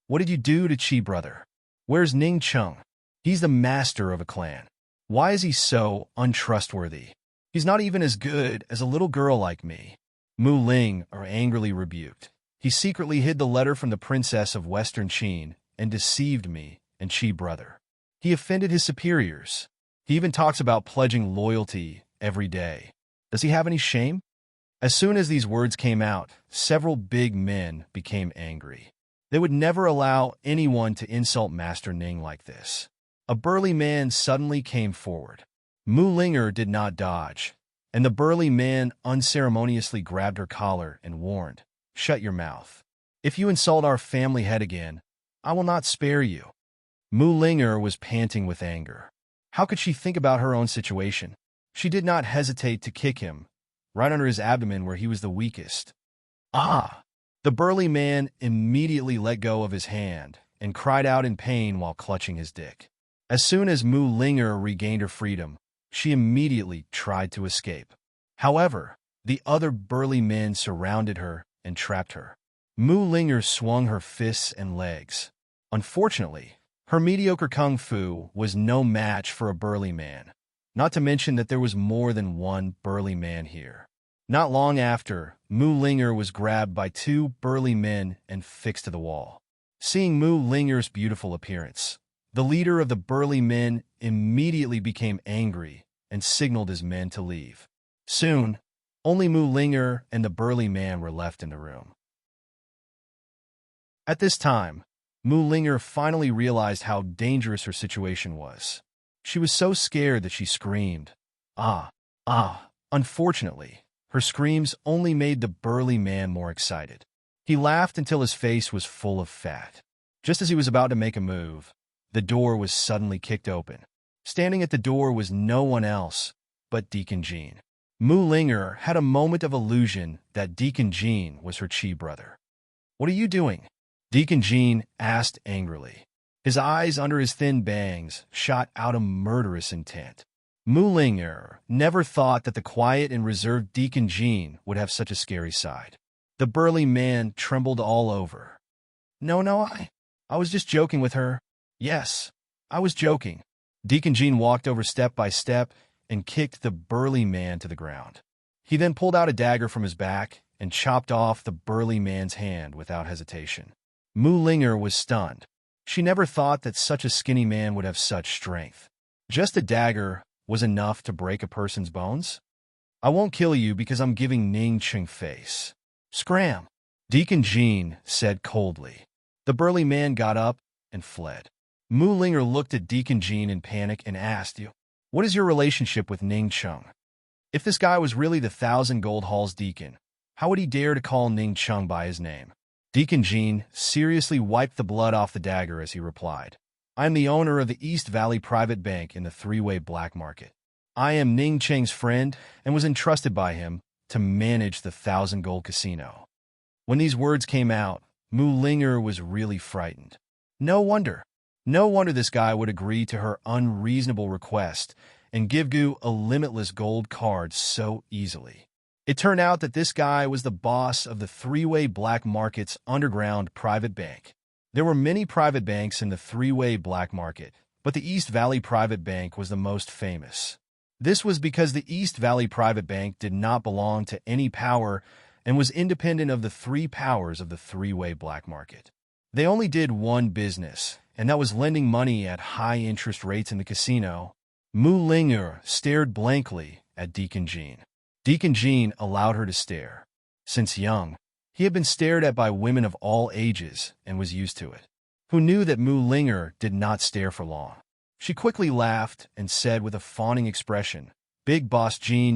What did you do to Chi brother? Where's Ning Cheng? He's the master of a clan. Why is he so untrustworthy? He's not even as good as a little girl like me. Mu Ling angrily rebuked. He secretly hid the letter from the princess of Western Qin and deceived me and Chi brother. He offended his superiors. He even talks about pledging loyalty every day. Does he have any shame? As soon as these words came out, several big men became angry. They would never allow anyone to insult Master Ning like this. A burly man suddenly came forward. Mu Linger did not dodge, and the burly man unceremoniously grabbed her collar and warned, "Shut your mouth. If you insult our family head again, I will not spare you." Mu Linger was panting with anger. How could she think about her own situation? She did not hesitate to kick him, right under his abdomen where he was the weakest. Ah! The burly man immediately let go of his hand and cried out in pain while clutching his dick. As soon as Mu Linger regained her freedom, she immediately tried to escape. However, the other burly men surrounded her and trapped her. Mu Linger swung her fists and legs. Unfortunately, her mediocre kung fu was no match for a burly man, not to mention that there was more than one burly man here. Not long after, Mu Linger was grabbed by two burly men and fixed to the wall. Seeing Mu Linger's beautiful appearance, the leader of the burly men immediately became angry and signaled his men to leave. Soon, only Mu Linger and the burly man were left in the room. At this time, Mu Linger finally realized how dangerous her situation was. She was so scared that she screamed. Ah! Unfortunately, her screams only made the burly man more excited. He laughed until his face was full of fat. Just as he was about to make a move, the door was suddenly kicked open. Standing at the door was no one else but Deacon Jean. Mu Linger had a moment of illusion that Deacon Jean was her Chi brother. "What are you doing?" Deacon Jean asked angrily. His eyes under his thin bangs shot out a murderous intent. Mu Linger never thought that the quiet and reserved Deacon Jean would have such a scary side. The burly man trembled all over. No, I was just joking with her. Yes, I was joking." Deacon Jean walked over step by step and kicked the burly man to the ground. He then pulled out a dagger from his back and chopped off the burly man's hand without hesitation. Mu Linger was stunned. She never thought that such a skinny man would have such strength. Just a dagger was enough to break a person's bones? "I won't kill you because I'm giving Ning Cheng face." "Scram!" Deacon Jean said coldly. The burly man got up and fled. Mu Linger looked at Deacon Jean in panic and asked, "What is your relationship with Ning Cheng? If this guy was really the 1,000 Gold Hall's deacon, how would he dare to call Ning Cheng by his name?" Deacon Jean seriously wiped the blood off the dagger as he replied, "I am the owner of the East Valley Private Bank in the three-way black market. I am Ning Cheng's friend and was entrusted by him to manage the 1,000 Gold Casino." When these words came out, Mu Linger was really frightened. No wonder this guy would agree to her unreasonable request and give Gu a limitless gold card so easily. It turned out that this guy was the boss of the three-way black market's underground private bank. There were many private banks in the three-way black market, but the East Valley Private Bank was the most famous. This was because the East Valley Private Bank did not belong to any power and was independent of the three powers of the three-way black market. They only did one business, and that was lending money at high interest rates in the casino. Mu Linger stared blankly at Deacon Jean. Deacon Jean allowed her to stare. Since young, he had been stared at by women of all ages and was used to it. Who knew that Mu Linger did not stare for long? She quickly laughed and said with a fawning expression, "Big Boss Jean,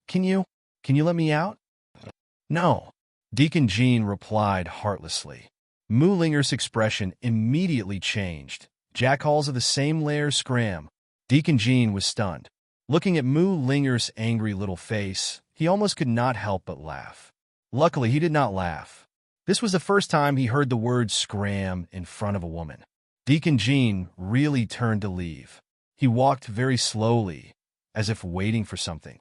can you let me out?" "No," Deacon Jean replied heartlessly. Mu Linger's expression immediately changed. Jackals of the same lair scram. Deacon Jean was stunned. Looking at Mu Linger's angry little face, he almost could not help but laugh. Luckily, he did not laugh. This was the first time he heard the word scram in front of a woman. Deacon Jean really turned to leave. He walked very slowly, as if waiting for something.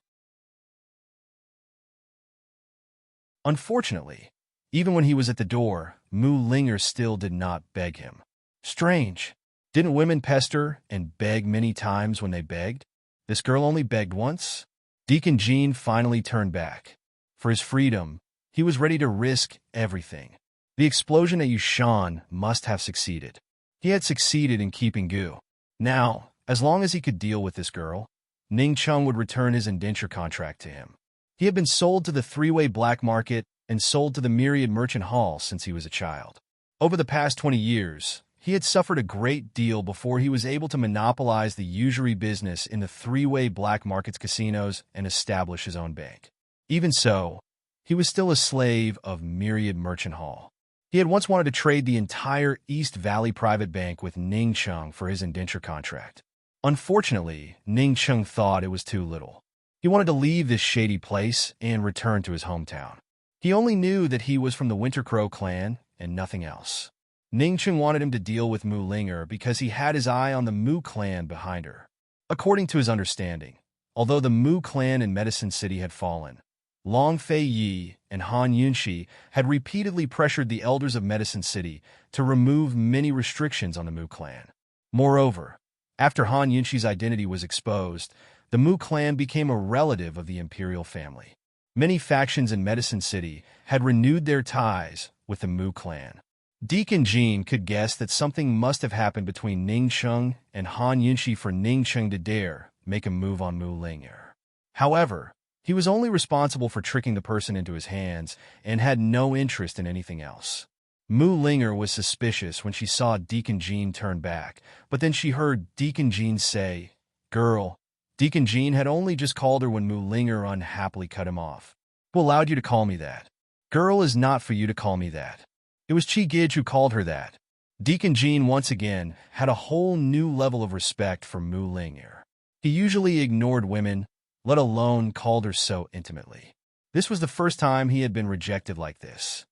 Unfortunately, even when he was at the door, Mu Linger still did not beg him. Strange. Didn't women pester and beg many times when they begged? This girl only begged once? Deacon Jean finally turned back. For his freedom, he was ready to risk everything. The explosion at Yushan must have succeeded. He had succeeded in keeping Gu. Now, as long as he could deal with this girl, Ning Chung would return his indenture contract to him. He had been sold to the three-way black market and sold to the Myriad Merchant Hall since he was a child. Over the past 20 years, he had suffered a great deal before he was able to monopolize the usury business in the three-way black market's casinos and establish his own bank. Even so, he was still a slave of Myriad Merchant Hall. He had once wanted to trade the entire East Valley Private Bank with Ning Chung for his indenture contract. Unfortunately, Ning Chung thought it was too little. He wanted to leave this shady place and return to his hometown. He only knew that he was from the Winter Crow clan and nothing else. Ning Chung wanted him to deal with Mu Linger because he had his eye on the Mu clan behind her. According to his understanding, although the Mu clan in Medicine City had fallen, Long Fei Yi and Han Yunxi had repeatedly pressured the elders of Medicine City to remove many restrictions on the Mu clan. Moreover, after Han Yunxi's identity was exposed, the Mu clan became a relative of the imperial family. Many factions in Medicine City had renewed their ties with the Mu clan. Deacon Jean could guess that something must have happened between Ning Chung and Han Yunxi for Ning Chung to dare make a move on Mu Linger. However, he was only responsible for tricking the person into his hands and had no interest in anything else. Mu Linger was suspicious when she saw Deacon Jean turn back, but then she heard Deacon Jean say, "Girl." Deacon Jean had only just called her when Mu Linger unhappily cut him off. "Who allowed you to call me that? Girl is not for you to call me that." It was Chi Gij who called her that. Deacon Jean once again had a whole new level of respect for Mu Linger. He usually ignored women, let alone called her so intimately. This was the first time he had been rejected like this.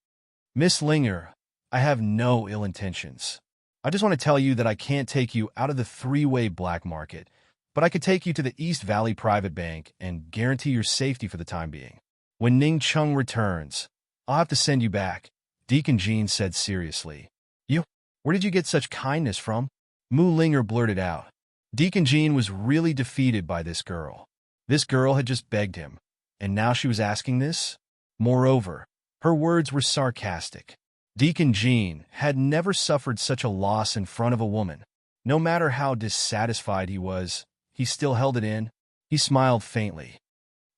"Miss Linger, I have no ill intentions. I just want to tell you that I can't take you out of the three-way black market, but I could take you to the East Valley Private Bank and guarantee your safety for the time being. When Ning Chung returns, I'll have to send you back," Deacon Jean said seriously. "You? Where did you get such kindness from?" Mu Linger blurted out. Deacon Jean was really defeated by this girl. This girl had just begged him, and now she was asking this? Moreover, her words were sarcastic. Deacon Jean had never suffered such a loss in front of a woman. No matter how dissatisfied he was, he still held it in. He smiled faintly.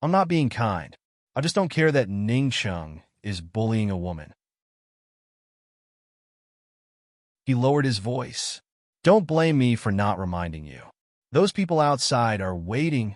"I'm not being kind. I just don't care that Ning Chung is bullying a woman." He lowered his voice. "Don't blame me for not reminding you. Those people outside are waiting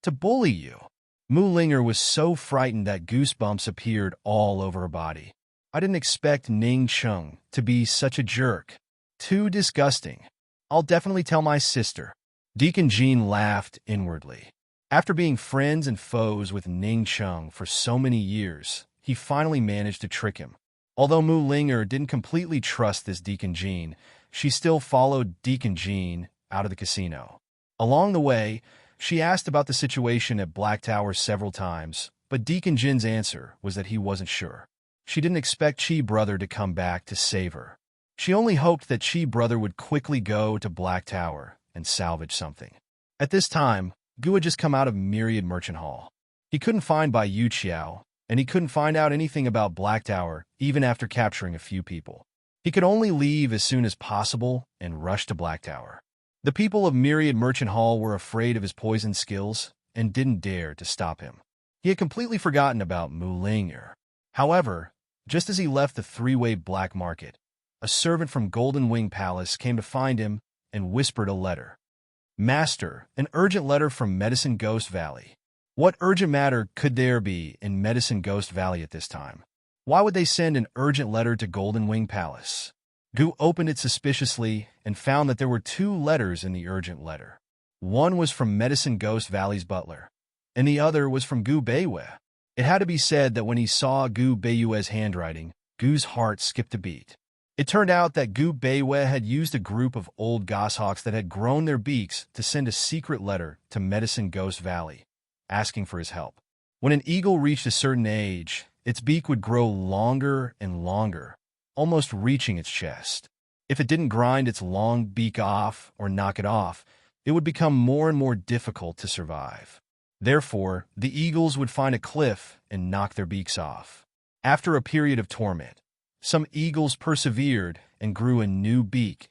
to bully you." Mu Linger was so frightened that goosebumps appeared all over her body. "I didn't expect Ning Chung to be such a jerk. Too disgusting. I'll definitely tell my sister." Deacon Jean laughed inwardly. After being friends and foes with Ning Chung for so many years, he finally managed to trick him. Although Mu Linger didn't completely trust this Deacon Jean, she still followed Deacon Jean out of the casino. Along the way, she asked about the situation at Black Tower several times, but Deacon Jin's answer was that he wasn't sure. She didn't expect Chi Brother to come back to save her. She only hoped that Chi Brother would quickly go to Black Tower and salvage something. At this time, Gu had just come out of Myriad Merchant Hall. He couldn't find Bai Yu Qiao, and he couldn't find out anything about Black Tower even after capturing a few people. He could only leave as soon as possible and rush to Black Tower. The people of Myriad Merchant Hall were afraid of his poison skills and didn't dare to stop him. He had completely forgotten about Mu Linger. However, just as he left the three-way black market, a servant from Golden Wing Palace came to find him and whispered a letter. "Master, an urgent letter from Medicine Ghost Valley." What urgent matter could there be in Medicine Ghost Valley at this time? Why would they send an urgent letter to Golden Wing Palace? Gu opened it suspiciously and found that there were 2 letters in the urgent letter. One was from Medicine Ghost Valley's butler, and the other was from Gu Beiwei. It had to be said that when he saw Gu Beiyue's handwriting, Gu's heart skipped a beat. It turned out that Gu Beiyue had used a group of old goshawks that had grown their beaks to send a secret letter to Medicine Ghost Valley, asking for his help. When an eagle reached a certain age, its beak would grow longer and longer, almost reaching its chest. If it didn't grind its long beak off or knock it off, it would become more and more difficult to survive. Therefore, the eagles would find a cliff and knock their beaks off. After a period of torment, some eagles persevered and grew a new beak,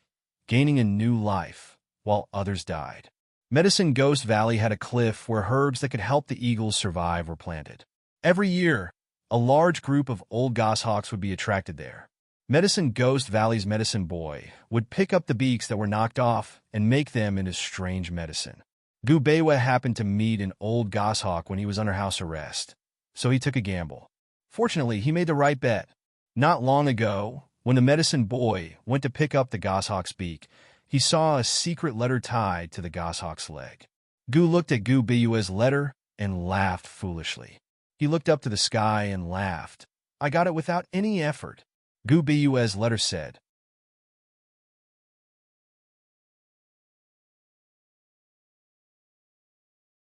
gaining a new life, while others died. Medicine Ghost Valley had a cliff where herbs that could help the eagles survive were planted. Every year, a large group of old goshawks would be attracted there. Medicine Ghost Valley's medicine boy would pick up the beaks that were knocked off and make them into strange medicine. Gu Beiyue happened to meet an old goshawk when he was under house arrest, so he took a gamble. Fortunately, he made the right bet. Not long ago, when the medicine boy went to pick up the goshawk's beak, he saw a secret letter tied to the goshawk's leg. Gu looked at Gu Beiyue's letter and laughed foolishly. He looked up to the sky and laughed. I got it without any effort. Gu Beiyue's letter said,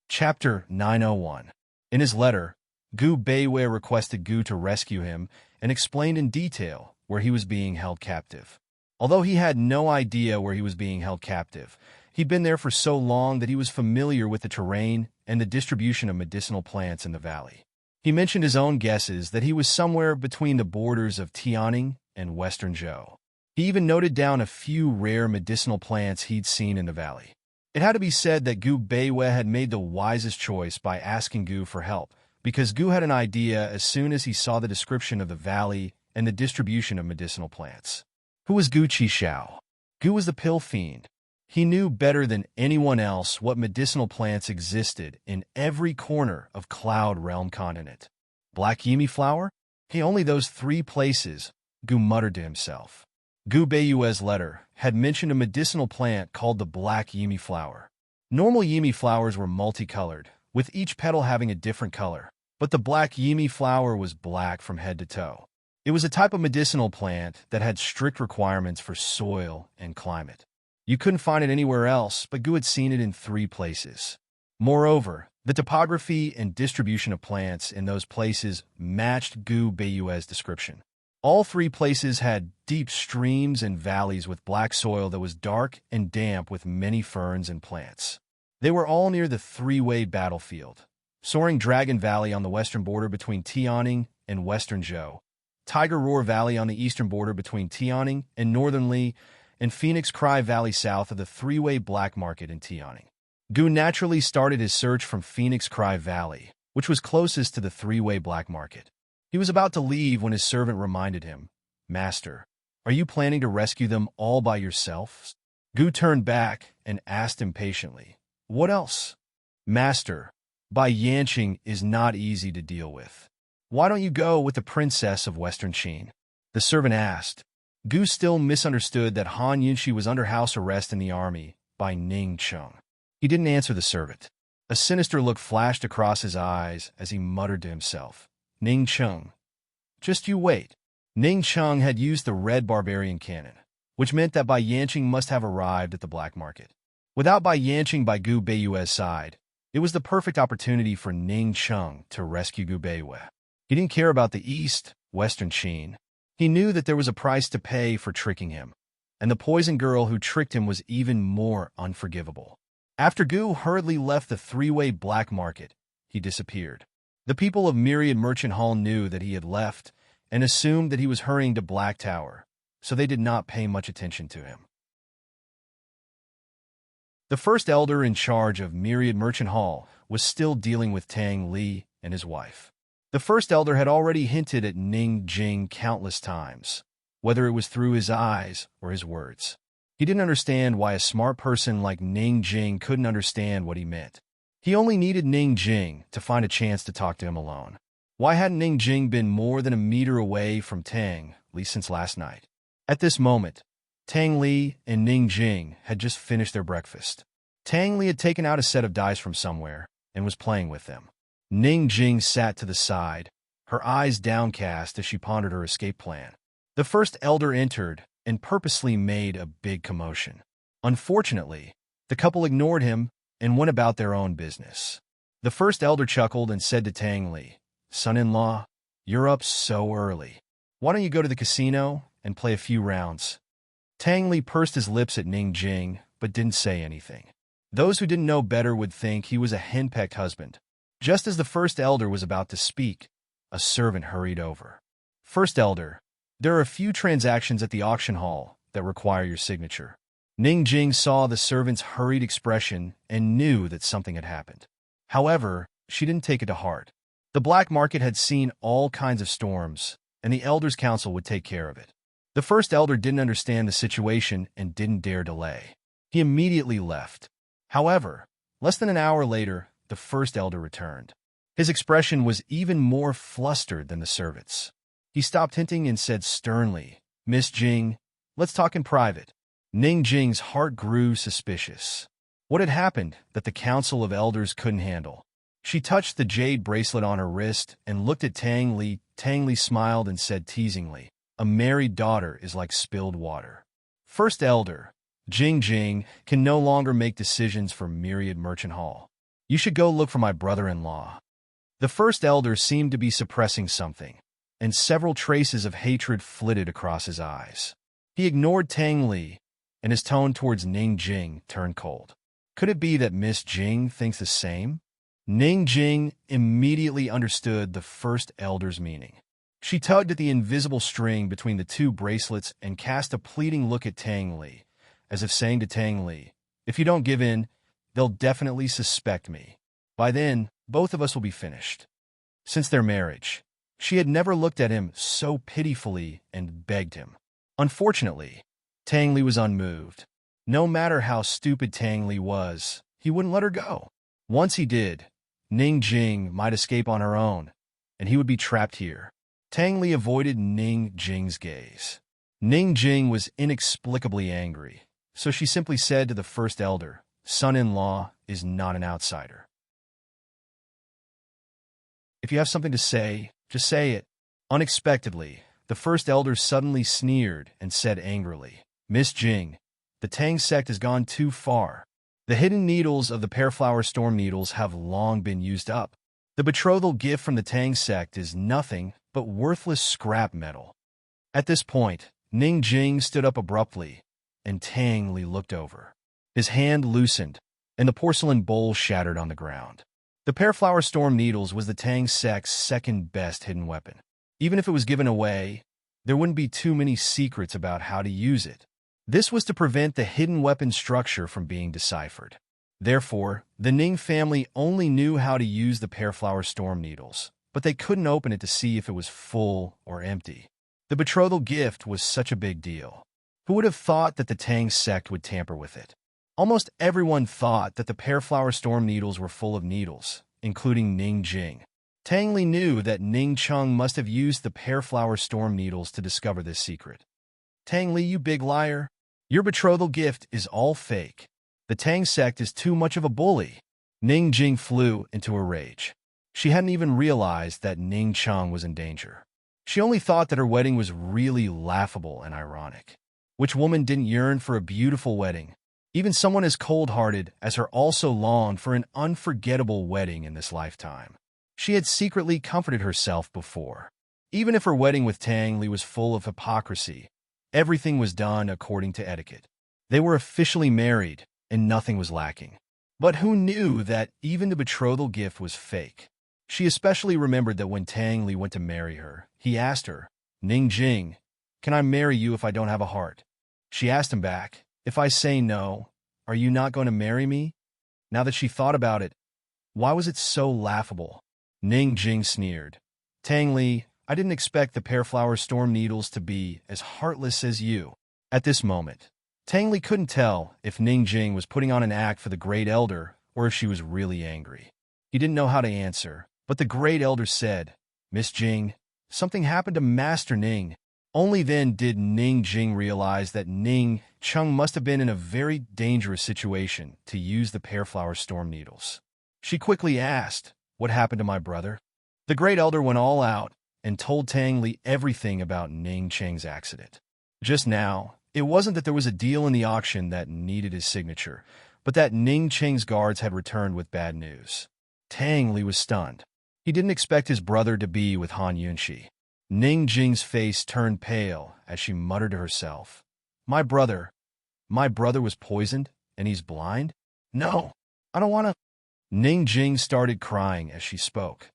Chapter 901. In his letter, Gu Beiyue requested Gu to rescue him and explained in detail where he was being held captive. Although he had no idea where he was being held captive, he'd been there for so long that he was familiar with the terrain and the distribution of medicinal plants in the valley. He mentioned his own guesses that he was somewhere between the borders of Tianning and Western Zhou. He even noted down a few rare medicinal plants he'd seen in the valley. It had to be said that Gu Beiyue had made the wisest choice by asking Gu for help, because Gu had an idea as soon as he saw the description of the valley and the distribution of medicinal plants. Who was Gu Qishao? Gu was the pill fiend. He knew better than anyone else what medicinal plants existed in every corner of Cloud Realm continent. Black Yimi flower? Hey, only those 3 places, Gu muttered to himself. Gu Beiyue's letter had mentioned a medicinal plant called the black Yimi flower. Normal Yimi flowers were multicolored, with each petal having a different color, but the black Yimi flower was black from head to toe. It was a type of medicinal plant that had strict requirements for soil and climate. You couldn't find it anywhere else, but Gu had seen it in 3 places. Moreover, the topography and distribution of plants in those places matched Gu Beiyue's description. All 3 places had deep streams and valleys with black soil that was dark and damp with many ferns and plants. They were all near the 3-way battlefield, Soaring Dragon Valley on the western border between Tianning and Western Zhou, Tiger Roar Valley on the eastern border between Tianning and Northern Li, and Phoenix Cry Valley south of the 3-way black market in Tianning. Gu naturally started his search from Phoenix Cry Valley, which was closest to the 3-way black market. He was about to leave when his servant reminded him, Master, are you planning to rescue them all by yourself? Gu turned back and asked impatiently, What else? Master, Bai Yanqing is not easy to deal with. Why don't you go with the princess of Western Qin? The servant asked. Gu still misunderstood that Han Yinshi was under house arrest in the army by Ning Cheng. He didn't answer the servant. A sinister look flashed across his eyes as he muttered to himself, Ning Cheng. Just you wait. Ning Cheng had used the red barbarian cannon, which meant that Bai Yanqing must have arrived at the black market. Without Bai Yanqing by Gu Beiyue's side, it was the perfect opportunity for Ning Cheng to rescue Gu Beiyue. He didn't care about the East, Western Qin. He knew that there was a price to pay for tricking him, and the poison girl who tricked him was even more unforgivable. After Gu hurriedly left the 3-way black market, he disappeared. The people of Myriad Merchant Hall knew that he had left and assumed that he was hurrying to Black Tower, so they did not pay much attention to him. The first elder in charge of Myriad Merchant Hall was still dealing with Tang Li and his wife. The first elder had already hinted at Ning Jing countless times, whether it was through his eyes or his words. He didn't understand why a smart person like Ning Jing couldn't understand what he meant. He only needed Ning Jing to find a chance to talk to him alone. Why hadn't Ning Jing been more than a meter away from Tang Li since last night? At this moment, Tang Li and Ning Jing had just finished their breakfast. Tang Li had taken out a set of dice from somewhere and was playing with them. Ning Jing sat to the side, her eyes downcast as she pondered her escape plan. The first elder entered and purposely made a big commotion. Unfortunately, the couple ignored him and went about their own business. The first elder chuckled and said to Tang Li, "Son-in-law, you're up so early. Why don't you go to the casino and play a few rounds?" Tang Li pursed his lips at Ning Jing, but didn't say anything. Those who didn't know better would think he was a henpecked husband. Just as the first elder was about to speak, a servant hurried over. "First elder, there are a few transactions at the auction hall that require your signature." Ning Jing saw the servant's hurried expression and knew that something had happened. However, she didn't take it to heart. The black market had seen all kinds of storms, and the Elders' Council would take care of it. The first elder didn't understand the situation and didn't dare delay. He immediately left. However, less than an hour later, the first elder returned. His expression was even more flustered than the servant's. He stopped hinting and said sternly, "Miss Jing, let's talk in private." Ning Jing's heart grew suspicious. What had happened that the Council of Elders couldn't handle? She touched the jade bracelet on her wrist and looked at Tang Li. Tang Li smiled and said teasingly, "A married daughter is like spilled water." First elder, Jing Jing, can no longer make decisions for Myriad Merchant Hall. You should go look for my brother-in-law. The first elder seemed to be suppressing something, and several traces of hatred flitted across his eyes. He ignored Tang Li, and his tone towards Ning Jing turned cold. Could it be that Miss Jing thinks the same? Ning Jing immediately understood the first elder's meaning. She tugged at the invisible string between the two bracelets and cast a pleading look at Tang Li, as if saying to Tang Li, "If you don't give in, they'll definitely suspect me. By then, both of us will be finished." Since their marriage, she had never looked at him so pitifully and begged him. Unfortunately, Tang Li was unmoved. No matter how stupid Tang Li was, he wouldn't let her go. Once he did, Ning Jing might escape on her own, and he would be trapped here. Tang Li avoided Ning Jing's gaze. Ning Jing was inexplicably angry, so she simply said to the first elder, "Son-in-law is not an outsider. If you have something to say, just say it." Unexpectedly, the first elder suddenly sneered and said angrily, "Miss Jing, the Tang sect has gone too far. The hidden needles of the Pearflower Storm Needles have long been used up. The betrothal gift from the Tang sect is nothing but worthless scrap metal." At this point, Ning Jing stood up abruptly, and Tang Li looked over. His hand loosened, and the porcelain bowl shattered on the ground. The Pearflower Storm Needles was the Tang sect's second-best hidden weapon. Even if it was given away, there wouldn't be too many secrets about how to use it. This was to prevent the hidden weapon structure from being deciphered. Therefore, the Ning family only knew how to use the Pearflower Storm Needles, but they couldn't open it to see if it was full or empty. The betrothal gift was such a big deal. Who would have thought that the Tang sect would tamper with it? Almost everyone thought that the Pearflower Storm Needles were full of needles, including Ning Jing. Tang Li knew that Ning Chung must have used the Pearflower Storm Needles to discover this secret. "Tang Li, you big liar. Your betrothal gift is all fake. The Tang sect is too much of a bully." Ning Jing flew into a rage. She hadn't even realized that Ning Chung was in danger. She only thought that her wedding was really laughable and ironic. Which woman didn't yearn for a beautiful wedding? Even someone as cold-hearted as her also longed for an unforgettable wedding in this lifetime. She had secretly comforted herself before. Even if her wedding with Tang Li was full of hypocrisy, everything was done according to etiquette. They were officially married, and nothing was lacking. But who knew that even the betrothal gift was fake? She especially remembered that when Tang Li went to marry her, he asked her, "Ning Jing, can I marry you if I don't have a heart?" She asked him back, "If I say no, are you not going to marry me?" Now that she thought about it, why was it so laughable? Ning Jing sneered. "Tang Li, I didn't expect the Pearflower Storm Needles to be as heartless as you." At this moment, Tang Li couldn't tell if Ning Jing was putting on an act for the Great Elder or if she was really angry. He didn't know how to answer, but the Great Elder said, "Miss Jing, something happened to Master Ning." Only then did Ning Jing realize that Ning Chung must have been in a very dangerous situation to use the Pearflower Storm Needles. She quickly asked, what happened to my brother? The great elder went all out and told Tang Li everything about Ning Cheng's accident. Just now, it wasn't that there was a deal in the auction that needed his signature, but that Ning Cheng's guards had returned with bad news. Tang Li was stunned. He didn't expect his brother to be with Han Yunxi. Ning Jing's face turned pale as she muttered to herself, My brother was poisoned and he's blind? No, I don't want to. Ning Jing started crying as she spoke.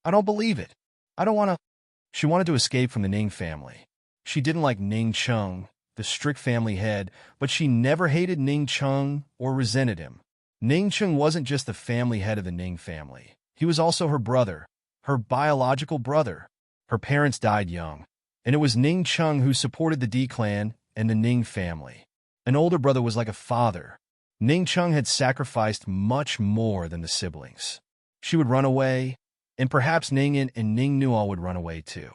I don't believe it. I don't want to. She wanted to escape from the Ning family. She didn't like Ning Cheng, the strict family head, but she never hated Ning Cheng or resented him. Ning Cheng wasn't just the family head of the Ning family. He was also her brother, her biological brother. Her parents died young, and it was Ning Cheng who supported the D clan and the Ning family. An older brother was like a father. Ning Cheng had sacrificed much more than the siblings. She would run away, and perhaps Ning and Ning Nuo would run away too.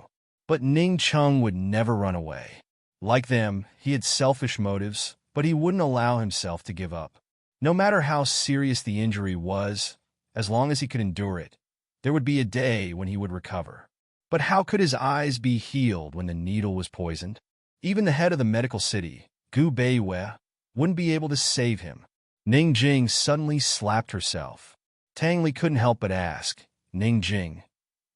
But Ning Cheng would never run away. Like them, he had selfish motives, but he wouldn't allow himself to give up. No matter how serious the injury was, as long as he could endure it, there would be a day when he would recover. But how could his eyes be healed when the needle was poisoned? Even the head of the medical city, Gu Beiwei, wouldn't be able to save him. Ning Jing suddenly slapped herself. Tang Li couldn't help but ask, Ning Jing,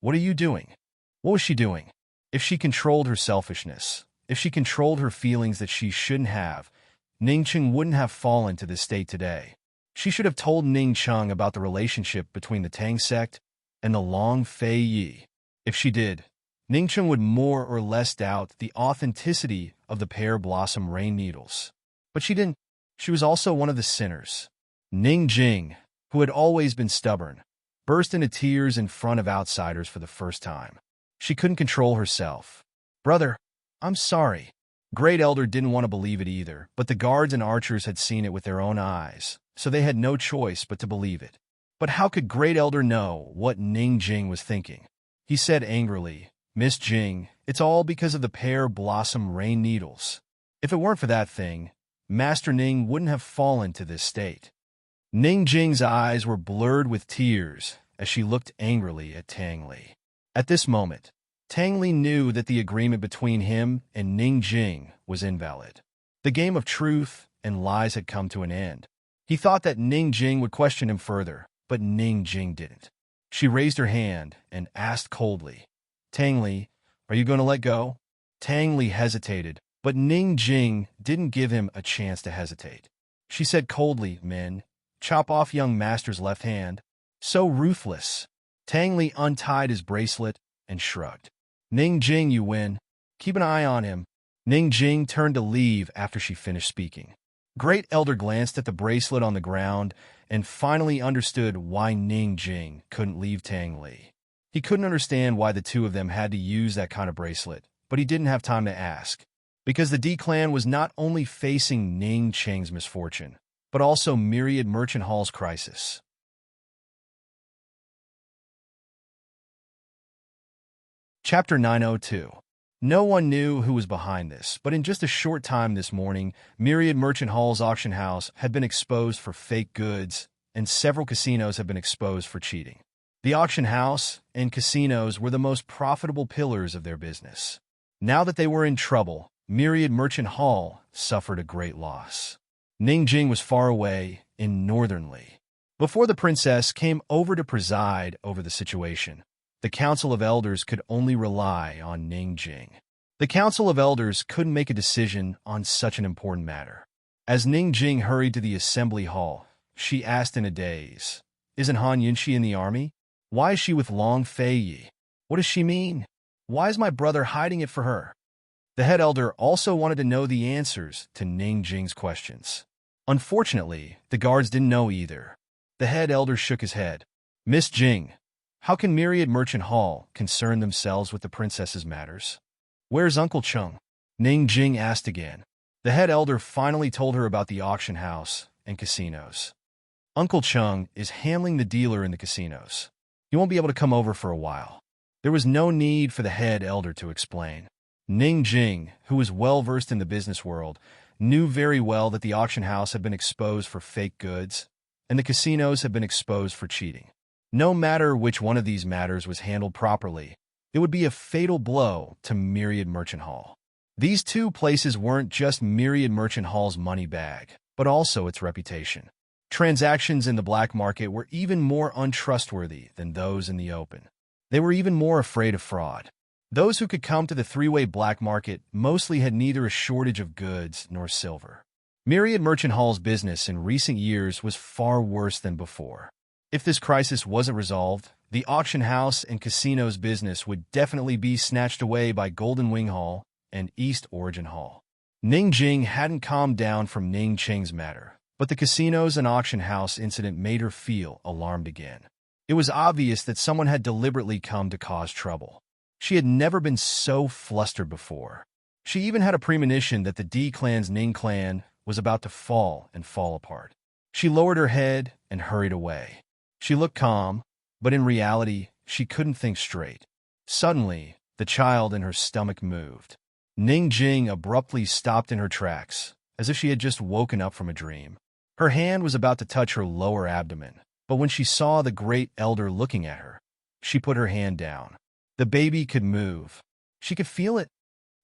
what are you doing? What was she doing? If she controlled her selfishness, if she controlled her feelings that she shouldn't have, Ning Cheng wouldn't have fallen to this state today. She should have told Ning Cheng about the relationship between the Tang sect and the Long Fei Yi. If she did, Ning Cheng would more or less doubt the authenticity of the pear blossom rain needles. But she didn't. She was also one of the sinners. Ning Jing, who had always been stubborn, burst into tears in front of outsiders for the first time. She couldn't control herself. Brother, I'm sorry. Great Elder didn't want to believe it either, but the guards and archers had seen it with their own eyes, so they had no choice but to believe it. But how could Great Elder know what Ning Jing was thinking? He said angrily, Miss Jing, it's all because of the pear blossom rain needles. If it weren't for that thing, Master Ning wouldn't have fallen to this state. Ning Jing's eyes were blurred with tears as she looked angrily at Tang Li. At this moment, Tang Li knew that the agreement between him and Ning Jing was invalid. The game of truth and lies had come to an end. He thought that Ning Jing would question him further, but Ning Jing didn't. She raised her hand and asked coldly, Tang Li, are you going to let go? Tang Li hesitated, but Ning Jing didn't give him a chance to hesitate. She said coldly, Men, chop off young master's left hand. So ruthless. Tang Li untied his bracelet and shrugged. Ning Jing, you win. Keep an eye on him. Ning Jing turned to leave after she finished speaking. Great Elder glanced at the bracelet on the ground and finally understood why Ning Jing couldn't leave Tang Li. He couldn't understand why the two of them had to use that kind of bracelet, but he didn't have time to ask. Because the D-Clan was not only facing Ning Cheng's misfortune, but also Myriad Merchant Hall's crisis. Chapter 902. No one knew who was behind this, but in just a short time this morning, Myriad Merchant Hall's auction house had been exposed for fake goods, and several casinos have been exposed for cheating. The auction house and casinos were the most profitable pillars of their business. Now that they were in trouble, Myriad Merchant Hall suffered a great loss. Ning Jing was far away in Northern Li. Before the princess came over to preside over the situation, the Council of Elders could only rely on Ning Jing. The Council of Elders couldn't make a decision on such an important matter. As Ning Jing hurried to the assembly hall, she asked in a daze, Isn't Han Yunxi in the army? Why is she with Long Fei Yi? What does she mean? Why is my brother hiding it for her? The head elder also wanted to know the answers to Ning Jing's questions. Unfortunately, the guards didn't know either. The head elder shook his head. Miss Jing, how can Myriad Merchant Hall concern themselves with the princess's matters? Where's Uncle Chung? Ning Jing asked again. The head elder finally told her about the auction house and casinos. Uncle Chung is handling the dealer in the casinos. He won't be able to come over for a while. There was no need for the head elder to explain. Ning Jing, who was well-versed in the business world, knew very well that the auction house had been exposed for fake goods, and the casinos have been exposed for cheating. No matter which one of these matters was handled properly, it would be a fatal blow to Myriad Merchant Hall. These two places weren't just Myriad Merchant Hall's money bag, but also its reputation. Transactions in the black market were even more untrustworthy than those in the open. They were even more afraid of fraud. Those who could come to the three-way black market mostly had neither a shortage of goods nor silver. Myriad Merchant Hall's business in recent years was far worse than before. If this crisis wasn't resolved, the auction house and casino's business would definitely be snatched away by Golden Wing Hall and East Origin Hall. Ning Jing hadn't calmed down from Ning Cheng's matter, but the casinos and auction house incident made her feel alarmed again. It was obvious that someone had deliberately come to cause trouble. She had never been so flustered before. She even had a premonition that the D clan's Ning clan was about to fall apart. She lowered her head and hurried away. She looked calm, but in reality, she couldn't think straight. Suddenly, the child in her stomach moved. Ning Jing abruptly stopped in her tracks, as if she had just woken up from a dream. Her hand was about to touch her lower abdomen, but when she saw the great elder looking at her, she put her hand down. The baby could move. She could feel it.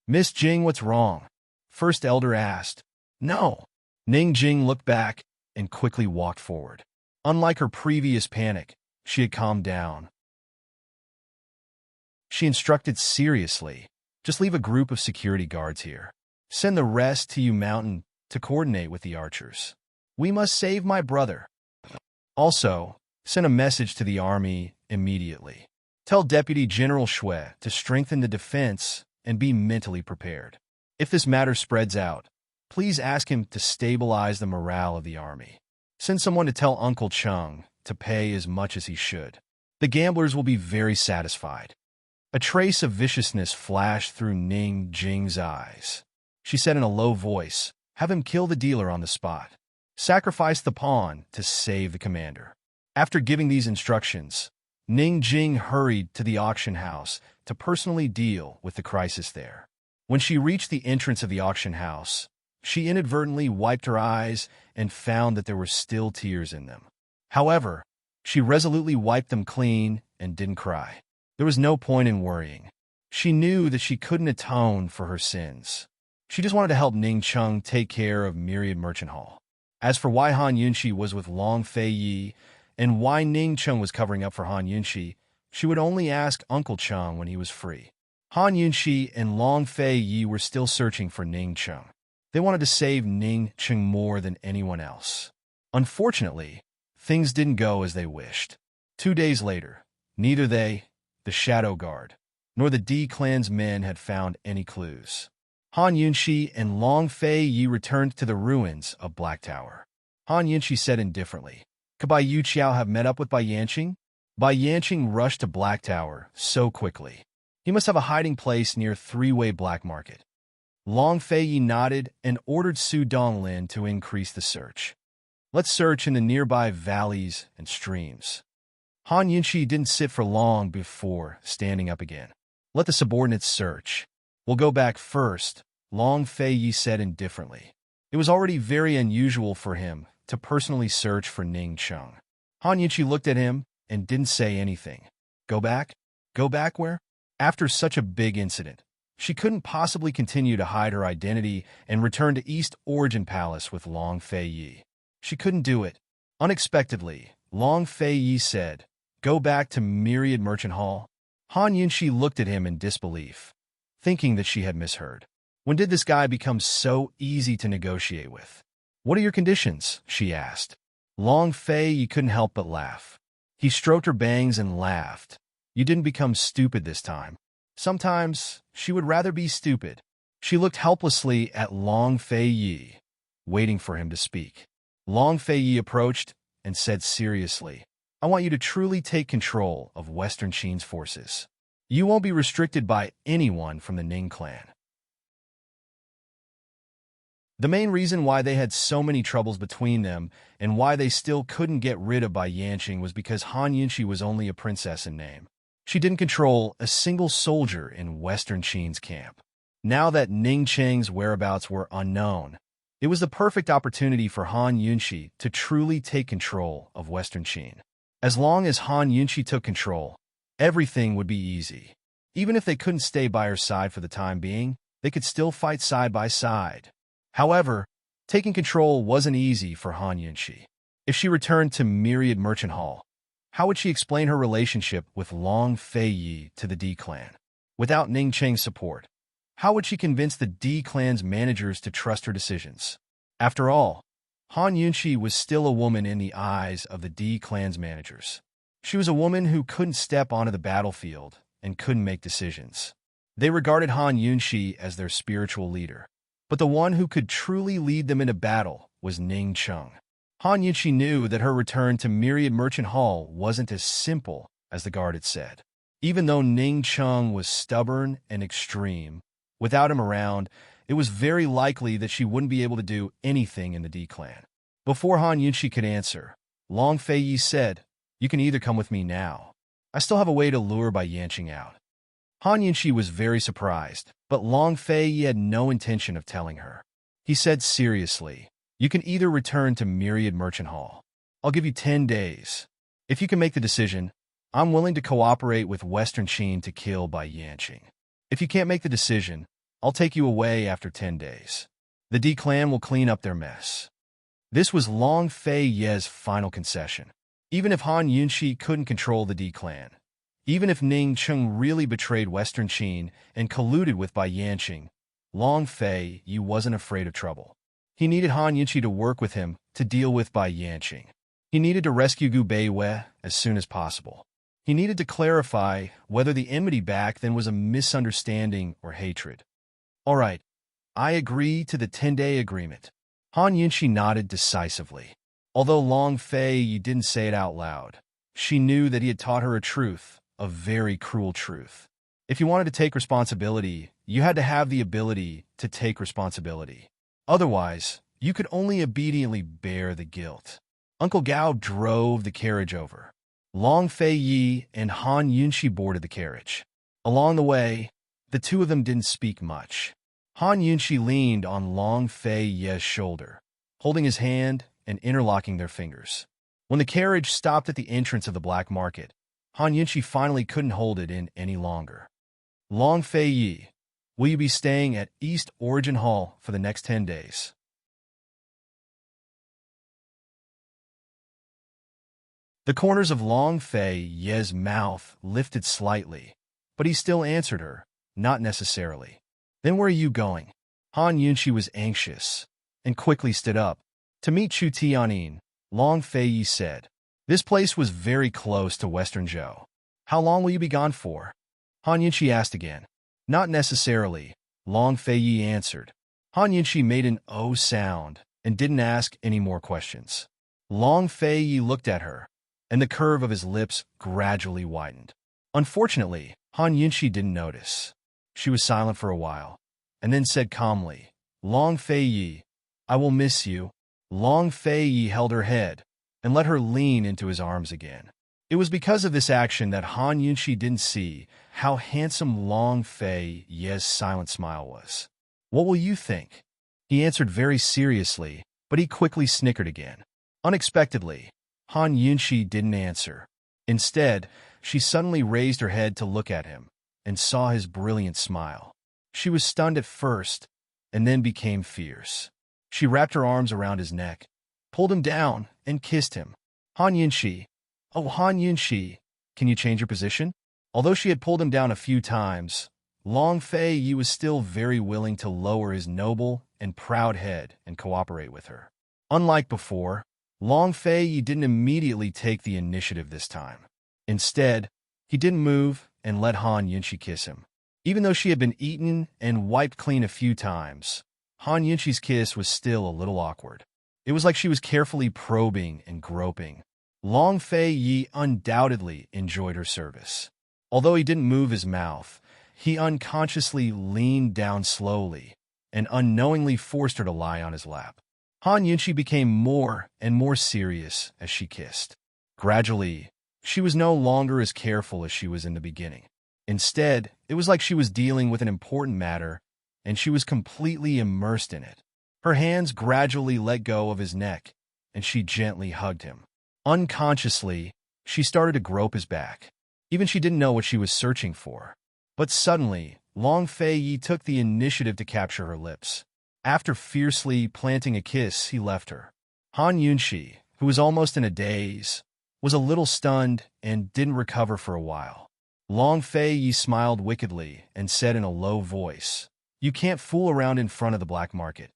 "Miss Jing, what's wrong?" First Elder asked. "No." Ning Jing looked back and quickly walked forward. Unlike her previous panic, she had calmed down. She instructed seriously, "Just leave a group of security guards here. Send the rest to Yu Mountain to coordinate with the archers. We must save my brother. Also, send a message to the army immediately. Tell Deputy General Shui to strengthen the defense and be mentally prepared. If this matter spreads out, please ask him to stabilize the morale of the army. Send someone to tell Uncle Chung to pay as much as he should. The gamblers will be very satisfied." A trace of viciousness flashed through Ning Jing's eyes. She said in a low voice, "Have him kill the dealer on the spot. Sacrifice the pawn to save the commander." After giving these instructions, Ning Jing hurried to the auction house to personally deal with the crisis there. When she reached the entrance of the auction house, she inadvertently wiped her eyes and found that there were still tears in them. However, she resolutely wiped them clean and didn't cry. There was no point in worrying. She knew that she couldn't atone for her sins. She just wanted to help Ning Chung take care of Myriad Merchant Hall. As for why Han Yunxi was with Long Fei Yi, and why Ning Chung was covering up for Han Yunxi, she would only ask Uncle Chung when he was free. Han Yunxi and Long Fei Yi were still searching for Ning Chung. They wanted to save Ning Chung more than anyone else. Unfortunately, things didn't go as they wished. 2 days later, neither they, the Shadow Guard, nor the D clan's men had found any clues. Han Yunxi and Long Fei Yi returned to the ruins of Black Tower. Han Yunxi said indifferently, "Could Bai Yuqiao have met up with Bai Yanqing?" Bai Yanqing rushed to Black Tower so quickly. He must have a hiding place near three-way black market. Long Fei Yi nodded and ordered Su Donglin to increase the search. "Let's search in the nearby valleys and streams." Han Yunxi didn't sit for long before standing up again. "Let the subordinates search. We'll go back first," Long Fei Yi said indifferently. It was already very unusual for him to personally search for Ning Chung. Han Yunxi looked at him and didn't say anything. Go back? Go back where? After such a big incident, she couldn't possibly continue to hide her identity and return to East Origin Palace with Long Fei Yi. She couldn't do it. Unexpectedly, Long Fei Yi said, "Go back to Myriad Merchant Hall." Han Yunxi looked at him in disbelief, thinking that she had misheard. When did this guy become so easy to negotiate with? "What are your conditions?" she asked. Long Fei Yi couldn't help but laugh. He stroked her bangs and laughed. "You didn't become stupid this time." Sometimes she would rather be stupid. She looked helplessly at Long Fei Yi, waiting for him to speak. Long Fei Yi approached and said seriously, "I want you to truly take control of Western Qin's forces. You won't be restricted by anyone from the Ning clan." The main reason why they had so many troubles between them and why they still couldn't get rid of Bai Yanqing was because Han Yunxi was only a princess in name. She didn't control a single soldier in Western Qin's camp. Now that Ning Cheng's whereabouts were unknown, It was the perfect opportunity for Han Yunshi to truly take control of Western Qin. As long as Han Yunshi took control, everything would be easy. Even if they couldn't stay by her side for the time being, they could still fight side by side. However, taking control wasn't easy for Han Yunshi. If she returned to Myriad Merchant Hall, how would she explain her relationship with Long Fei Yi to the D clan? Without Ning Cheng's support, how would she convince the D clan's managers to trust her decisions? After all, Han Yunshi was still a woman in the eyes of the D clan's managers. She was a woman who couldn't step onto the battlefield and couldn't make decisions. They regarded Han Yunshi as their spiritual leader, but the one who could truly lead them into battle was Ning Cheng. Han Yunshi knew that her return to Myriad Merchant Hall wasn't as simple as the guard had said. Even though Ning Cheng was stubborn and extreme, without him around, it was very likely that she wouldn't be able to do anything in the D clan. Before Han Yunshi could answer, Long Fei Yi said, "You can either come with me now. I still have a way to lure Bai Yanqing out." Han Yunshi was very surprised, but Long Fei Yi had no intention of telling her. He said seriously, "You can either return to Myriad Merchant Hall. I'll give you 10 days. If you can make the decision, I'm willing to cooperate with Western Qin to kill Bai Yanqing. If you can't make the decision, I'll take you away after 10 days. The D clan will clean up their mess." This was Long Fei Yi's final concession. Even if Han Yunshi couldn't control the D clan, even if Ning Cheng really betrayed Western Qin and colluded with Bai Yanqing, Long Fei Yi wasn't afraid of trouble. He needed Han Yunshi to work with him to deal with Bai Yanqing. He needed to rescue Gu Beiwei as soon as possible. He needed to clarify whether the enmity back then was a misunderstanding or hatred. "All right, I agree to the 10-day agreement." Han Yunshi nodded decisively. Although Long Fei Yi didn't say it out loud, she knew that he had taught her a truth, a very cruel truth. If you wanted to take responsibility, you had to have the ability to take responsibility. Otherwise, you could only obediently bear the guilt. Uncle Gao drove the carriage over. Long Fei Yi and Han Yunshi boarded the carriage. Along the way, the two of them didn't speak much. Han Yunshi leaned on Long Fei Yi's shoulder, holding his hand and interlocking their fingers. When the carriage stopped at the entrance of the black market, Han Yunshi finally couldn't hold it in any longer. "Long Fei Yi, will you be staying at East Origin Hall for the next 10 days? The corners of Long Fei Yi's mouth lifted slightly, but he still answered her, "Not necessarily." "Then where are you going?" Han Yunshi was anxious and quickly stood up. "To meet Chu Tianyin," Long Fei Yi said. This place was very close to Western Zhou. "How long will you be gone for?" Han Yunshi asked again. "Not necessarily," Long Fei Yi answered. Han Yunshi made an "oh" sound and didn't ask any more questions. Long Fei Yi looked at her, and the curve of his lips gradually widened. Unfortunately, Han Yunshi didn't notice. She was silent for a while, and then said calmly, "Long Fei Yi, I will miss you." Long Fei Yi held her head and let her lean into his arms again. It was because of this action that Han Yunshi didn't see how handsome Long Fei Yi's silent smile was. "What will you think?" He answered very seriously, but he quickly snickered again. Unexpectedly, Han Yunshi didn't answer. Instead, she suddenly raised her head to look at him and saw his brilliant smile. She was stunned at first and then became fierce. She wrapped her arms around his neck, pulled him down, and kissed him. "Han Yunshi, oh Han Yunshi, can you change your position?" Although she had pulled him down a few times, Long Fei Yi was still very willing to lower his noble and proud head and cooperate with her. Unlike before, Long Fei Yi didn't immediately take the initiative this time. Instead, he didn't move and let Han Yunshi kiss him. Even though she had been eaten and wiped clean a few times, Han Yunshi's kiss was still a little awkward. It was like she was carefully probing and groping. Long Fei Yi undoubtedly enjoyed her service. Although he didn't move his mouth, he unconsciously leaned down slowly and unknowingly forced her to lie on his lap. Han Yunshi became more and more serious as she kissed. Gradually, she was no longer as careful as she was in the beginning. Instead, it was like she was dealing with an important matter, and she was completely immersed in it. Her hands gradually let go of his neck, and she gently hugged him. Unconsciously, she started to grope his back. Even she didn't know what she was searching for. But suddenly, Long Fei Yi took the initiative to capture her lips. After fiercely planting a kiss, he left her. Han Yunxi, who was almost in a daze, was a little stunned and didn't recover for a while. Long Fei Yi smiled wickedly and said in a low voice, "You can't fool around in front of the black market."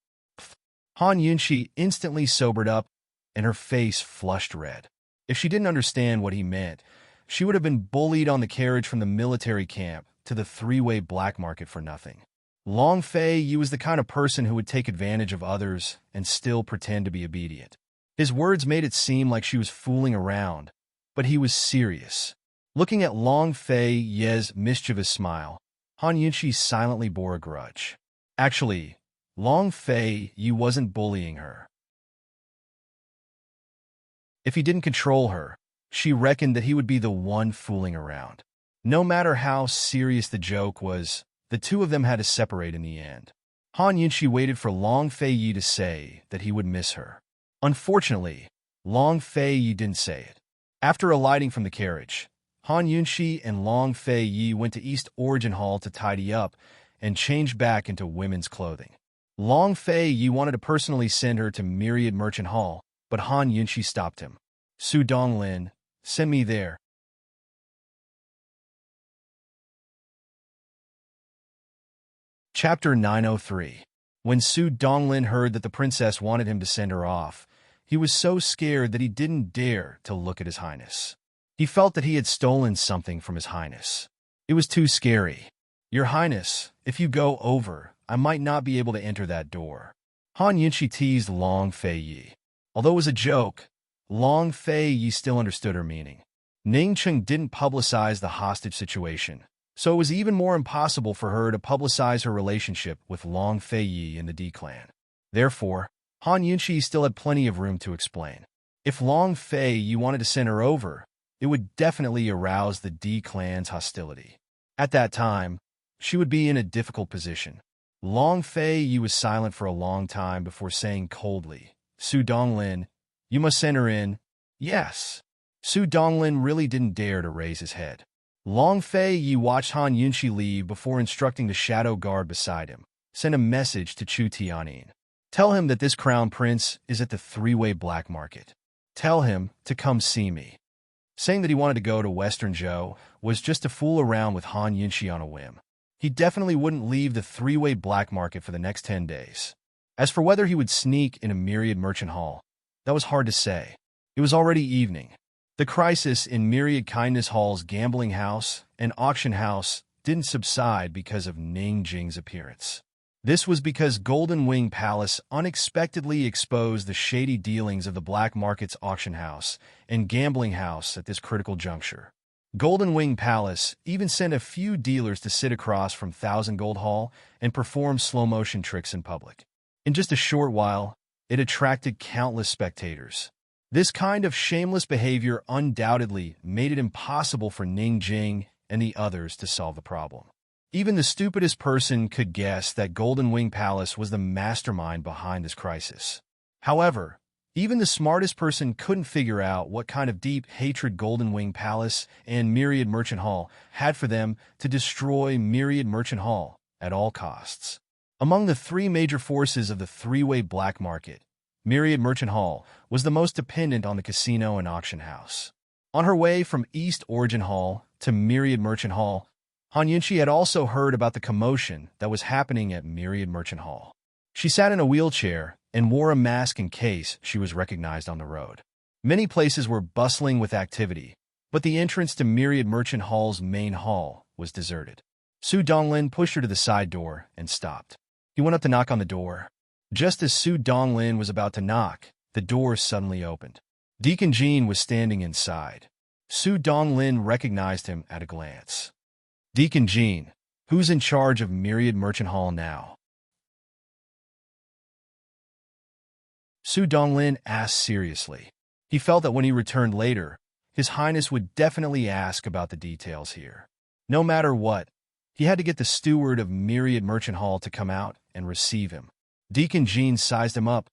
Han Yunxi instantly sobered up, and her face flushed red. If she didn't understand what he meant, she would have been bullied on the carriage from the military camp to the three-way black market for nothing. Long Fei Yi was the kind of person who would take advantage of others and still pretend to be obedient. His words made it seem like she was fooling around, but he was serious. Looking at Long Fei Yi's mischievous smile, Han Yunxi silently bore a grudge. Actually, Long Fei Yi wasn't bullying her. If he didn't control her, she reckoned that he would be the one fooling around. No matter how serious the joke was, the two of them had to separate in the end. Han Yunxi waited for Long Fei Yi to say that he would miss her. Unfortunately, Long Fei Yi didn't say it. After alighting from the carriage, Han Yunxi and Long Fei Yi went to East Origin Hall to tidy up and change back into women's clothing. Long Fei Yi wanted to personally send her to Myriad Merchant Hall, but Han Yunxi stopped him. "Su Donglin, send me there." Chapter 903. When Su Donglin heard that the princess wanted him to send her off, he was so scared that he didn't dare to look at His Highness. He felt that he had stolen something from His Highness. It was too scary. "Your Highness, if you go over, I might not be able to enter that door." Han Yunxi teased Long Fei Yi. Although it was a joke, Long Fei Yi still understood her meaning. Ning Cheng didn't publicize the hostage situation, so it was even more impossible for her to publicize her relationship with Long Fei Yi and the D clan. Therefore, Han Yunxi still had plenty of room to explain. If Long Fei Yi wanted to send her over, it would definitely arouse the D clan's hostility. At that time, she would be in a difficult position. Long Fei Yi was silent for a long time before saying coldly, "Su Donglin, you must send her in." "Yes." Su Donglin really didn't dare to raise his head. Long Fei Yi watched Han Yunxi leave before instructing the shadow guard beside him. "Send a message to Chu Tianyin. Tell him that this crown prince is at the three-way black market. Tell him to come see me." Saying that he wanted to go to Western Zhou was just to fool around with Han Yunxi on a whim. He definitely wouldn't leave the three-way black market for the next 10 days. As for whether he would sneak in a Myriad Merchant Hall, that was hard to say. It was already evening. The crisis in Myriad Kindness Hall's gambling house and auction house didn't subside because of Ning Jing's appearance. This was because Golden Wing Palace unexpectedly exposed the shady dealings of the black market's auction house and gambling house at this critical juncture. Golden Wing Palace even sent a few dealers to sit across from Thousand Gold Hall and perform slow-motion tricks in public. In just a short while, it attracted countless spectators. This kind of shameless behavior undoubtedly made it impossible for Ning Jing and the others to solve the problem. Even the stupidest person could guess that Golden Wing Palace was the mastermind behind this crisis. However, even the smartest person couldn't figure out what kind of deep hatred Golden Wing Palace and Myriad Merchant Hall had for them to destroy Myriad Merchant Hall at all costs. Among the three major forces of the three-way black market, Myriad Merchant Hall was the most dependent on the casino and auction house. On her way from East Origin Hall to Myriad Merchant Hall, Han Yunxi had also heard about the commotion that was happening at Myriad Merchant Hall. She sat in a wheelchair and wore a mask in case she was recognized on the road. Many places were bustling with activity, but the entrance to Myriad Merchant Hall's main hall was deserted. Su Donglin pushed her to the side door and stopped. He went up to knock on the door. Just as Su Donglin was about to knock, the door suddenly opened. Deacon Jean was standing inside. Su Donglin recognized him at a glance. "Deacon Jean, who's in charge of Myriad Merchant Hall now?" Su Donglin asked seriously. He felt that when he returned later, His Highness would definitely ask about the details here. No matter what, he had to get the steward of Myriad Merchant Hall to come out and receive him. Deacon Jean sized him up,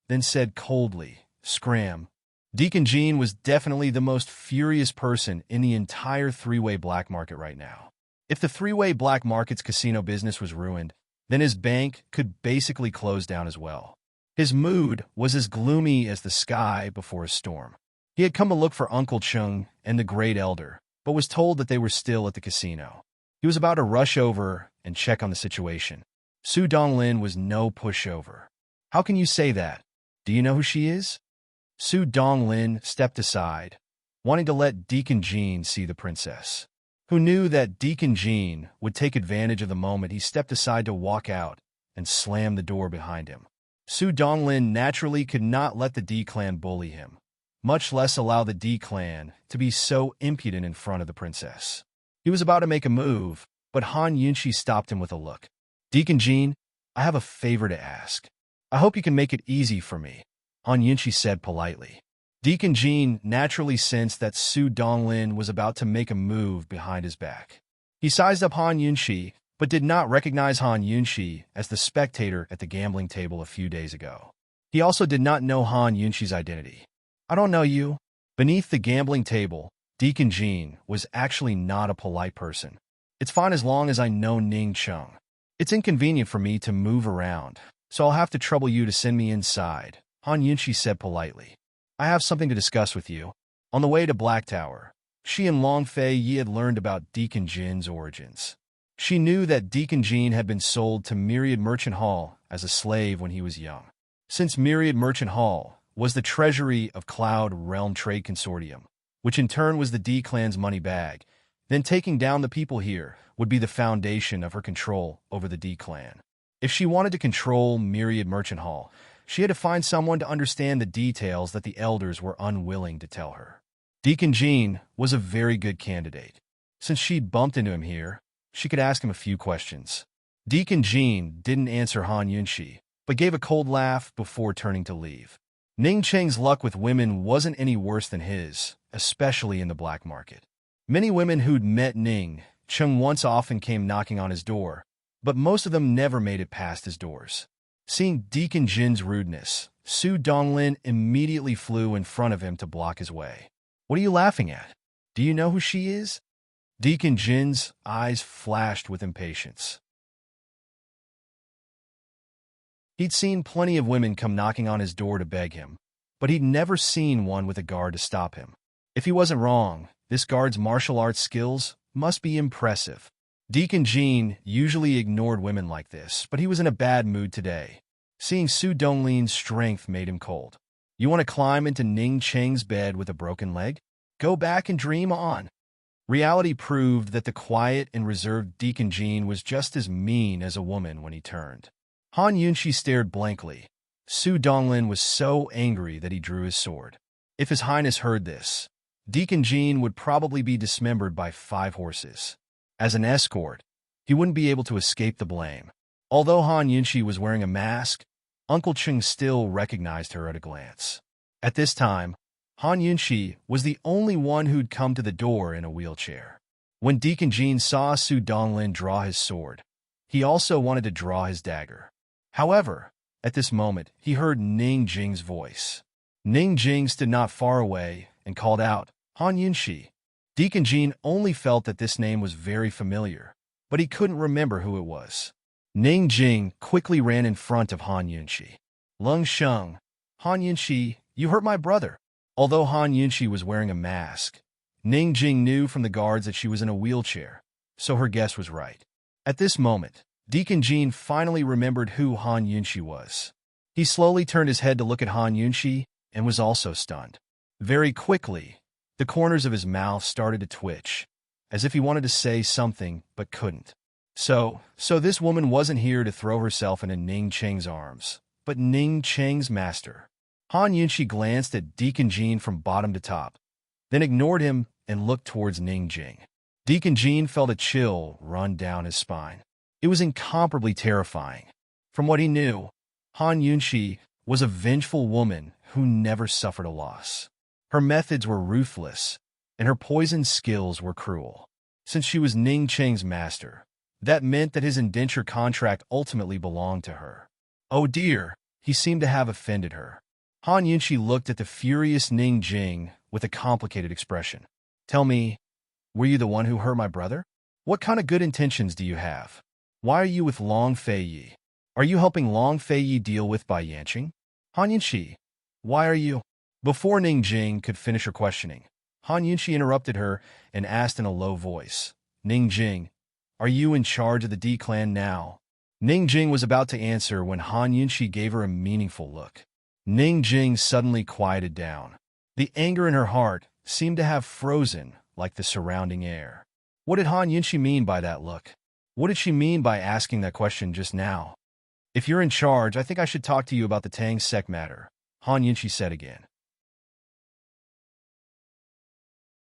then said coldly, "Scram." Deacon Jean was definitely the most furious person in the entire three-way black market right now. If the three-way black market's casino business was ruined, then his bank could basically close down as well. His mood was as gloomy as the sky before a storm. He had come to look for Uncle Chung and the Great Elder, but was told that they were still at the casino. He was about to rush over and check on the situation. Su Donglin was no pushover. "How can you say that? Do you know who she is?" Su Donglin stepped aside, wanting to let Deacon Jean see the princess, who knew that Deacon Jean would take advantage of the moment he stepped aside to walk out and slam the door behind him. Su Donglin naturally could not let the D-clan bully him, much less allow the D-clan to be so impudent in front of the princess. He was about to make a move, but Han Yunshi stopped him with a look. "Deacon Jean, I have a favor to ask. I hope you can make it easy for me," Han Yunshi said politely. Deacon Jean naturally sensed that Su Donglin was about to make a move behind his back. He sized up Han Yunshi, but did not recognize Han Yunshi as the spectator at the gambling table a few days ago. He also did not know Han Yunshi's identity. "I don't know you." Beneath the gambling table, Deacon Jean was actually not a polite person. "It's fine as long as I know Ning Chung. It's inconvenient for me to move around, so I'll have to trouble you to send me inside," Han Yunshi said politely. "I have something to discuss with you." On the way to Black Tower, she and Long Fei Yi had learned about Deacon Jin's origins. She knew that Deacon Jean had been sold to Myriad Merchant Hall as a slave when he was young. Since Myriad Merchant Hall was the treasury of Cloud Realm Trade Consortium, which in turn was the D-clan's money bag, then taking down the people here would be the foundation of her control over the D-clan. If she wanted to control Myriad Merchant Hall, she had to find someone to understand the details that the elders were unwilling to tell her. Deacon Jean was a very good candidate. Since she'd bumped into him here, she could ask him a few questions. Deacon Jean didn't answer Han Yunshi, but gave a cold laugh before turning to leave. Ning Cheng's luck with women wasn't any worse than his, especially in the black market. Many women who'd met Ning Cheng once often came knocking on his door, but most of them never made it past his doors. Seeing Deacon Jin's rudeness, Su Donglin immediately flew in front of him to block his way. "What are you laughing at? Do you know who she is?" Deacon Jin's eyes flashed with impatience. He'd seen plenty of women come knocking on his door to beg him, but he'd never seen one with a guard to stop him. If he wasn't wrong, this guard's martial arts skills must be impressive. Deacon Jean usually ignored women like this, but he was in a bad mood today. Seeing Su Donglin's strength made him cold. "You want to climb into Ning Cheng's bed with a broken leg? Go back and dream on." Reality proved that the quiet and reserved Deacon Jean was just as mean as a woman when he turned. Han Yunshi stared blankly. Su Donglin was so angry that he drew his sword. If His Highness heard this, Deacon Jean would probably be dismembered by 5 horses. As an escort, he wouldn't be able to escape the blame. Although Han Yunshi was wearing a mask, Uncle Chung still recognized her at a glance. At this time, Han Yunshi was the only one who'd come to the door in a wheelchair. When Deacon Jean saw Su Donglin draw his sword, he also wanted to draw his dagger. However, at this moment, he heard Ning Jing's voice. Ning Jing stood not far away and called out, "Han Yunshi." Deacon Jean only felt that this name was very familiar, but he couldn't remember who it was. Ning Jing quickly ran in front of Han Yunshi. "Lung Sheng, Han Yunshi, you hurt my brother." Although Han Yunshi was wearing a mask, Ning Jing knew from the guards that she was in a wheelchair, so her guess was right. At this moment, Deacon Jean finally remembered who Han Yunshi was. He slowly turned his head to look at Han Yunshi and was also stunned. Very quickly, the corners of his mouth started to twitch, as if he wanted to say something but couldn't. So this woman wasn't here to throw herself into Ning Cheng's arms, but Ning Cheng's master. Han Yunshi glanced at Deacon Jean from bottom to top, then ignored him and looked towards Ning Jing. Deacon Jean felt a chill run down his spine. It was incomparably terrifying. From what he knew, Han Yunshi was a vengeful woman who never suffered a loss. Her methods were ruthless, and her poison skills were cruel. Since she was Ning Cheng's master, that meant that his indenture contract ultimately belonged to her. Oh dear, he seemed to have offended her. Han Yunqi looked at the furious Ning Jing with a complicated expression. Tell me, were you the one who hurt my brother? What kind of good intentions do you have? Why are you with Long Fei Yi? Are you helping Long Fei Yi deal with Bai Yanqing? Han Yunqi, why are you? Before Ning Jing could finish her questioning, Han Yunqi interrupted her and asked in a low voice, Ning Jing, are you in charge of the D clan now? Ning Jing was about to answer when Han Yunqi gave her a meaningful look. Ning Jing suddenly quieted down. The anger in her heart seemed to have frozen like the surrounding air. What did Han Yunqi mean by that look? What did she mean by asking that question just now? If you're in charge, I think I should talk to you about the Tang sect matter, Han Yunqi said again.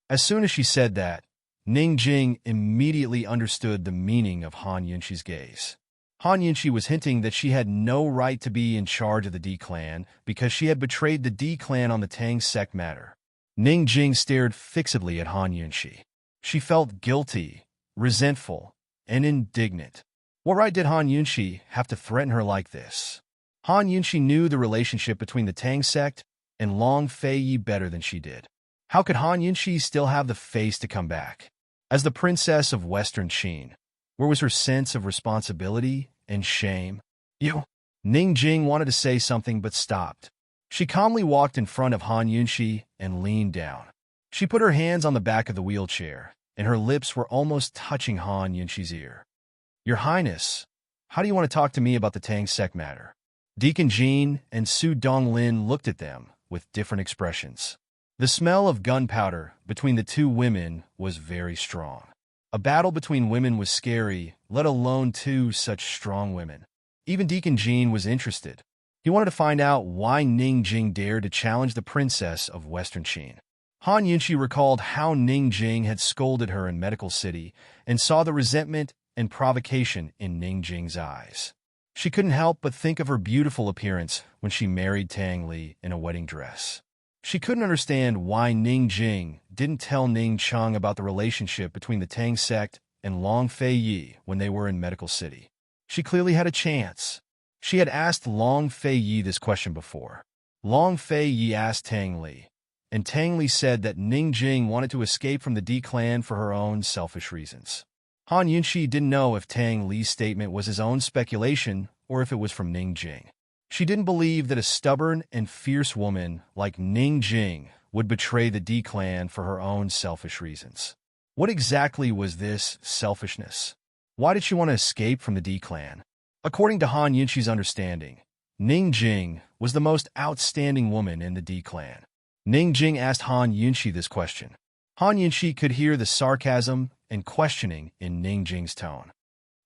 As soon as she said that, Ning Jing immediately understood the meaning of Han Yunqi's gaze. Han Yunqi was hinting that she had no right to be in charge of the D clan because she had betrayed the D clan on the Tang sect matter. Ning Jing stared fixedly at Han Yunqi. She felt guilty, resentful, and indignant. What right did Han Yunqi have to threaten her like this? Han Yunqi knew the relationship between the Tang sect and Long Fei Yi better than she did. How could Han Yunqi still have the face to come back? As the princess of Western Qin, where was her sense of responsibility and shame? You? Ning Jing wanted to say something but stopped. She calmly walked in front of Han Yunqi and leaned down. She put her hands on the back of the wheelchair, and her lips were almost touching Han Yunqi's ear. Your Highness, how do you want to talk to me about the Tang sect matter? Deacon Jean and Su Donglin looked at them with different expressions. The smell of gunpowder between the two women was very strong. A battle between women was scary, let alone two such strong women. Even Deacon Jean was interested. He wanted to find out why Ning Jing dared to challenge the princess of Western Qin. Han Yunqi recalled how Ning Jing had scolded her in Medical City and saw the resentment and provocation in Ning Jing's eyes. She couldn't help but think of her beautiful appearance when she married Tang Li in a wedding dress. She couldn't understand why Ning Jing didn't tell Ning Cheng about the relationship between the Tang sect and Long Fei Yi when they were in Medical City. She clearly had a chance. She had asked Long Fei Yi this question before. Long Fei Yi asked Tang Li, and Tang Li said that Ning Jing wanted to escape from the D clan for her own selfish reasons. Han Yunqi didn't know if Tang Li's statement was his own speculation or if it was from Ning Jing. She didn't believe that a stubborn and fierce woman like Ning Jing would betray the D clan for her own selfish reasons. What exactly was this selfishness? Why did she want to escape from the D clan? According to Han Yunqi's understanding, Ning Jing was the most outstanding woman in the D clan. Ning Jing asked Han Yunqi this question. Han Yunqi could hear the sarcasm and questioning in Ning Jing's tone.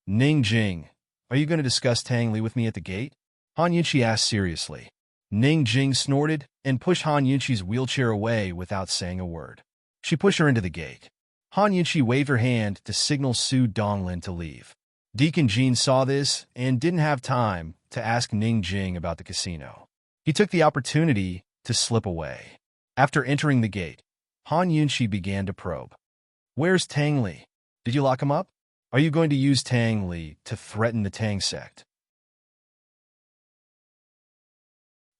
Ning Jing, are you going to discuss Tang Li with me at the gate? Han Yunqi asked seriously. Ning Jing snorted and pushed Han Yunqi's wheelchair away without saying a word. She pushed her into the gate. Han Yunqi waved her hand to signal Su Donglin to leave. Deacon Jean saw this and didn't have time to ask Ning Jing about the casino. He took the opportunity to slip away. After entering the gate, Han Yunqi began to probe. Where's Tang Li? Did you lock him up? Are you going to use Tang Li to threaten the Tang sect?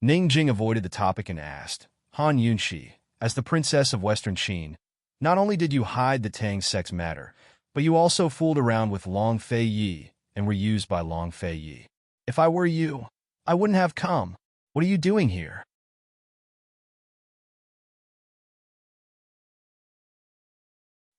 Ning Jing avoided the topic and asked, Han Yunqi, as the princess of Western Qin, not only did you hide the Tang sect's matter, but you also fooled around with Long Fei Yi and were used by Long Fei Yi. If I were you, I wouldn't have come. What are you doing here?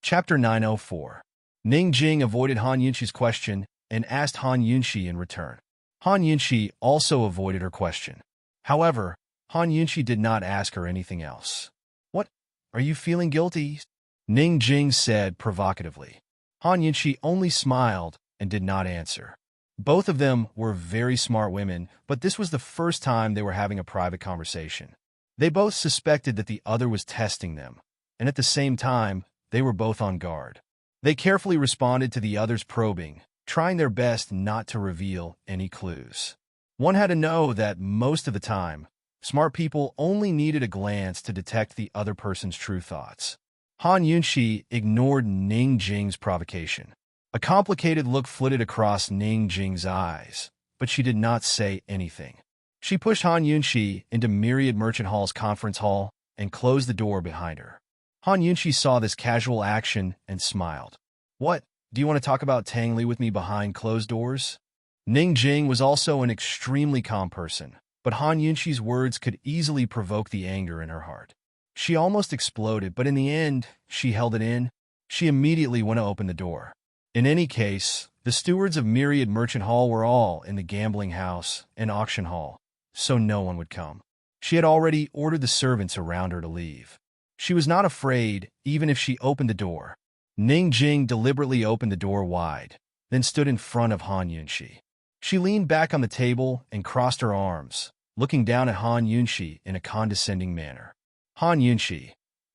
Chapter 904. Ning Jing avoided Han Yunqi's question and asked Han Yunqi in return. Han Yunqi also avoided her question. However, Han Yunqi did not ask her anything else. What? Are you feeling guilty? Ning Jing said provocatively. Han Yunqi only smiled and did not answer. Both of them were very smart women, but this was the first time they were having a private conversation. They both suspected that the other was testing them, and at the same time, they were both on guard. They carefully responded to the other's probing, trying their best not to reveal any clues. One had to know that most of the time, smart people only needed a glance to detect the other person's true thoughts. Han Yunqi ignored Ning Jing's provocation. A complicated look flitted across Ning Jing's eyes, but she did not say anything. She pushed Han Yunxi into Myriad Merchant Hall's conference hall and closed the door behind her. Han Yunxi saw this casual action and smiled. What, do you want to talk about Tang Li with me behind closed doors? Ning Jing was also an extremely calm person, but Han Yunxi's words could easily provoke the anger in her heart. She almost exploded, but in the end, she held it in. She immediately went to open the door. In any case, the stewards of Myriad Merchant Hall were all in the gambling house and auction hall, so no one would come. She had already ordered the servants around her to leave. She was not afraid, even if she opened the door. Ning Jing deliberately opened the door wide, then stood in front of Han Yunxi. She leaned back on the table and crossed her arms, looking down at Han Yunxi in a condescending manner. Han Yunxi,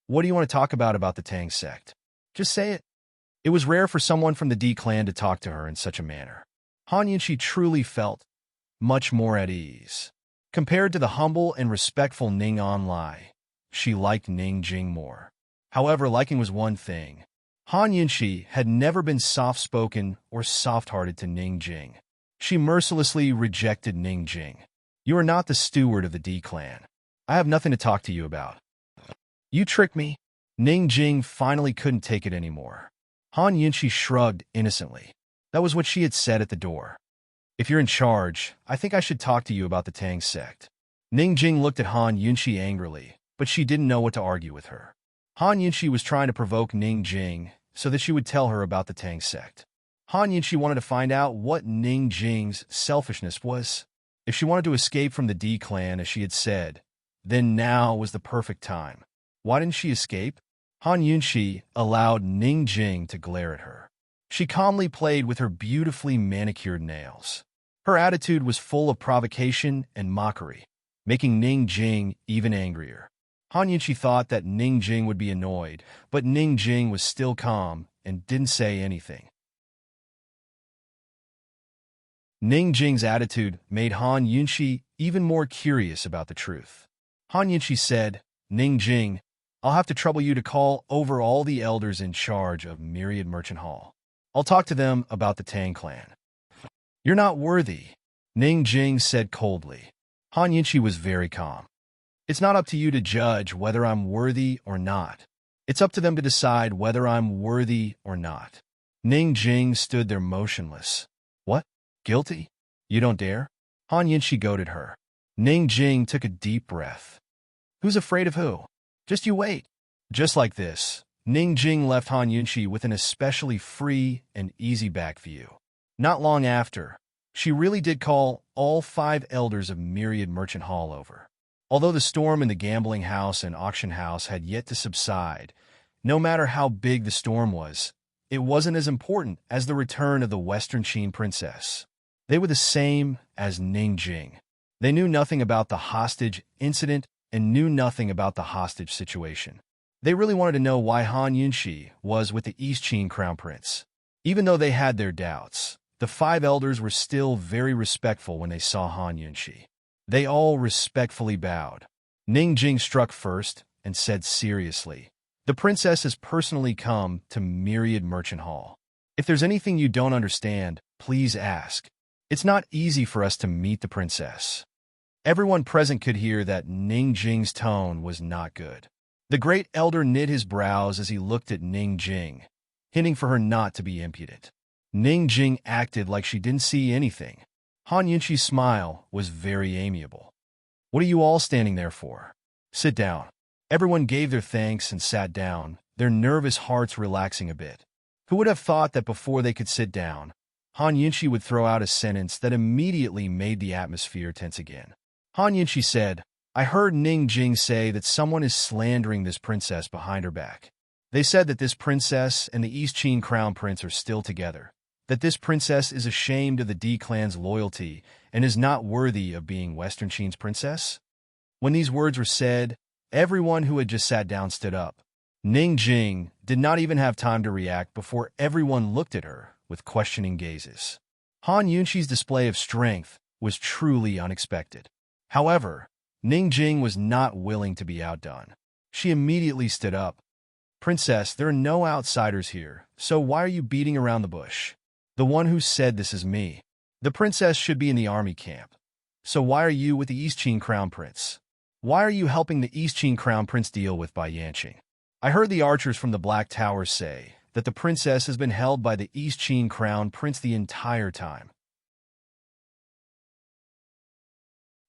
what do you want to talk about the Tang sect? Just say it. It was rare for someone from the D clan to talk to her in such a manner. Han Yunxi truly felt much more at ease. Compared to the humble and respectful Ning Anlai, she liked Ning Jing more. However, liking was one thing. Han Yunxi had never been soft-spoken or soft-hearted to Ning Jing. She mercilessly rejected Ning Jing. You are not the steward of the D clan. I have nothing to talk to you about. You tricked me. Ning Jing finally couldn't take it anymore. Han Yunxi shrugged innocently. That was what she had said at the door. If you're in charge, I think I should talk to you about the Tang sect. Ning Jing looked at Han Yunxi angrily, but she didn't know what to argue with her. Han Yunxi was trying to provoke Ning Jing so that she would tell her about the Tang sect. Han Yunxi wanted to find out what Ning Jing's selfishness was. If she wanted to escape from the D clan, as she had said, then now was the perfect time. Why didn't she escape? Han Yunxi allowed Ning Jing to glare at her. She calmly played with her beautifully manicured nails. Her attitude was full of provocation and mockery, making Ning Jing even angrier. Han Yunxi thought that Ning Jing would be annoyed, but Ning Jing was still calm and didn't say anything. Ning Jing's attitude made Han Yunxi even more curious about the truth. Han Yunxi said, Ning Jing, I'll have to trouble you to call over all the elders in charge of Myriad Merchant Hall. I'll talk to them about the Tang clan. You're not worthy, Ning Jing said coldly. Han Yunxi was very calm. It's not up to you to judge whether I'm worthy or not. It's up to them to decide whether I'm worthy or not. Ning Jing stood there motionless. What? Guilty? You don't dare? Han Yunxi goaded her. Ning Jing took a deep breath. Who's afraid of who? Just you wait. Just like this, Ning Jing left Han Yunxi with an especially free and easy back view. Not long after, she really did call all 5 elders of Myriad Merchant Hall over. Although the storm in the gambling house and auction house had yet to subside, no matter how big the storm was, it wasn't as important as the return of the Western Qin princess. They were the same as Ning Jing. They knew nothing about the hostage incident and knew nothing about the hostage situation. They really wanted to know why Han Yunxi was with the East Qin crown prince. Even though they had their doubts, the 5 elders were still very respectful when they saw Han Yunxi. They all respectfully bowed. Ning Jing struck first and said seriously, the princess has personally come to Myriad Merchant Hall. If there's anything you don't understand, please ask. It's not easy for us to meet the princess. Everyone present could hear that Ning Jing's tone was not good. The great elder knit his brows as he looked at Ning Jing, hinting for her not to be impudent. Ning Jing acted like she didn't see anything. Han Yunxi's smile was very amiable. What are you all standing there for? Sit down. Everyone gave their thanks and sat down, their nervous hearts relaxing a bit. Who would have thought that before they could sit down, Han Yunxi would throw out a sentence that immediately made the atmosphere tense again. Han Yunxi said, I heard Ning Jing say that someone is slandering this princess behind her back. They said that this princess and the East Qin crown prince are still together, that this princess is ashamed of the D clan's loyalty and is not worthy of being Western Qin's princess. When these words were said, everyone who had just sat down stood up. Ning Jing did not even have time to react before everyone looked at her with questioning gazes. Han Yunxi's display of strength was truly unexpected. However, Ning Jing was not willing to be outdone. She immediately stood up. Princess, there are no outsiders here, so why are you beating around the bush? The one who said this is me. The princess should be in the army camp. So why are you with the East Qin Crown Prince? Why are you helping the East Qin Crown Prince deal with Bai Yanqing? I heard the archers from the Black Tower say that the princess has been held by the East Qin Crown Prince the entire time.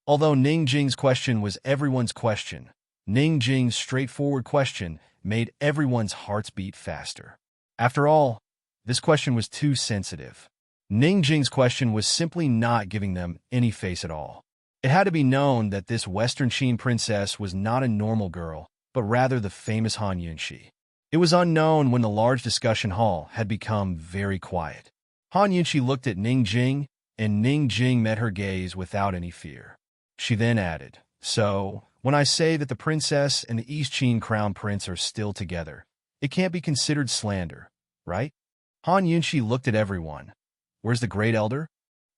Although Ning Jing's question was everyone's question, Ning Jing's straightforward question made everyone's hearts beat faster. After all, this question was too sensitive. Ning Jing's question was simply not giving them any face at all. It had to be known that this Western Qin princess was not a normal girl, but rather the famous Han Yunxi. It was unknown when the large discussion hall had become very quiet. Han Yunxi looked at Ning Jing, and Ning Jing met her gaze without any fear. She then added, "So, when I say that the princess and the East Qin Crown Prince are still together, it can't be considered slander, right?" Han Yunxi looked at everyone. Where's the Great Elder?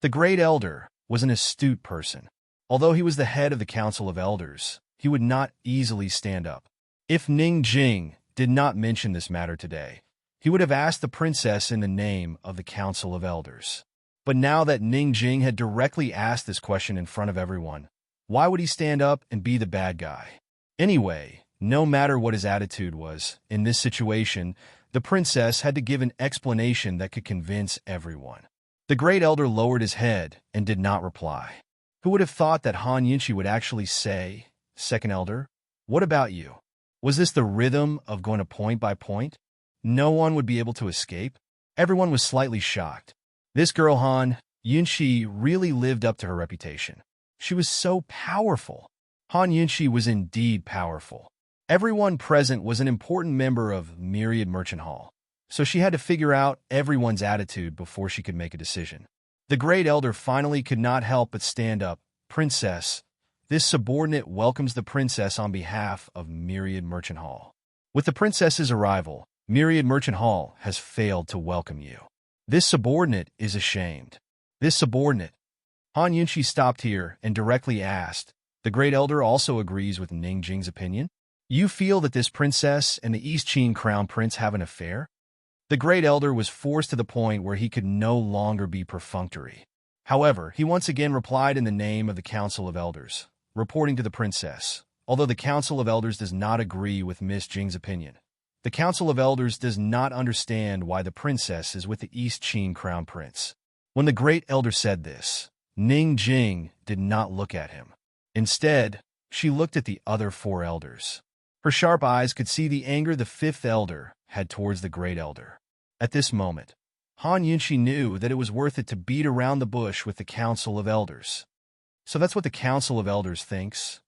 The Great Elder was an astute person. Although he was the head of the Council of Elders, he would not easily stand up. If Ning Jing did not mention this matter today, he would have asked the princess in the name of the Council of Elders. But now that Ning Jing had directly asked this question in front of everyone, why would he stand up and be the bad guy? Anyway, no matter what his attitude was, in this situation, the princess had to give an explanation that could convince everyone. The Great Elder lowered his head and did not reply. Who would have thought that Han Yunxi would actually say, "Second Elder, what about you?" Was this the rhythm of going to point by point? No one would be able to escape? Everyone was slightly shocked. This girl Han Yunxi really lived up to her reputation. She was so powerful. Han Yunxi was indeed powerful. Everyone present was an important member of Myriad Merchant Hall, so she had to figure out everyone's attitude before she could make a decision. The Great Elder finally could not help but stand up. "Princess, this subordinate welcomes the princess on behalf of Myriad Merchant Hall. With the princess's arrival, Myriad Merchant Hall has failed to welcome you. This subordinate is ashamed. This subordinate." Han Yunxi stopped here and directly asked, "The Great Elder also agrees with Ning Jing's opinion? You feel that this princess and the East Qin Crown Prince have an affair?" The Great Elder was forced to the point where he could no longer be perfunctory. However, he once again replied in the name of the Council of Elders, reporting to the princess. Although the Council of Elders does not agree with Miss Jing's opinion, the Council of Elders does not understand why the princess is with the East Qin Crown Prince. When the Great Elder said this, Ning Jing did not look at him. Instead, she looked at the other four elders. Her sharp eyes could see the anger the fifth elder had towards the Great Elder. At this moment, Han Yunxi knew that it was worth it to beat around the bush with the Council of Elders. So that's what the Council of Elders thinks?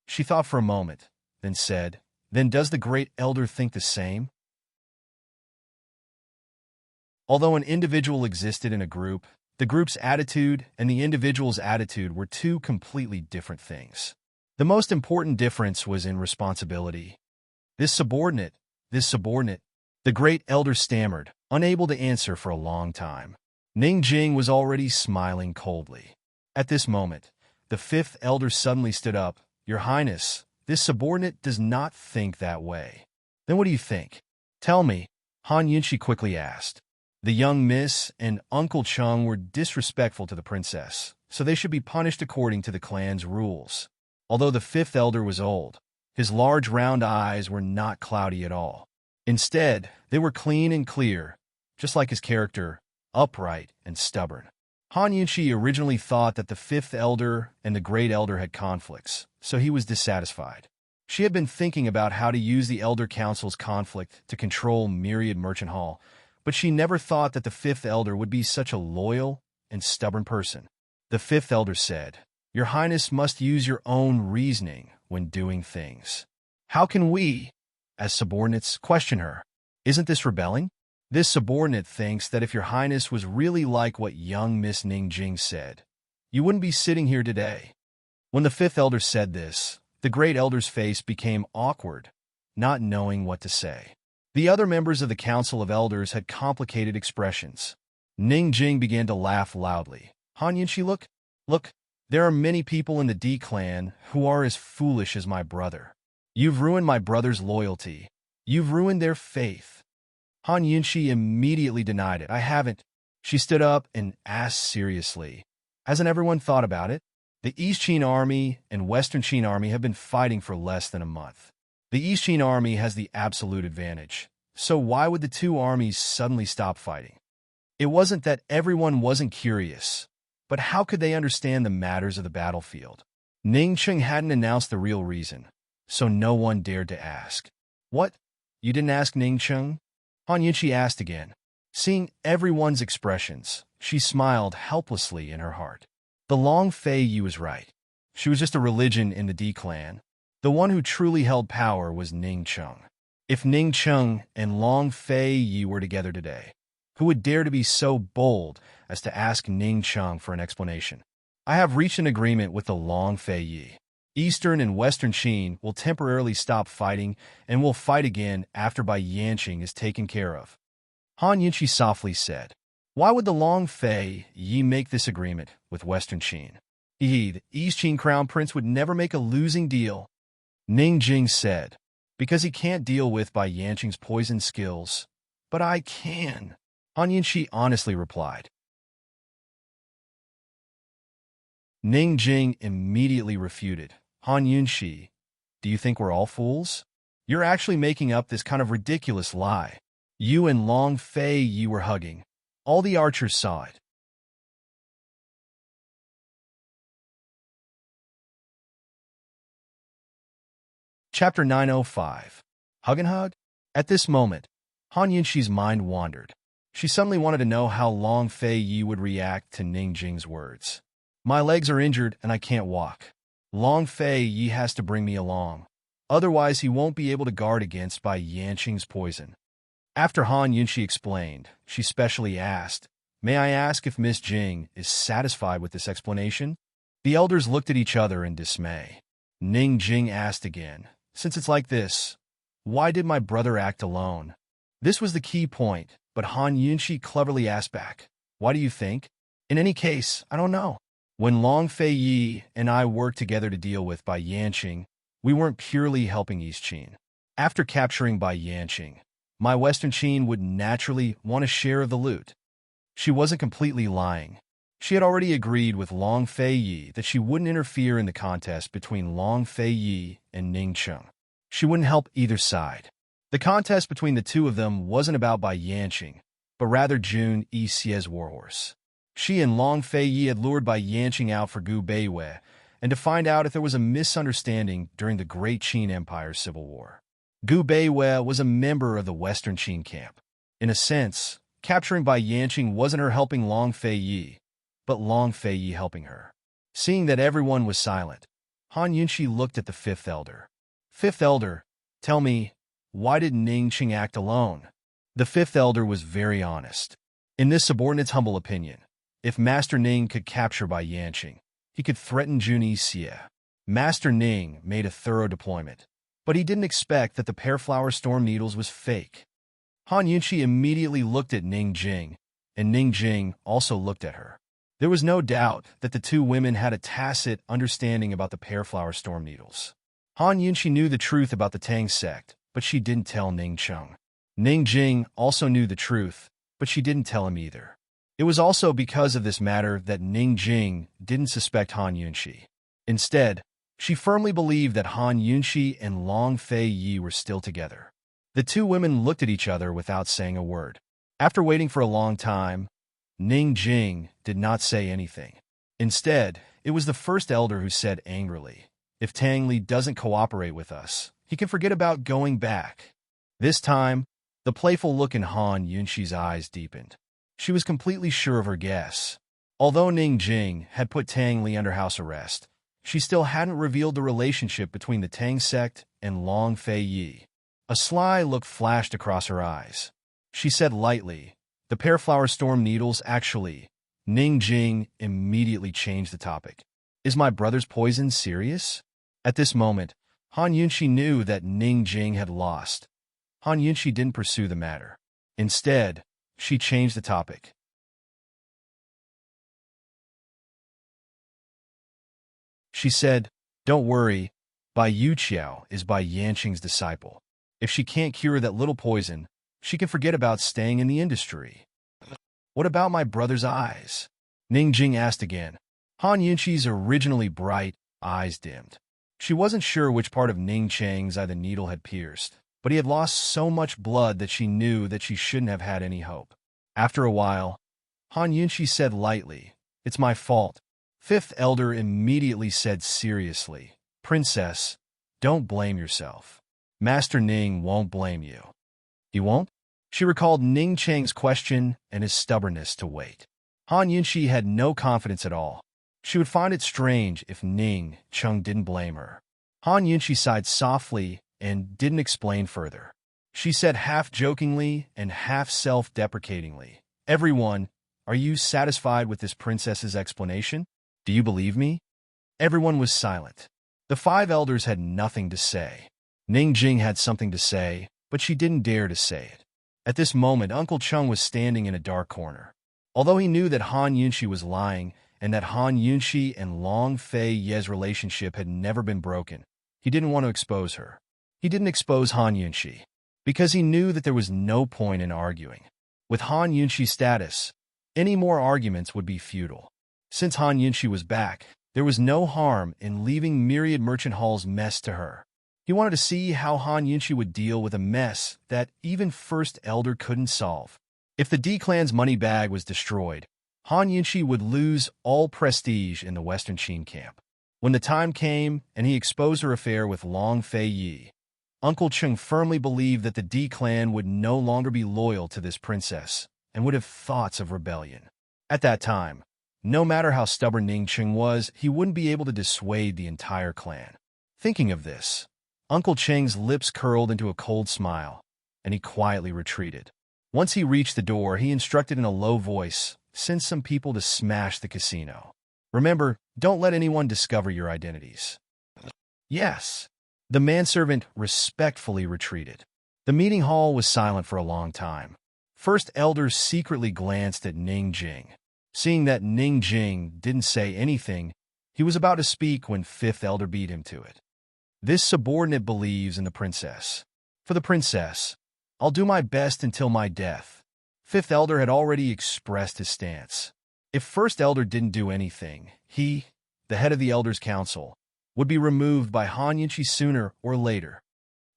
She thought for a moment, then said, "Then does the Great Elder think the same?" Although an individual existed in a group, the group's attitude and the individual's attitude were two completely different things. The most important difference was in responsibility. This subordinate, the Great Elder stammered, unable to answer for a long time. Ning Jing was already smiling coldly. At this moment, the fifth elder suddenly stood up. "Your Highness, this subordinate does not think that way." "Then what do you think?" "Tell me," Han Yunxi quickly asked. The young miss and Uncle Chung were disrespectful to the princess, so they should be punished according to the clan's rules. Although the fifth elder was old, his large round eyes were not cloudy at all. Instead, they were clean and clear, just like his character, upright and stubborn. Han Yunxi originally thought that the fifth elder and the Great Elder had conflicts, so he was dissatisfied. She had been thinking about how to use the Elder Council's conflict to control Myriad Merchant Hall, but she never thought that the fifth elder would be such a loyal and stubborn person. The fifth elder said, "Your Highness must use your own reasoning when doing things. How can we, as subordinates, question her? Isn't this rebelling?" This subordinate thinks that if your Highness was really like what young Miss Ning Jing said, you wouldn't be sitting here today. When the fifth elder said this, the Great Elder's face became awkward, not knowing what to say. The other members of the Council of Elders had complicated expressions. Ning Jing began to laugh loudly. "Han Yunxi, look, there are many people in the D clan who are as foolish as my brother. You've ruined my brother's loyalty. You've ruined their faith." Han Yunxi immediately denied it. "I haven't." She stood up and asked seriously, "Hasn't everyone thought about it? The East Qin Army and Western Qin Army have been fighting for less than a month. The East Qin Army has the absolute advantage, so why would the two armies suddenly stop fighting?" It wasn't that everyone wasn't curious, but how could they understand the matters of the battlefield? Ning Cheng hadn't announced the real reason, so no one dared to ask. "What? You didn't ask Ning Cheng?" Han Yunqi asked again. Seeing everyone's expressions, she smiled helplessly in her heart. The Long Fei Yi was right. She was just a religion in the D clan. The one who truly held power was Ning Cheng. If Ning Cheng and Long Fei Yi were together today, who would dare to be so bold as to ask Ning Cheng for an explanation? "I have reached an agreement with the Long Fei Yi. Eastern and Western Qin will temporarily stop fighting and will fight again after Bai Yanqing is taken care of," Han Yunqi softly said. "Why would the Long Fei Yi make this agreement with Western Qin? He, the East Qin Crown Prince, would never make a losing deal." Ning Jing said, "Because he can't deal with Bai Yanqing's poison skills. But I can," Han Yunqi honestly replied. Ning Jing immediately refuted. "Han Yunqi, do you think we're all fools? You're actually making up this kind of ridiculous lie. You and Long Fei Yi were hugging. All the archers saw it." Chapter 905. Hug and Hug? At this moment, Han Yunqi's mind wandered. She suddenly wanted to know how Long Fei Yi would react to Ning Jing's words. "My legs are injured and I can't walk. Long Fei Yi has to bring me along. Otherwise he won't be able to guard against Bai Yanqing's poison." After Han Yunqi explained, she specially asked, "May I ask if Miss Jing is satisfied with this explanation?" The elders looked at each other in dismay. Ning Jing asked again, "Since it's like this, why did my brother act alone?" This was the key point, but Han Yunqi cleverly asked back, "Why do you think?" "In any case, I don't know. When Long Fei Yi and I worked together to deal with Bai Yanqing, we weren't purely helping East Qin. After capturing Bai Yanqing, my Western Qin would naturally want a share of the loot." She wasn't completely lying. She had already agreed with Long Fei Yi that she wouldn't interfere in the contest between Long Fei Yi and Ning Cheng. She wouldn't help either side. The contest between the two of them wasn't about Bai Yanqing, but rather Jun Yixie's warhorse. She and Long Fei Yi had lured Bai Yanqing out for Gu Beiwei, and to find out if there was a misunderstanding during the Great Qin Empire's civil war. Gu Beiwei was a member of the Western Qin camp. In a sense, capturing Bai Yanqing wasn't her helping Long Fei Yi, but Long Fei Yi helping her. Seeing that everyone was silent, Han Yunqi looked at the fifth elder. "Fifth elder, tell me, why did Ning Cheng act alone?" The fifth elder was very honest. In this subordinate's humble opinion, if Master Ning could capture Bai Yanqing, he could threaten Jun Yixie. Master Ning made a thorough deployment, but he didn't expect that the Pearflower Storm Needles was fake. Han Yunqi immediately looked at Ning Jing, and Ning Jing also looked at her. There was no doubt that the two women had a tacit understanding about the Pearflower Storm Needles. Han Yunqi knew the truth about the Tang sect, but she didn't tell Ning Cheng. Ning Jing also knew the truth, but she didn't tell him either. It was also because of this matter that Ning Jing didn't suspect Han Yunqi. Instead, she firmly believed that Han Yunqi and Long Fei Yi were still together. The two women looked at each other without saying a word. After waiting for a long time, Ning Jing did not say anything. Instead, it was the first elder who said angrily, "If Tang Li doesn't cooperate with us, he can forget about going back." This time, the playful look in Han Yunqi's eyes deepened. She was completely sure of her guess. Although Ning Jing had put Tang Li under house arrest, she still hadn't revealed the relationship between the Tang sect and Long Fei Yi. A sly look flashed across her eyes. She said lightly, "The Pearflower Storm Needles actually." Ning Jing immediately changed the topic. "Is my brother's poison serious?" At this moment, Han Yunqi knew that Ning Jing had lost. Han Yunqi didn't pursue the matter. Instead, she changed the topic. She said, "Don't worry, Bai Yuqiao is Bai Yanqing's disciple. If she can't cure that little poison, she can forget about staying in the industry." What about my brother's eyes? Ning Jing asked again. Han Yunqi's originally bright eyes dimmed. She wasn't sure which part of Ning Cheng's eye the needle had pierced, but he had lost so much blood that she knew that she shouldn't have had any hope. After a while, Han Yunqi said lightly, "It's my fault." Fifth Elder immediately said seriously, "Princess, don't blame yourself. Master Ning won't blame you." "He won't?" She recalled Ning Cheng's question and his stubbornness to wait. Han Yunqi had no confidence at all. She would find it strange if Ning Cheng didn't blame her. Han Yunqi sighed softly and didn't explain further. She said half-jokingly and half-self-deprecatingly, "Everyone, are you satisfied with this princess's explanation? Do you believe me?" Everyone was silent. The 5 elders had nothing to say. Ning Jing had something to say, but she didn't dare to say it. At this moment, Uncle Chung was standing in a dark corner. Although he knew that Han Yunqi was lying and that Han Yunqi and Long Fei Ye's relationship had never been broken, he didn't want to expose her. He didn't expose Han Yunqi because he knew that there was no point in arguing. With Han Yunqi's status, any more arguments would be futile. Since Han Yunqi was back, there was no harm in leaving Myriad Merchant Hall's mess to her. He wanted to see how Han Yunqi would deal with a mess that even First Elder couldn't solve. If the D-Clan's money bag was destroyed, Han Yunqi would lose all prestige in the Western Qin camp. When the time came and he exposed her affair with Long Fei Yi, Uncle Chung firmly believed that the D-Clan would no longer be loyal to this princess and would have thoughts of rebellion. At that time, no matter how stubborn Ning Cheng was, he wouldn't be able to dissuade the entire clan. Thinking of this, Uncle Cheng's lips curled into a cold smile, and he quietly retreated. Once he reached the door, he instructed in a low voice, "Send some people to smash the casino. Remember, don't let anyone discover your identities." "Yes." The manservant respectfully retreated. The meeting hall was silent for a long time. First Elder secretly glanced at Ning Jing. Seeing that Ning Jing didn't say anything, he was about to speak when Fifth Elder beat him to it. "This subordinate believes in the princess. For the princess, I'll do my best until my death." Fifth Elder had already expressed his stance. If First Elder didn't do anything, he, the head of the Elders' Council, would be removed by Han Yunqi sooner or later.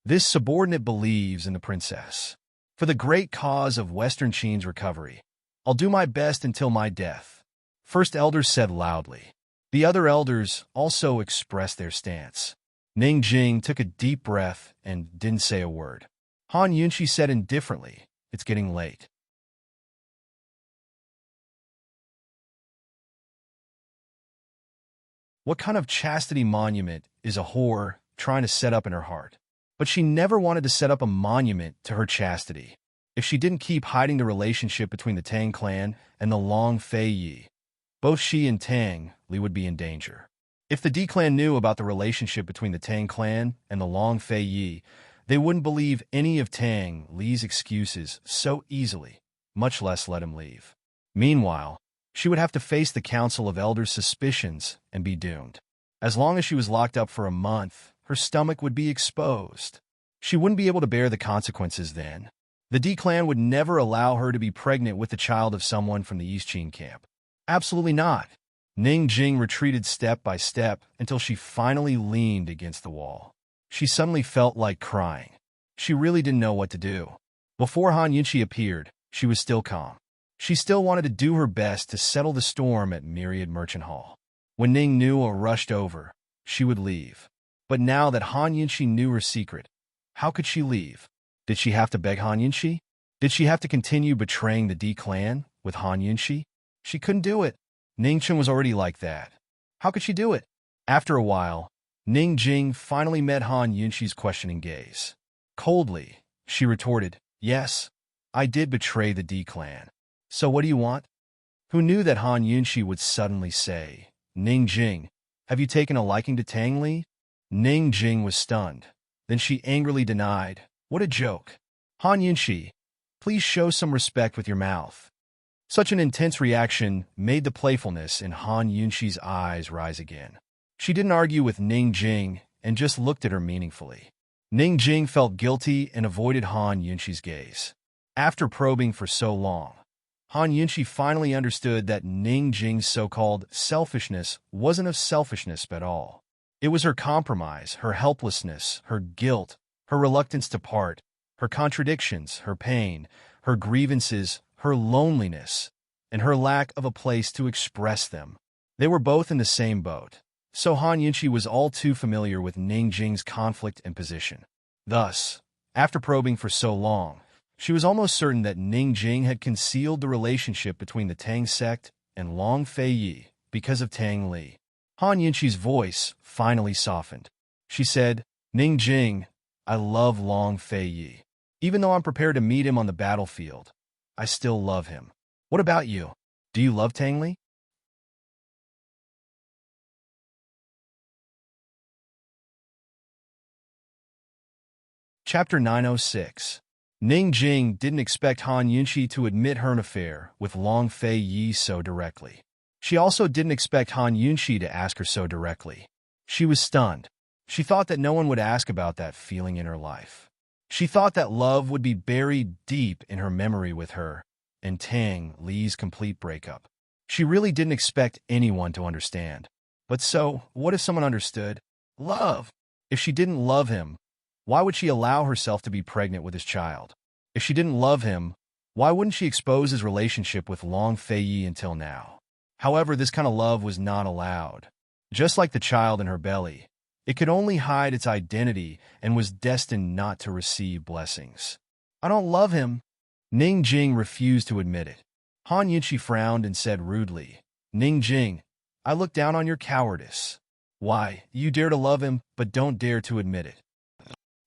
This subordinate believes in the princess. For the great cause of Western Qin's recovery, I'll do my best until my death, First Elder said loudly. The other elders also expressed their stance. Ning Jing took a deep breath and didn't say a word. Han Yunqi said indifferently, "It's getting late." What kind of chastity monument is a whore trying to set up in her heart? But she never wanted to set up a monument to her chastity. If she didn't keep hiding the relationship between the Tang clan and the Long Fei Yi, both she and Tang Li would be in danger. If the D clan knew about the relationship between the Tang clan and the Long Fei Yi, they wouldn't believe any of Tang Li's excuses so easily, much less let him leave. Meanwhile, she would have to face the Council of Elders' suspicions and be doomed. As long as she was locked up for a month, her stomach would be exposed. She wouldn't be able to bear the consequences then. The D-Clan would never allow her to be pregnant with the child of someone from the East Qin camp. Absolutely not. Ning Jing retreated step by step until she finally leaned against the wall. She suddenly felt like crying. She really didn't know what to do. Before Han Yunqi appeared, she was still calm. She still wanted to do her best to settle the storm at Myriad Merchant Hall. When Ning knew or rushed over, she would leave. But now that Han Yunqi knew her secret, how could she leave? Did she have to beg Han Yunqi? Did she have to continue betraying the D-Clan with Han Yunqi? She couldn't do it. Ning Chun was already like that. How could she do it? After a while, Ning Jing finally met Han Yunqi's questioning gaze. Coldly, she retorted, "Yes, I did betray the D-Clan. So what do you want?" Who knew that Han Yunqi would suddenly say, "Ning Jing, have you taken a liking to Tang Li?" Ning Jing was stunned. Then she angrily denied, "What a joke. Han Yunqi, please show some respect with your mouth." Such an intense reaction made the playfulness in Han Yunqi's eyes rise again. She didn't argue with Ning Jing and just looked at her meaningfully. Ning Jing felt guilty and avoided Han Yunqi's gaze. After probing for so long, Han Yunqi finally understood that Ning Jing's so-called selfishness wasn't of selfishness at all. It was her compromise, her helplessness, her guilt, her reluctance to part, her contradictions, her pain, her grievances, her loneliness, and her lack of a place to express them. They were both in the same boat, so Han Yunqi was all too familiar with Ning Jing's conflict and position. Thus, after probing for so long, she was almost certain that Ning Jing had concealed the relationship between the Tang sect and Long Fei Yi because of Tang Li. Han Yunqi's voice finally softened. She said, "Ning Jing, I love Long Fei Yi. Even though I'm prepared to meet him on the battlefield, I still love him. What about you? Do you love Tang Li?" Chapter 906. Ning Jing didn't expect Han Yunqi to admit her affair with Long Fei Yi so directly. She also didn't expect Han Yunqi to ask her so directly. She was stunned. She thought that no one would ask about that feeling in her life. She thought that love would be buried deep in her memory with her and Tang Li's complete breakup. She really didn't expect anyone to understand. But so, what if someone understood? Love! If she didn't love him, why would she allow herself to be pregnant with his child? If she didn't love him, why wouldn't she expose his relationship with Long Fei Yi until now? However, this kind of love was not allowed. Just like the child in her belly, it could only hide its identity and was destined not to receive blessings. "I don't love him." Ning Jing refused to admit it. Han Yunqi frowned and said rudely, "Ning Jing, I look down on your cowardice. Why, you dare to love him, but don't dare to admit it."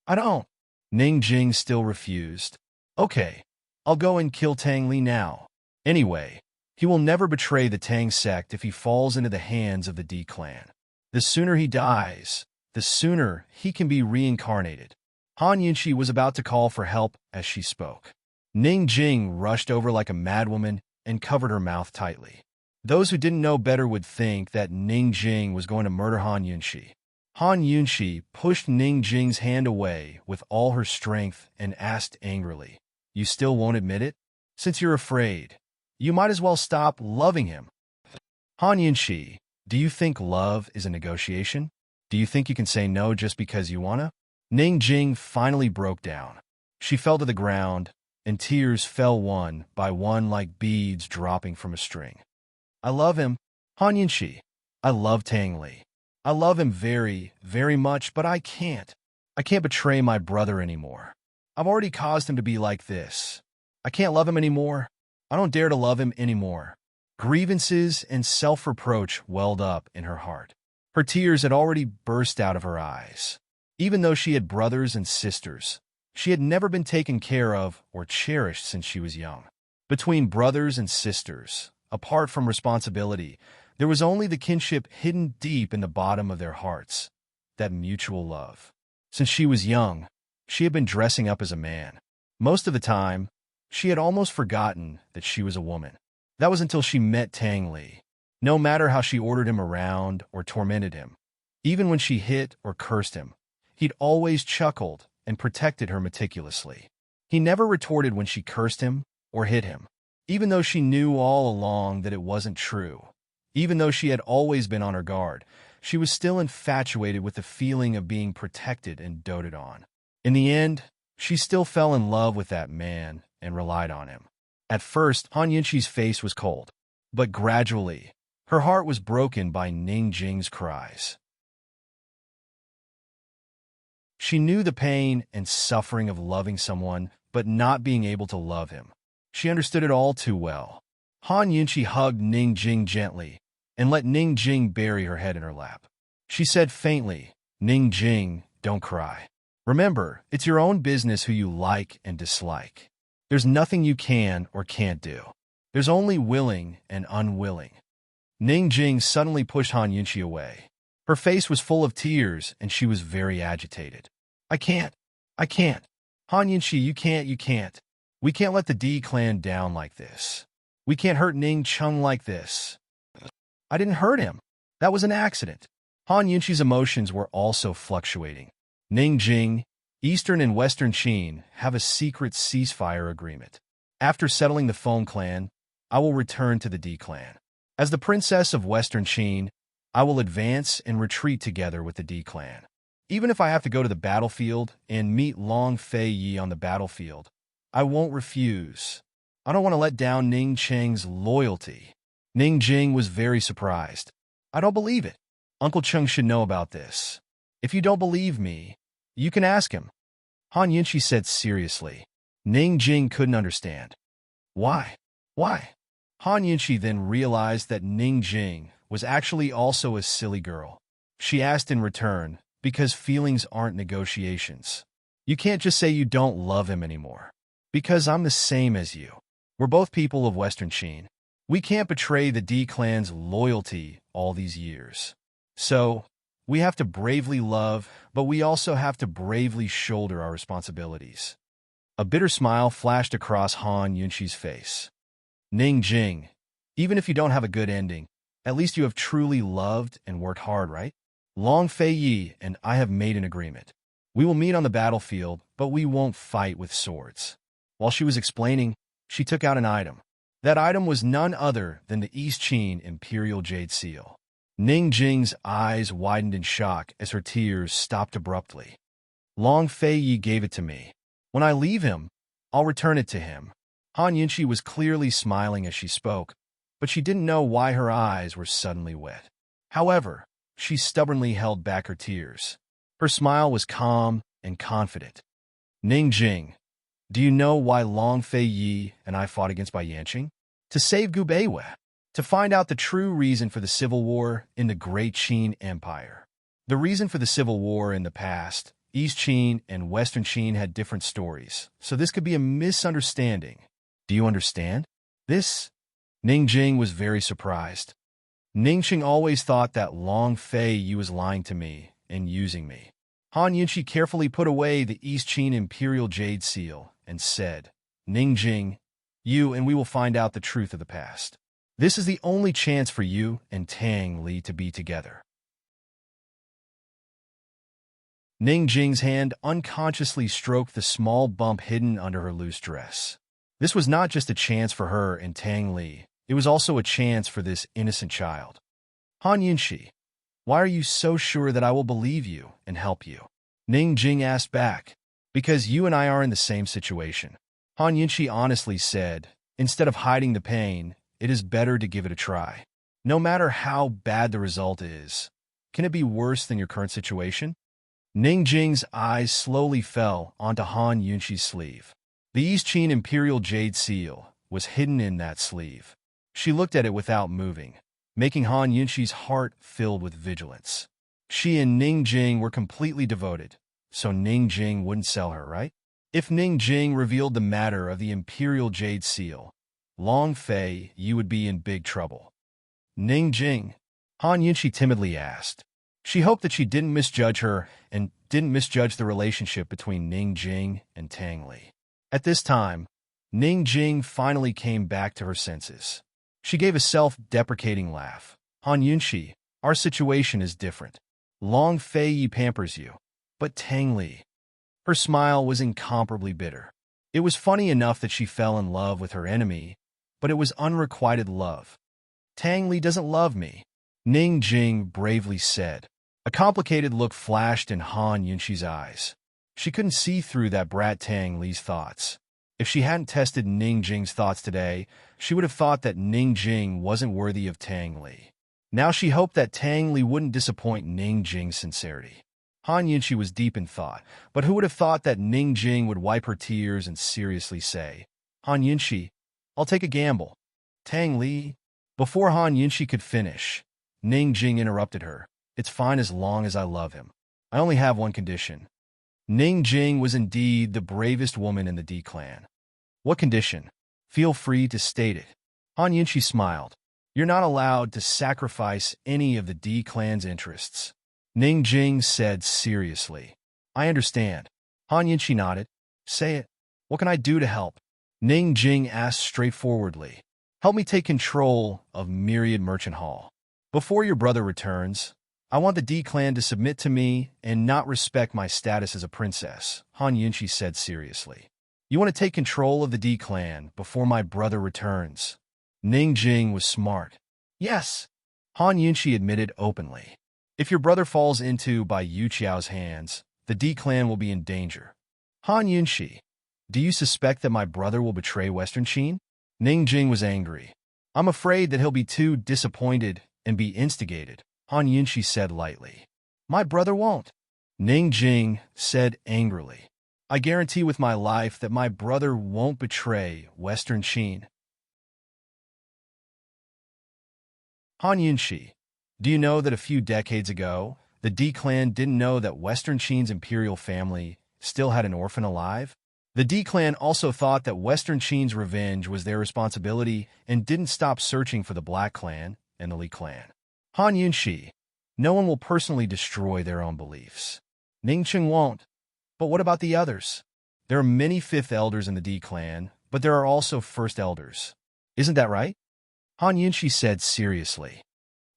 "I don't." Ning Jing still refused. "Okay, I'll go and kill Tang Li now. Anyway, he will never betray the Tang sect if he falls into the hands of the D clan. The sooner he dies, the sooner he can be reincarnated." Han Yunqi was about to call for help as she spoke. Ning Jing rushed over like a madwoman and covered her mouth tightly. Those who didn't know better would think that Ning Jing was going to murder Han Yunqi. Han Yunqi pushed Ning Jing's hand away with all her strength and asked angrily, "You still won't admit it? Since you're afraid, you might as well stop loving him." Han Yunqi, do you think love is a negotiation? Do you think you can say no just because you wanna? Ning Jing finally broke down. She fell to the ground, and tears fell one by one like beads dropping from a string. "I love him, Han Yunqi. I love Tang Li. I love him very, very much, but I can't. I can't betray my brother anymore. I've already caused him to be like this. I can't love him anymore. I don't dare to love him anymore." Grievances and self-reproach welled up in her heart. Her tears had already burst out of her eyes. Even though she had brothers and sisters, she had never been taken care of or cherished since she was young. Between brothers and sisters, apart from responsibility, there was only the kinship hidden deep in the bottom of their hearts, that mutual love. Since she was young, she had been dressing up as a man. Most of the time, she had almost forgotten that she was a woman. That was until she met Tang Li. No matter how she ordered him around or tormented him, even when she hit or cursed him, he'd always chuckled and protected her meticulously. He never retorted when she cursed him or hit him, even though she knew all along that it wasn't true. Even though she had always been on her guard, she was still infatuated with the feeling of being protected and doted on. In the end, she still fell in love with that man and relied on him. At first, Han Yunqi's face was cold, but gradually, her heart was broken by Ning Jing's cries. She knew the pain and suffering of loving someone but not being able to love him. She understood it all too well. Han Yunqi hugged Ning Jing gently and let Ning Jing bury her head in her lap. She said faintly, "Ning Jing, don't cry. Remember, it's your own business who you like and dislike. There's nothing you can or can't do. There's only willing and unwilling." Ning Jing suddenly pushed Han Yunqi away. Her face was full of tears and she was very agitated. I can't. Han Yunqi, you can't. We can't let the D clan down like this. We can't hurt Ning Chung like this." "I didn't hurt him. That was an accident." Han Yunqi's emotions were also fluctuating. Ning Jing, Eastern and Western Qin have a secret ceasefire agreement. After settling the Feng clan, I will return to the D clan. As the princess of Western Qin, I will advance and retreat together with the D clan. Even if I have to go to the battlefield and meet Long Fei Yi on the battlefield, I won't refuse. I don't want to let down Ning Cheng's loyalty. Ning Jing was very surprised. I don't believe it. Uncle Cheng should know about this. If you don't believe me, you can ask him. Han Yinshi said seriously. Ning Jing couldn't understand. Why? Why? Han Yinshi then realized that Ning Jing was actually also a silly girl. She asked in return, because feelings aren't negotiations. You can't just say you don't love him anymore. Because I'm the same as you. We're both people of Western Qin. We can't betray the D clan's loyalty all these years. So, we have to bravely love, but we also have to bravely shoulder our responsibilities. A bitter smile flashed across Han Yunshi's face. Ning Jing, even if you don't have a good ending, at least you have truly loved and worked hard, right? Long Fei Yi and I have made an agreement. We will meet on the battlefield, but we won't fight with swords. While she was explaining, she took out an item. That item was none other than the East Qin Imperial Jade Seal. Ning Jing's eyes widened in shock as her tears stopped abruptly. Long Fei Yi gave it to me. When I leave him, I'll return it to him. Han Yinshi was clearly smiling as she spoke, but she didn't know why her eyes were suddenly wet. However, she stubbornly held back her tears. Her smile was calm and confident. Ning Jing, do you know why Long Fei Yi and I fought against Bai Yanqing? To save Gu Beiwei. To find out the true reason for the civil war in the Great Qin Empire. The reason for the civil war in the past, East Qin and Western Qin had different stories, so this could be a misunderstanding. Do you understand? This? Ning Jing was very surprised. Ningxing always thought that Long Fei Yi was lying to me and using me. Han Yinshi carefully put away the East Qin Imperial Jade Seal and said, Ning Jing, you and we will find out the truth of the past. This is the only chance for you and Tang Li to be together. Ning Jing's hand unconsciously stroked the small bump hidden under her loose dress. This was not just a chance for her and Tang Li, it was also a chance for this innocent child. Han Yinshi, why are you so sure that I will believe you and help you? Ning Jing asked back. Because you and I are in the same situation. Han Yinshi honestly said, instead of hiding the pain, it is better to give it a try. No matter how bad the result is, can it be worse than your current situation? Ning Jing's eyes slowly fell onto Han Yunshi's sleeve. The East Qin Imperial Jade Seal was hidden in that sleeve. She looked at it without moving, making Han Yunshi's heart filled with vigilance. She and Ning Jing were completely devoted, so Ning Jing wouldn't sell her, right? If Ning Jing revealed the matter of the Imperial Jade Seal, Long Fei Yi would be in big trouble. Ning Jing? Han Yinshi timidly asked. She hoped that she didn't misjudge her and didn't misjudge the relationship between Ning Jing and Tang Li. At this time, Ning Jing finally came back to her senses. She gave a self-deprecating laugh. Han Yinshi, our situation is different. Long Fei Yi pampers you, but Tang Li. Her smile was incomparably bitter. It was funny enough that she fell in love with her enemy, but it was unrequited love. Tang Li doesn't love me, Ning Jing bravely said. A complicated look flashed in Han Yunshi's eyes. She couldn't see through that brat Tang Li's thoughts. If she hadn't tested Ning Jing's thoughts today, she would have thought that Ning Jing wasn't worthy of Tang Li. Now she hoped that Tang Li wouldn't disappoint Ning Jing's sincerity. Han Yinshi was deep in thought, but who would have thought that Ning Jing would wipe her tears and seriously say, Han Yinshi, I'll take a gamble. Tang Li? Before Han Yinshi could finish, Ning Jing interrupted her. It's fine as long as I love him. I only have one condition. Ning Jing was indeed the bravest woman in the D clan. What condition? Feel free to state it. Han Yinshi smiled. You're not allowed to sacrifice any of the D clan's interests. Ning Jing said seriously. I understand. Han Yinshi nodded. Say it. What can I do to help? Ning Jing asked straightforwardly. Help me take control of Myriad Merchant Hall. Before your brother returns, I want the D clan to submit to me and not respect my status as a princess, Han Yinshi said seriously. You want to take control of the D clan before my brother returns. Ning Jing was smart. Yes, Han Yunshi admitted openly. If your brother falls into by Yu Qiao's hands, the D clan will be in danger. Han Yunshi, do you suspect that my brother will betray Western Qin? Ning Jing was angry. I'm afraid that he'll be too disappointed and be instigated, Han Yunshi said lightly. My brother won't. Ning Jing said angrily. I guarantee with my life that my brother won't betray Western Qin. Han Yunshi, do you know that a few decades ago, the D clan didn't know that Western Qin's imperial family still had an orphan alive? The D clan also thought that Western Qin's revenge was their responsibility and didn't stop searching for the Black Clan and the Li clan. Han Yunshi, no one will personally destroy their own beliefs. Ning Qing won't. But what about the others? There are many fifth elders in the D clan, but there are also first elders. Isn't that right? Han Yunshi said seriously.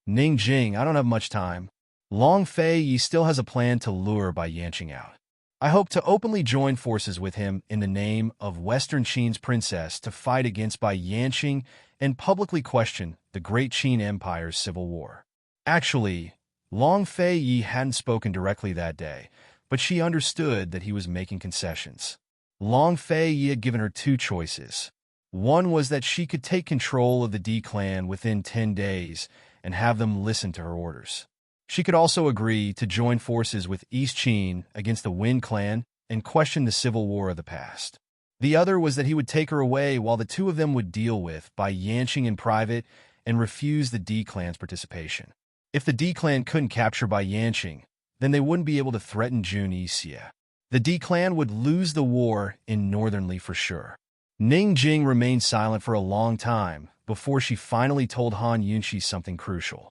Ning Jing, I don't have much time. Long Fei Yi still has a plan to lure Bai Yanqing out. I hope to openly join forces with him in the name of Western Qin's princess to fight against Bai Yanqing and publicly question the Great Qin Empire's civil war. Actually, Long Fei Yi hadn't spoken directly that day, but she understood that he was making concessions. Long Fei Yi had given her two choices. One was that she could take control of the D clan within 10 days and have them listen to her orders. She could also agree to join forces with East Qin against the Wen clan and question the civil war of the past. The other was that he would take her away while the two of them would deal with Bai Yanqing in private and refuse the D clan's participation. If the D clan couldn't capture Bai Yanqing, then they wouldn't be able to threaten Jun Yixia. The D clan would lose the war in Northern Li for sure. Ning Jing remained silent for a long time before she finally told Han Yunshi something crucial.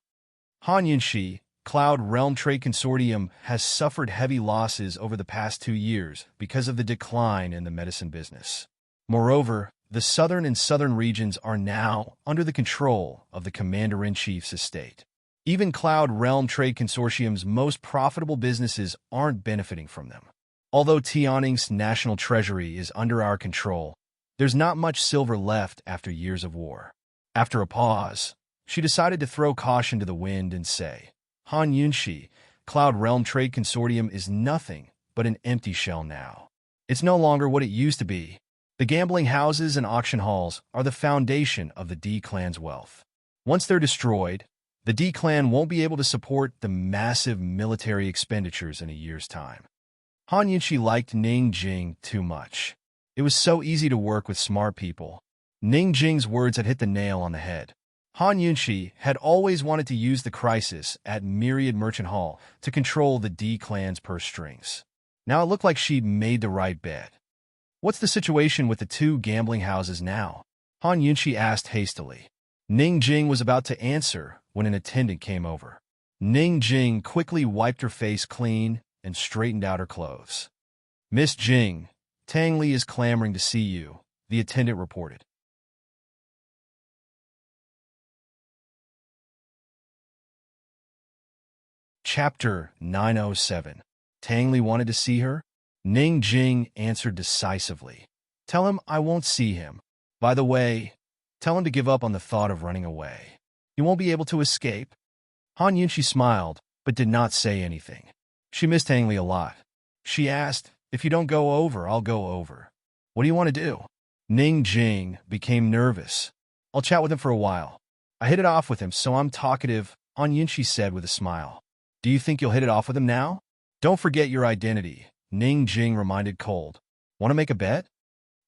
Han Yunshi, Cloud Realm Trade Consortium has suffered heavy losses over the past 2 years because of the decline in the medicine business. Moreover, the southern and southern regions are now under the control of the Commander-in-Chief's estate. Even Cloud Realm Trade Consortium's most profitable businesses aren't benefiting from them. Although Tianning's national treasury is under our control, there's not much silver left after years of war. After a pause, she decided to throw caution to the wind and say, Han Yunshi, Cloud Realm Trade Consortium is nothing but an empty shell now. It's no longer what it used to be. The gambling houses and auction halls are the foundation of the D clan's wealth. Once they're destroyed, the D clan won't be able to support the massive military expenditures in a year's time. Han Yunshi liked Ning Jing too much. It was so easy to work with smart people. Ning Jing's words had hit the nail on the head. Han Yunshi had always wanted to use the crisis at Myriad Merchant Hall to control the D clan's purse strings. Now it looked like she'd made the right bet. What's the situation with the two gambling houses now? Han Yunshi asked hastily. Ning Jing was about to answer when an attendant came over. Ning Jing quickly wiped her face clean and straightened out her clothes. Miss Jing, Tang Li is clamoring to see you, the attendant reported. Chapter 907. Tang Li wanted to see her? Ning Jing answered decisively. Tell him I won't see him. By the way, tell him to give up on the thought of running away. He won't be able to escape. Han Yunshi smiled, but did not say anything. She missed Tang Li a lot. She asked, if you don't go over, I'll go over. What do you want to do? Ning Jing became nervous. I'll chat with him for a while. I hit it off with him, so I'm talkative, Han Yunshi said with a smile. Do you think you'll hit it off with him now? Don't forget your identity, Ning Jing reminded cold. Want to make a bet?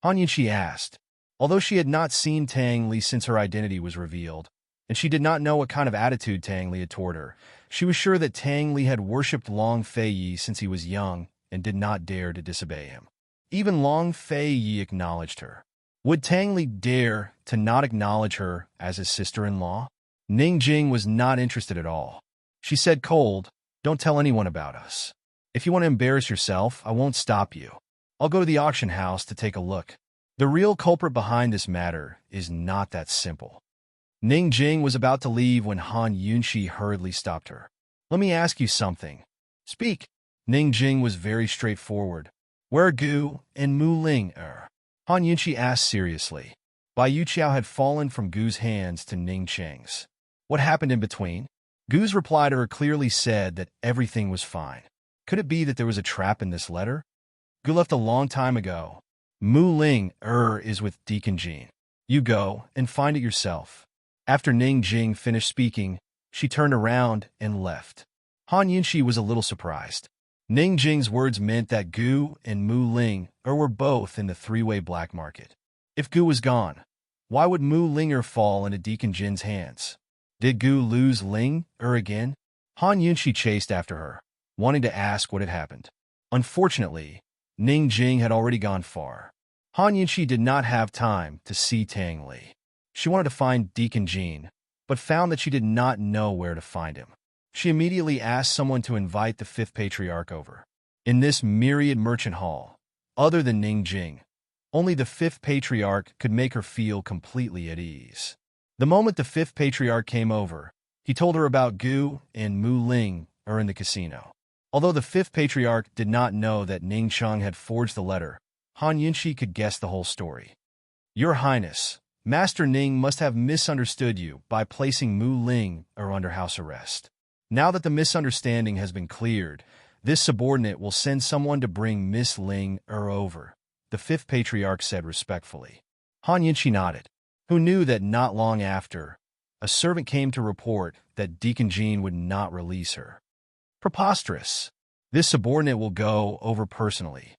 Han Yunshi asked. Although she had not seen Tang Li since her identity was revealed, and she did not know what kind of attitude Tang Li had toward her, she was sure that Tang Li had worshipped Long Fei Yi since he was young and did not dare to disobey him. Even Long Fei Yi acknowledged her. Would Tang Li dare to not acknowledge her as his sister-in-law? Ning Jing was not interested at all. She said cold, don't tell anyone about us. If you want to embarrass yourself, I won't stop you. I'll go to the auction house to take a look. The real culprit behind this matter is not that simple. Ning Jing was about to leave when Han Yunshi hurriedly stopped her. Let me ask you something. Speak. Ning Jing was very straightforward. Where are Gu and Mu Ling? Han Yunshi asked seriously. Bai Yuqiao had fallen from Gu's hands to Ning Cheng's. What happened in between? Gu's reply to her clearly said that everything was fine. Could it be that there was a trap in this letter? Gu left a long time ago. Mu Ling is with Deacon Jean. You go and find it yourself. After Ning Jing finished speaking, she turned around and left. Han Yunxi was a little surprised. Ning Jing's words meant that Gu and Mu Ling were both in the three-way black market. If Gu was gone, why would Mu Ling fall into Deacon Jin's hands? Did Gu lose Ling again? Han Yunxi chased after her, wanting to ask what had happened. Unfortunately, Ning Jing had already gone far. Han Yunxi did not have time to see Tang Li. She wanted to find Deacon Jin, but found that she did not know where to find him. She immediately asked someone to invite the fifth patriarch over. In this myriad merchant hall, other than Ning Jing, only the fifth patriarch could make her feel completely at ease. The moment the fifth patriarch came over, he told her about Gu and Mu Ling in the casino. Although the fifth patriarch did not know that Ning Cheng had forged the letter, Han Yunxi could guess the whole story. Your Highness, Master Ning must have misunderstood you by placing Mu Ling under house arrest. Now that the misunderstanding has been cleared, this subordinate will send someone to bring Miss Ling over, the fifth patriarch said respectfully. Han Yunxi nodded, who knew that not long after, a servant came to report that Deacon Jean would not release her. Preposterous. This subordinate will go over personally.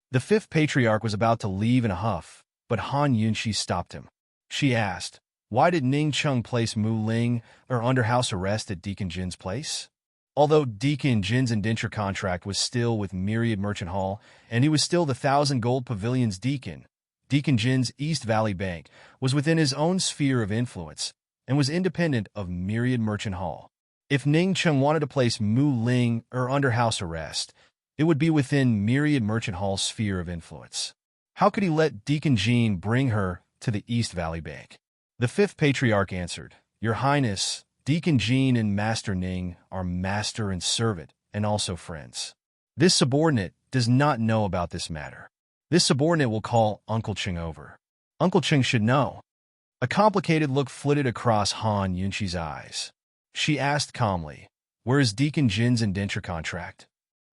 The fifth patriarch was about to leave in a huff, but Han Yunxi stopped him. She asked, why did Ning Cheng place Mu Ling under house arrest at Deacon Jin's place? Although Deacon Jin's indenture contract was still with Myriad Merchant Hall, and he was still the 1,000 Gold Pavilion's deacon, Deacon Jin's East Valley Bank was within his own sphere of influence and was independent of Myriad Merchant Hall. If Ning Cheng wanted to place Mu Ling under house arrest, it would be within Myriad Merchant Hall's sphere of influence. How could he let Deacon Jean bring her to the East Valley Bank? The fifth patriarch answered, Your Highness, Deacon Jean and Master Ning are master and servant, and also friends. This subordinate does not know about this matter. This subordinate will call Uncle Cheng over. Uncle Cheng should know. A complicated look flitted across Han Yunxi's eyes. She asked calmly, where is Deacon Jin's indenture contract?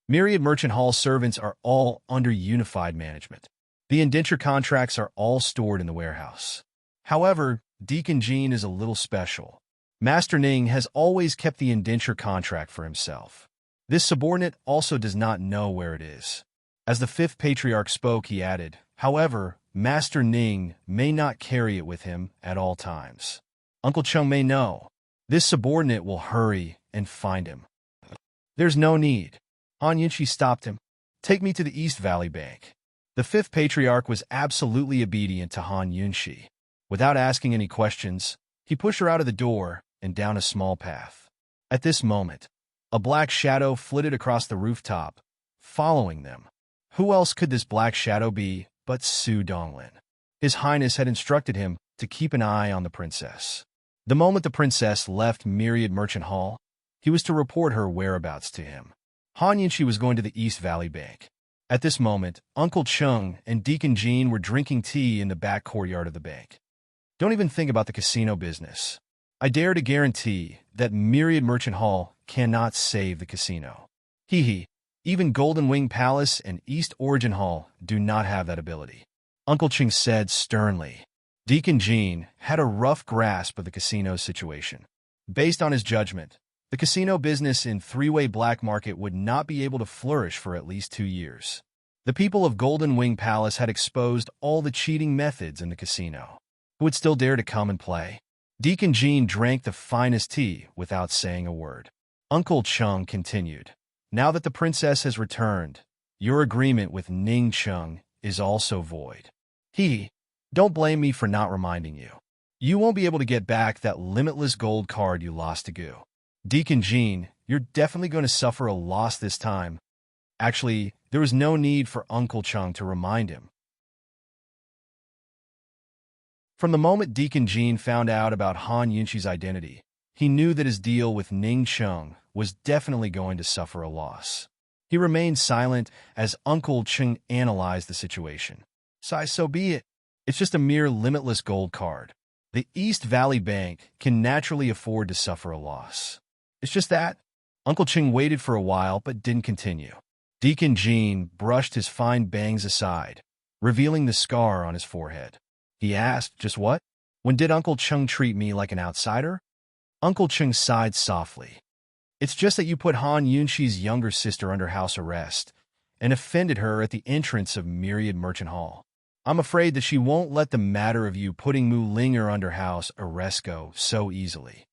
Myriad Merchant Hall servants are all under unified management. The indenture contracts are all stored in the warehouse. However, Deacon Jean is a little special. Master Ning has always kept the indenture contract for himself. This subordinate also does not know where it is. As the fifth patriarch spoke, he added, however, Master Ning may not carry it with him at all times. Uncle Cheng may know. This subordinate will hurry and find him. There's no need. Han Yunxi stopped him. Take me to the East Valley Bank. The fifth patriarch was absolutely obedient to Han Yunxi. Without asking any questions, he pushed her out of the door and down a small path. At this moment, a black shadow flitted across the rooftop, following them. Who else could this black shadow be but Su Donglin? His Highness had instructed him to keep an eye on the princess. The moment the princess left Myriad Merchant Hall, he was to report her whereabouts to him. Han Yunxi was going to the East Valley Bank. At this moment, Uncle Cheng and Deacon Jean were drinking tea in the back courtyard of the bank. Don't even think about the casino business. I dare to guarantee that Myriad Merchant Hall cannot save the casino. Hee. Even Golden Wing Palace and East Origin Hall do not have that ability. Uncle Cheng said sternly. Deacon Jean had a rough grasp of the casino's situation. Based on his judgment, the casino business in three-way black market would not be able to flourish for at least 2 years. The people of Golden Wing Palace had exposed all the cheating methods in the casino. Who would still dare to come and play? Deacon Jean drank the finest tea without saying a word. Uncle Cheng continued. Now that the princess has returned, your agreement with Ning Cheng is also void. Don't blame me for not reminding you. You won't be able to get back that limitless gold card you lost to Gu. Deacon Jean, you're definitely going to suffer a loss this time. Actually, there was no need for Uncle Cheng to remind him. From the moment Deacon Jean found out about Han Yunxi's identity, he knew that his deal with Ning Cheng was definitely going to suffer a loss. He remained silent as Uncle Cheng analyzed the situation. Sigh, so be it. It's just a mere limitless gold card. The East Valley Bank can naturally afford to suffer a loss. It's just that. Uncle Ching waited for a while but didn't continue. Deacon Jean brushed his fine bangs aside, revealing the scar on his forehead. He asked, just what? When did Uncle Chung treat me like an outsider? Uncle Chung sighed softly. It's just that you put Han Yunxi's younger sister under house arrest and offended her at the entrance of Myriad Merchant Hall. I'm afraid that she won't let the matter of you putting Mu Linger under house arrest go so easily.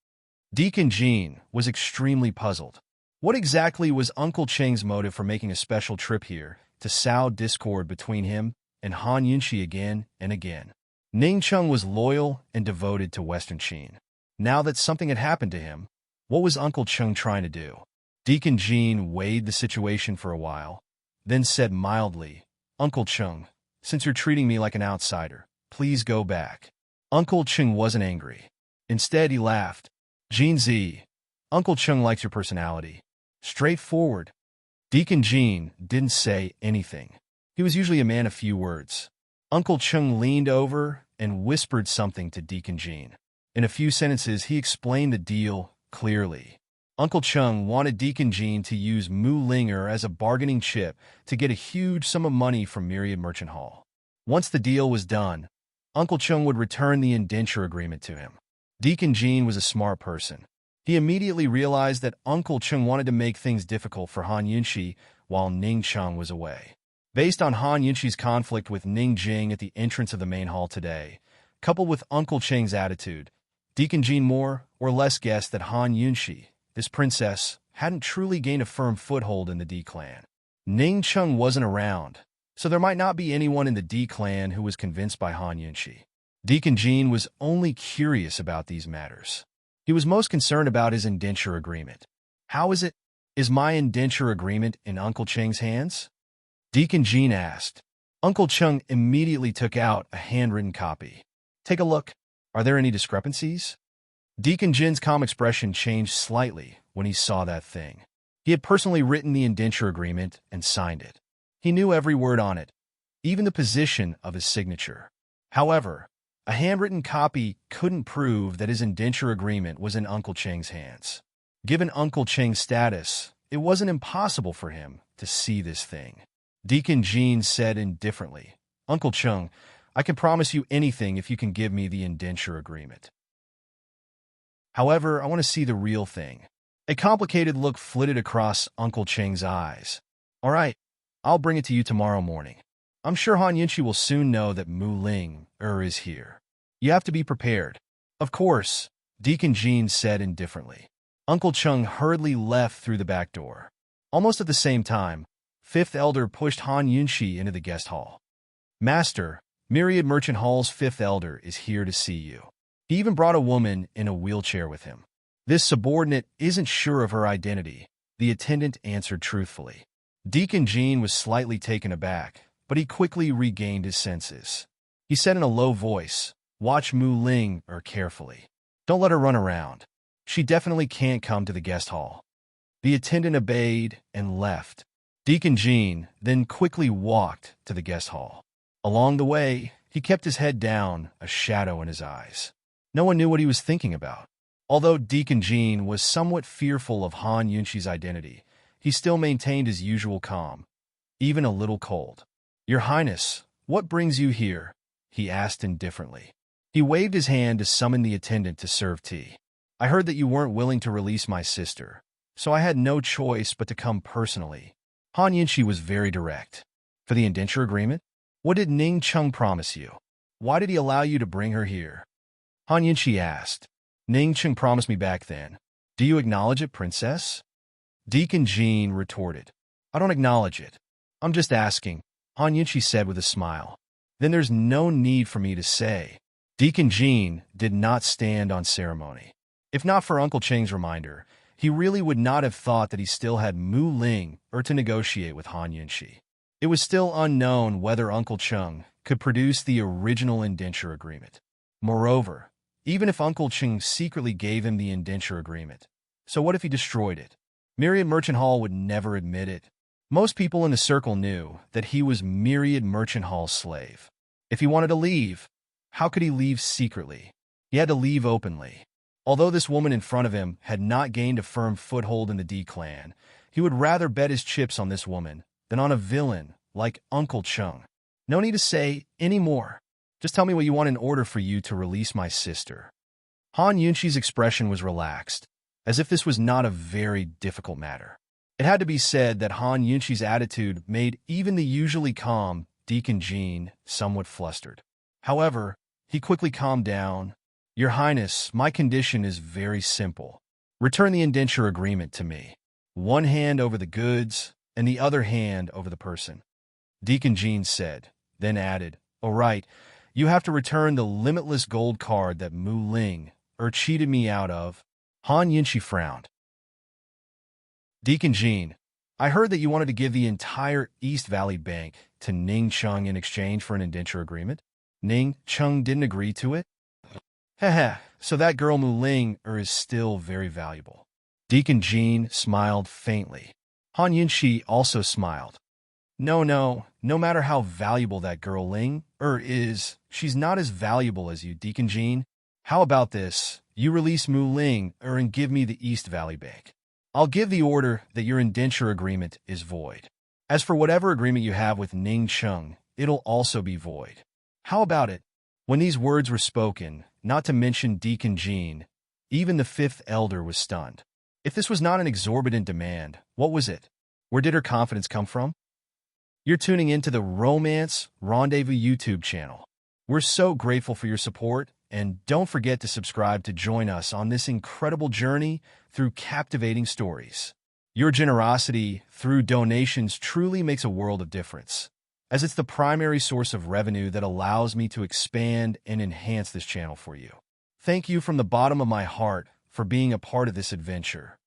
Deacon Jean was extremely puzzled. What exactly was Uncle Cheng's motive for making a special trip here to sow discord between him and Han Yunxi again and again? Ning Chung was loyal and devoted to Western Qin. Now that something had happened to him, what was Uncle Chung trying to do? Deacon Jean weighed the situation for a while, then said mildly, Uncle Chung, since you're treating me like an outsider, please go back. Uncle Chung wasn't angry. Instead, he laughed. Jean Z, Uncle Chung likes your personality. Straightforward. Deacon Jean didn't say anything. He was usually a man of few words. Uncle Chung leaned over and whispered something to Deacon Jean. In a few sentences, he explained the deal clearly. Uncle Chung wanted Deacon Jean to use Mu Linger as a bargaining chip to get a huge sum of money from Myriad Merchant Hall. Once the deal was done, Uncle Chung would return the indenture agreement to him. Deacon Jean was a smart person. He immediately realized that Uncle Chung wanted to make things difficult for Han Yunxi while Ning Chung was away. Based on Han Yunxi's conflict with Ning Jing at the entrance of the main hall today, coupled with Uncle Cheng's attitude, Deacon Jean more or less guessed that Han Yunxi, this princess, hadn't truly gained a firm foothold in the D clan. Ning Chung wasn't around, so there might not be anyone in the D clan who was convinced by Han Yunxi. Deacon Jean was only curious about these matters. He was most concerned about his indenture agreement. How is it? Is my indenture agreement in Uncle Cheng's hands? Deacon Jean asked. Uncle Chung immediately took out a handwritten copy. Take a look. Are there any discrepancies? Deacon Jin's calm expression changed slightly when he saw that thing. He had personally written the indenture agreement and signed it. He knew every word on it, even the position of his signature. However, a handwritten copy couldn't prove that his indenture agreement was in Uncle Cheng's hands. Given Uncle Cheng's status, it wasn't impossible for him to see this thing. Deacon Jean said indifferently, Uncle Chung, I can promise you anything if you can give me the indenture agreement. However, I want to see the real thing. A complicated look flitted across Uncle Cheng's eyes. All right, I'll bring it to you tomorrow morning. I'm sure Han Yunxi will soon know that Mu Linger is here. You have to be prepared. Of course, Deacon Jean said indifferently. Uncle Chung hurriedly left through the back door. Almost at the same time, Fifth Elder pushed Han Yunxi into the guest hall. Master, Myriad Merchant Hall's Fifth Elder is here to see you. He even brought a woman in a wheelchair with him. This subordinate isn't sure of her identity, the attendant answered truthfully. Deacon Jean was slightly taken aback, but he quickly regained his senses. He said in a low voice, Watch Mu Linger carefully. Don't let her run around. She definitely can't come to the guest hall. The attendant obeyed and left. Deacon Jean then quickly walked to the guest hall. Along the way, he kept his head down, a shadow in his eyes. No one knew what he was thinking about. Although Deacon Jean was somewhat fearful of Han Yunxi's identity, he still maintained his usual calm, even a little cold. Your Highness, what brings you here? He asked indifferently. He waved his hand to summon the attendant to serve tea. I heard that you weren't willing to release my sister, so I had no choice but to come personally. Han Yunxi was very direct. For the indenture agreement? What did Ning Chung promise you? Why did he allow you to bring her here? Han Yunxi asked. Ning Chung promised me back then. Do you acknowledge it, princess? Deacon Jean retorted. I don't acknowledge it. I'm just asking, Han Yunxi said with a smile. Then there's no need for me to say. Deacon Jean did not stand on ceremony. If not for Uncle Cheng's reminder, he really would not have thought that he still had Mu Linger to negotiate with Han Yunxi. It was still unknown whether Uncle Cheng could produce the original indenture agreement. Moreover, even if Uncle Cheng secretly gave him the indenture agreement, so what if he destroyed it? Myriad Merchant Hall would never admit it. Most people in the circle knew that he was Myriad Merchant Hall's slave. If he wanted to leave, how could he leave secretly? He had to leave openly. Although this woman in front of him had not gained a firm foothold in the D clan, he would rather bet his chips on this woman than on a villain like Uncle Chung. No need to say any more. Just tell me what you want in order for you to release my sister. Han Yunqi's expression was relaxed, as if this was not a very difficult matter. It had to be said that Han Yunqi's attitude made even the usually calm Deacon Jean somewhat flustered. However, he quickly calmed down. Your Highness, my condition is very simple. Return the indenture agreement to me. One hand over the goods, and the other hand over the person. Deacon Jean said, then added, all right, you have to return the limitless gold card that Mu Ling cheated me out of. Han Yunqi frowned. Deacon Jean, I heard that you wanted to give the entire East Valley Bank to Ning Chung in exchange for an indenture agreement. Ning Chung didn't agree to it? Heh, so that girl Mu Ling is still very valuable. Deacon Jean smiled faintly. Han Yunqi also smiled. No matter how valuable that girl Ling is, she's not as valuable as you, Deacon Jean. How about this? You release Mu Ling and give me the East Valley Bank. I'll give the order that your indenture agreement is void. As for whatever agreement you have with Ning Chung, it'll also be void. How about it? When these words were spoken, not to mention Deacon Jean, even the fifth elder was stunned. If this was not an exorbitant demand, what was it? Where did her confidence come from? You're tuning into the Romance Rendezvous YouTube channel. We're so grateful for your support, and don't forget to subscribe to join us on this incredible journey through captivating stories. Your generosity through donations truly makes a world of difference, as it's the primary source of revenue that allows me to expand and enhance this channel for you. Thank you from the bottom of my heart for being a part of this adventure.